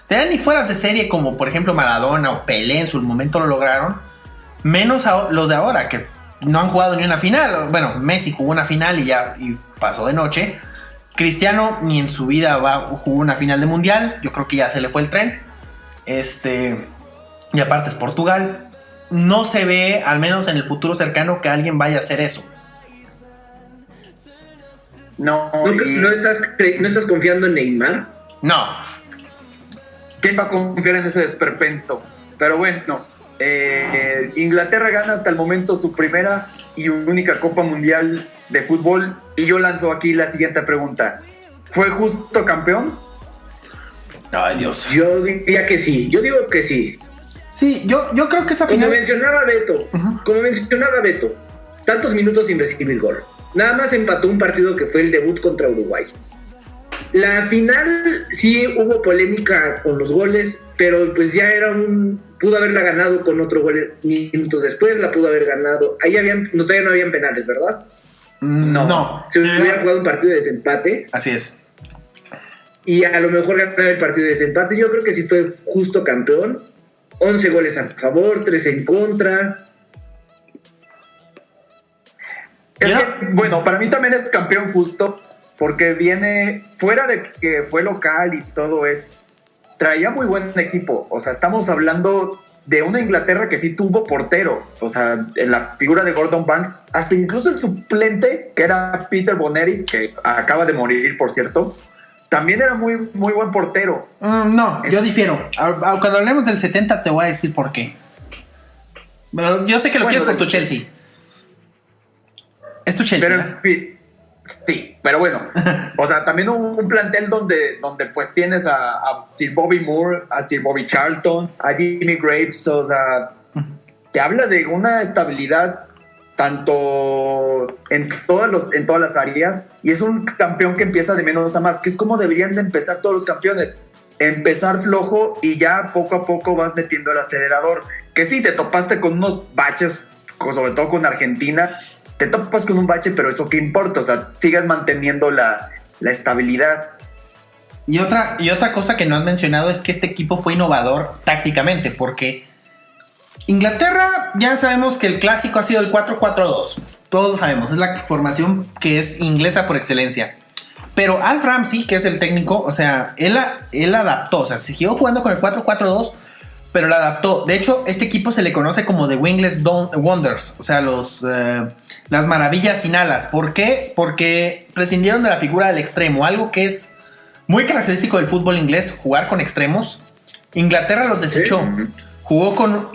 Speaker 5: sean ni fueras de serie como por ejemplo Maradona o Pelé en su momento lo lograron, menos los de ahora que no han jugado ni una final. Bueno, Messi jugó una final y pasó de noche. Cristiano ni en su vida jugó una final de mundial. Yo creo que ya se le fue el tren. Y aparte es Portugal. No se ve, al menos en el futuro cercano, que alguien vaya a hacer eso.
Speaker 4: ¿No estás confiando en Neymar?
Speaker 5: No.
Speaker 6: ¿Quién va a confiar en ese desperpento? Pero bueno, Inglaterra gana hasta el momento su primera y única Copa Mundial de fútbol. Y yo lanzo aquí la siguiente pregunta. ¿Fue justo campeón?
Speaker 5: Ay, Dios.
Speaker 4: Yo diría que sí. Yo digo que sí.
Speaker 5: Sí, yo creo que esa final...
Speaker 4: Como mencionaba Beto, tantos minutos sin recibir gol. Nada más empató un partido que fue el debut contra Uruguay. La final sí hubo polémica con los goles, pero pues ya pudo haberla ganado con otro gol minutos después, la pudo haber ganado. Ahí todavía no habían penales, ¿verdad?
Speaker 5: No.
Speaker 4: Se hubiera jugado un partido de desempate.
Speaker 5: Así es.
Speaker 4: Y a lo mejor ganaba el partido de desempate. Yo creo que sí fue justo campeón. 11 goles a favor, 3 en contra.
Speaker 6: Bueno, para mí también es campeón justo, porque viene fuera de que fue local y todo eso. Traía muy buen equipo. O sea, estamos hablando de una Inglaterra que sí tuvo portero. O sea, en la figura de Gordon Banks, hasta incluso el suplente, que era Peter Bonetti, que acaba de morir, por cierto, también era muy, muy buen portero.
Speaker 5: No, yo difiero. Cuando hablemos del 70 te voy a decir por qué. Pero yo sé que lo quieres con tu Chelsea. Es tu Chelsea.
Speaker 6: Sí, pero bueno. O sea, también un plantel donde pues tienes a Sir Bobby Moore, a Sir Bobby Charlton, a Jimmy Graves. O sea, te habla de una estabilidad tanto en todas las áreas, y es un campeón que empieza de menos a más, que es como deberían de empezar todos los campeones. Empezar flojo y ya poco a poco vas metiendo el acelerador. Que sí, te topaste con unos baches, sobre todo con Argentina. Te topas con un bache, pero eso qué importa. O sea, sigas manteniendo la estabilidad.
Speaker 5: Y otra cosa que no has mencionado es que este equipo fue innovador tácticamente, porque Inglaterra, ya sabemos que el clásico ha sido el 4-4-2. Todos lo sabemos, es la formación que es inglesa por excelencia. Pero Alf Ramsey, que es el técnico, o sea, él adaptó, o sea, siguió jugando con el 4-4-2, pero lo adaptó. De hecho, este equipo se le conoce como The Wingless Wonders, o sea, las maravillas sin alas. ¿Por qué? Porque prescindieron de la figura del extremo, algo que es muy característico del fútbol inglés, jugar con extremos. Inglaterra los desechó. Sí. Jugó con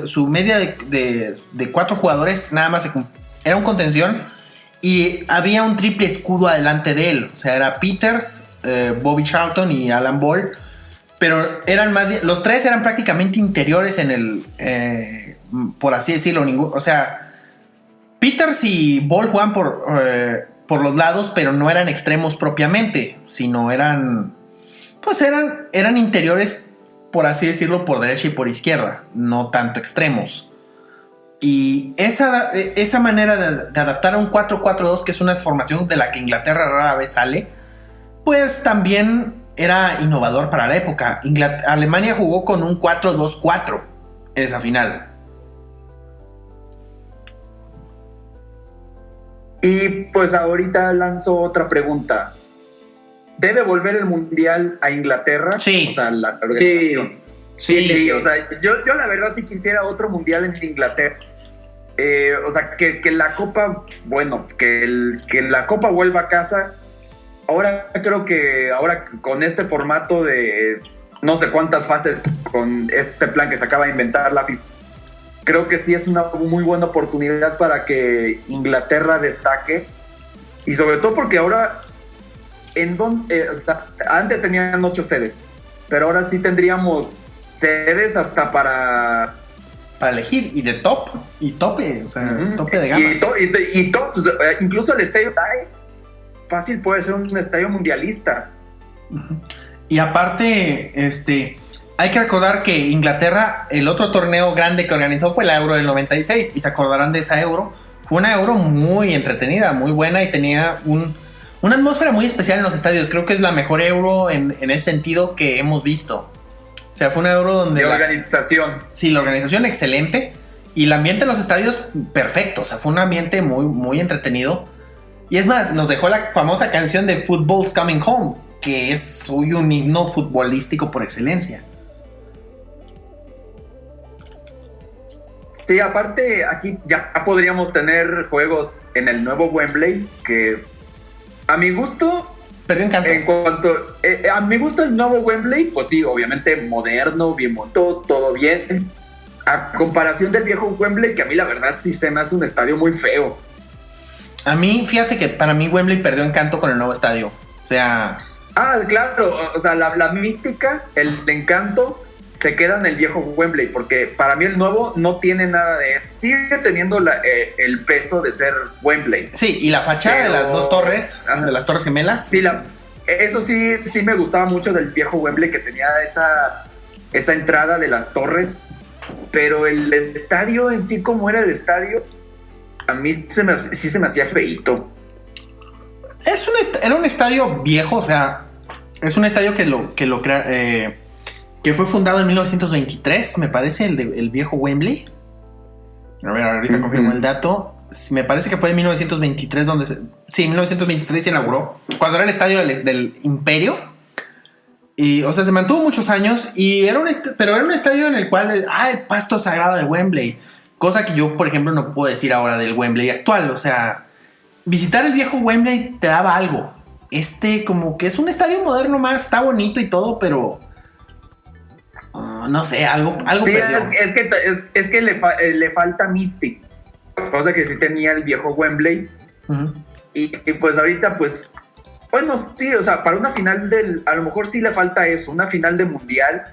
Speaker 5: su media de 4 jugadores, nada más era un contención, y había un triple escudo adelante de él. O sea, era Peters, Bobby Charlton y Alan Ball, pero los 3 eran prácticamente interiores en el, por así decirlo. O sea, Peters y Ball jugaban por los lados, pero no eran extremos propiamente, sino eran interiores, por así decirlo, por derecha y por izquierda, no tanto extremos. Y esa manera de adaptar a un 4-4-2, que es una formación de la que Inglaterra rara vez sale, pues también era innovador para la época. Alemania jugó con un 4-2-4 esa final.
Speaker 6: Y pues ahorita lanzo otra pregunta. ¿Debe volver el mundial a Inglaterra?
Speaker 5: Sí.
Speaker 6: O sea, la organización.
Speaker 5: Sí.
Speaker 6: O sea, yo la verdad sí quisiera otro mundial en Inglaterra. O sea, que la Copa, bueno, que la Copa vuelva a casa. Ahora creo que con este formato de no sé cuántas fases, con este plan que se acaba de inventar la FIFA, creo que sí es una muy buena oportunidad para que Inglaterra destaque. Y sobre todo porque ahora antes tenían 8 sedes, pero ahora sí tendríamos sedes hasta para
Speaker 5: elegir, y de top y tope, o sea, tope de gama.
Speaker 6: Y top, pues, incluso el estadio fácil puede ser un estadio mundialista.
Speaker 5: Y aparte, hay que recordar que Inglaterra, el otro torneo grande que organizó fue la Euro del 96, y se acordarán de esa Euro. Fue una Euro muy entretenida, muy buena, y tenía una atmósfera muy especial en los estadios. Creo que es la mejor Euro en ese sentido que hemos visto. O sea, fue una Euro donde...
Speaker 6: De organización.
Speaker 5: Sí, la organización excelente. Y el ambiente en los estadios, perfecto. O sea, fue un ambiente muy, muy entretenido. Y es más, nos dejó la famosa canción de Football's Coming Home, que es hoy un himno futbolístico por excelencia.
Speaker 6: Sí, aparte, aquí ya podríamos tener juegos en el nuevo Wembley, que a mi gusto...
Speaker 5: Perdió encanto.
Speaker 6: En cuanto... a mi gusto el nuevo Wembley, pues sí, obviamente moderno, bien montado, todo bien. A comparación del viejo Wembley, que a mí la verdad sí se me hace un estadio muy feo.
Speaker 5: A mí, fíjate que para mí Wembley perdió encanto con el nuevo estadio. O sea...
Speaker 6: Ah, claro, o sea, la mística, el encanto se queda en el viejo Wembley, porque para mí el nuevo no tiene nada de... Sigue teniendo el peso de ser Wembley.
Speaker 5: Sí, y la fachada de las dos torres, de las torres gemelas.
Speaker 6: Sí, eso sí me gustaba mucho del viejo Wembley, que tenía esa entrada de las torres, pero el estadio en sí, como era el estadio, a mí sí se me hacía feíto.
Speaker 5: Era un estadio viejo, o sea, es un estadio que fue fundado en 1923, me parece, el viejo Wembley. A ver, ahorita confirmo el dato. Me parece que fue en 1923 sí, 1923 se inauguró, cuando era el estadio del Imperio. Y, o sea, se mantuvo muchos años y pero era un estadio en el cual, el pasto sagrado de Wembley. Cosa que yo, por ejemplo, no puedo decir ahora del Wembley actual. O sea, visitar el viejo Wembley te daba algo. Como que es un estadio moderno más, está bonito y todo, pero... no sé, algo
Speaker 6: sí,
Speaker 5: perdió.
Speaker 6: Es que le falta Mystic, cosa que sí tenía el viejo Wembley. Uh-huh. Y pues ahorita, pues, bueno, sí, o sea, para una final a lo mejor sí le falta eso, una final de mundial,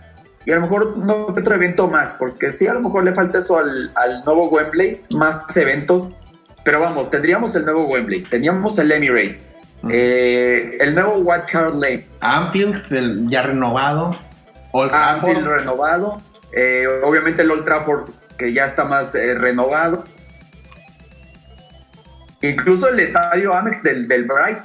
Speaker 6: y a lo mejor no otro evento más, porque sí, a lo mejor le falta eso al nuevo Wembley, más eventos, pero vamos, tendríamos el nuevo Wembley, teníamos el Emirates, el nuevo White Hart Lane,
Speaker 5: Anfield, ya renovado. Old Trafford.
Speaker 6: Anfield renovado, obviamente el Old Trafford que ya está más renovado, incluso el estadio Amex del Bright.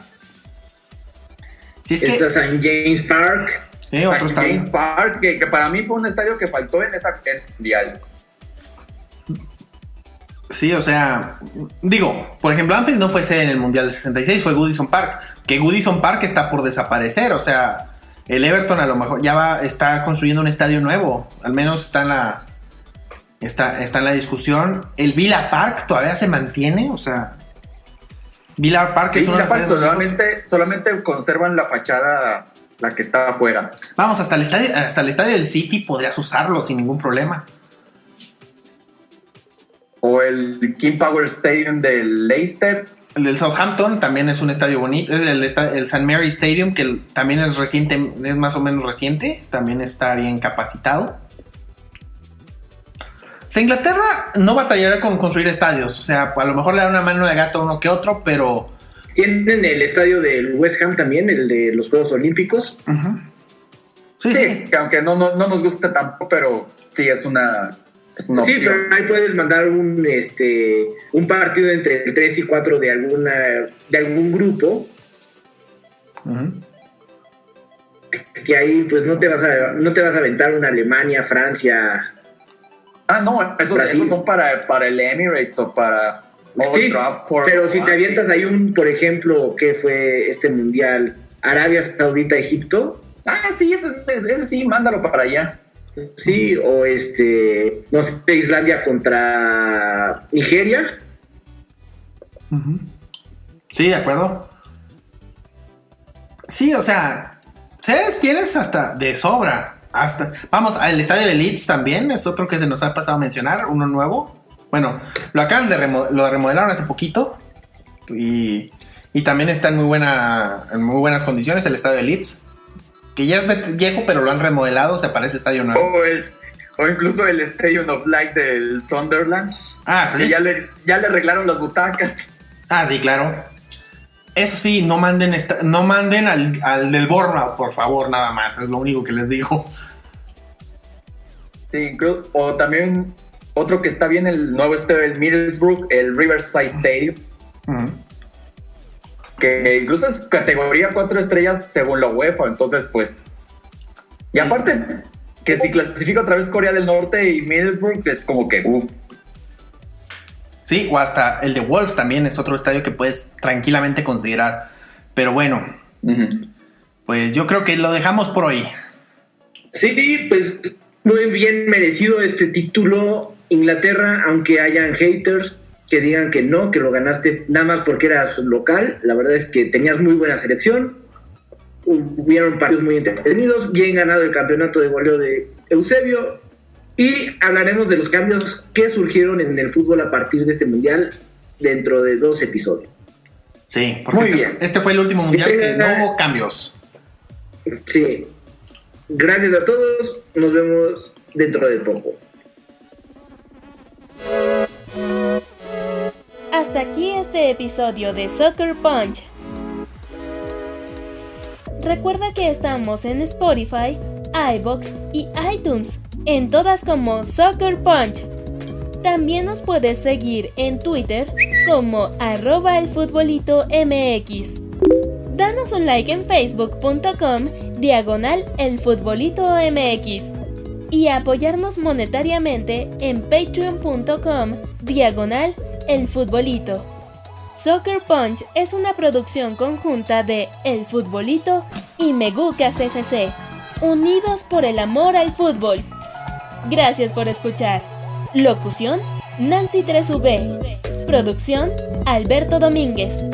Speaker 5: Sí,
Speaker 4: está St. James Park.
Speaker 6: St. James Park, que para mí fue un estadio que faltó en esa mundial.
Speaker 5: Sí, o sea, digo, por ejemplo, Anfield no fue sede en el Mundial del 66, fue Goodison Park, que Goodison Park está por desaparecer, o sea, el Everton a lo mejor está construyendo un estadio nuevo, al menos está en la discusión. El Villa Park todavía se mantiene, o sea, Villa Park
Speaker 6: sí,
Speaker 5: es una
Speaker 6: solamente conservan la fachada, la que está afuera.
Speaker 5: Vamos, hasta el estadio del City podrías usarlo sin ningún problema.
Speaker 6: O el King Power Stadium del Leicester.
Speaker 5: El del Southampton también es un estadio bonito. El St. Mary Stadium, que también es reciente, es más o menos reciente, también está bien capacitado. O sea, Inglaterra no batallará con construir estadios. O sea, a lo mejor le da una mano de gato a uno que otro, pero...
Speaker 4: Tienen el estadio del West Ham también, el de los Juegos Olímpicos.
Speaker 5: Uh-huh.
Speaker 6: Sí, que aunque no nos gusta tampoco, pero sí es una opción.
Speaker 4: Sí, pero ahí puedes mandar un partido entre el 3 y 4 de algún grupo.
Speaker 5: Uh-huh.
Speaker 4: Que ahí pues no te vas a aventar una Alemania, Francia.
Speaker 6: Ah, no, esos son para el Emirates o para...
Speaker 4: Sí, pero si te avientas ahí por ejemplo, ¿qué fue este mundial? Arabia Saudita, Egipto.
Speaker 6: Ah, sí, ese sí, mándalo para allá.
Speaker 4: Sí, o no sé, Islandia contra Nigeria.
Speaker 5: Uh-huh. Sí, de acuerdo. Sí, o sea, tienes hasta de sobra. Vamos, el estadio de Leeds también es otro que se nos ha pasado a mencionar, uno nuevo. Bueno, lo remodelaron hace poquito y también está en muy buenas condiciones el estadio de Leeds, que ya es viejo, pero lo han remodelado, se parece estadio nuevo.
Speaker 6: O incluso el Stadium of Light del Sunderland.
Speaker 5: Ah,
Speaker 6: que ya le arreglaron las butacas.
Speaker 5: Ah, sí, claro. Eso sí, no manden al del Bournemouth, por favor, nada más, es lo único que les digo.
Speaker 6: Sí, o también otro que está bien, el nuevo estadio del Middlesbrough, el Riverside Stadium.
Speaker 5: Uh-huh.
Speaker 6: que incluso es categoría 4 estrellas según la UEFA, entonces pues... Y aparte, que si clasifica otra vez Corea del Norte y Middlesbrough, es como que uff.
Speaker 5: Sí, o hasta el de Wolves también es otro estadio que puedes tranquilamente considerar. Pero bueno, pues yo creo que lo dejamos por hoy.
Speaker 4: Sí, pues muy bien merecido este título. Inglaterra, aunque hayan haters que digan que no, que lo ganaste nada más porque eras local, la verdad es que tenías muy buena selección, hubieron partidos muy entretenidos, bien ganado el campeonato de goleo de Eusebio, y hablaremos de los cambios que surgieron en el fútbol a partir de este mundial dentro de 2 episodios.
Speaker 5: Sí, porque
Speaker 6: Muy bien.
Speaker 5: este fue el último mundial que no hubo cambios.
Speaker 4: Sí, gracias a todos, nos vemos dentro de poco.
Speaker 1: Hasta aquí este episodio de Soccer Punch. Recuerda que estamos en Spotify, iVoox y iTunes, en todas como Soccer Punch. También nos puedes seguir en Twitter como @elfutbolito.mx. Danos un like en facebook.com/elfutbolito.mx y apoyarnos monetariamente en patreon.com/elfutbolito. Soccer Punch es una producción conjunta de El Futbolito y Megucas FC, unidos por el amor al fútbol. Gracias por escuchar. Locución: Nancy 3V. Producción: Alberto Domínguez.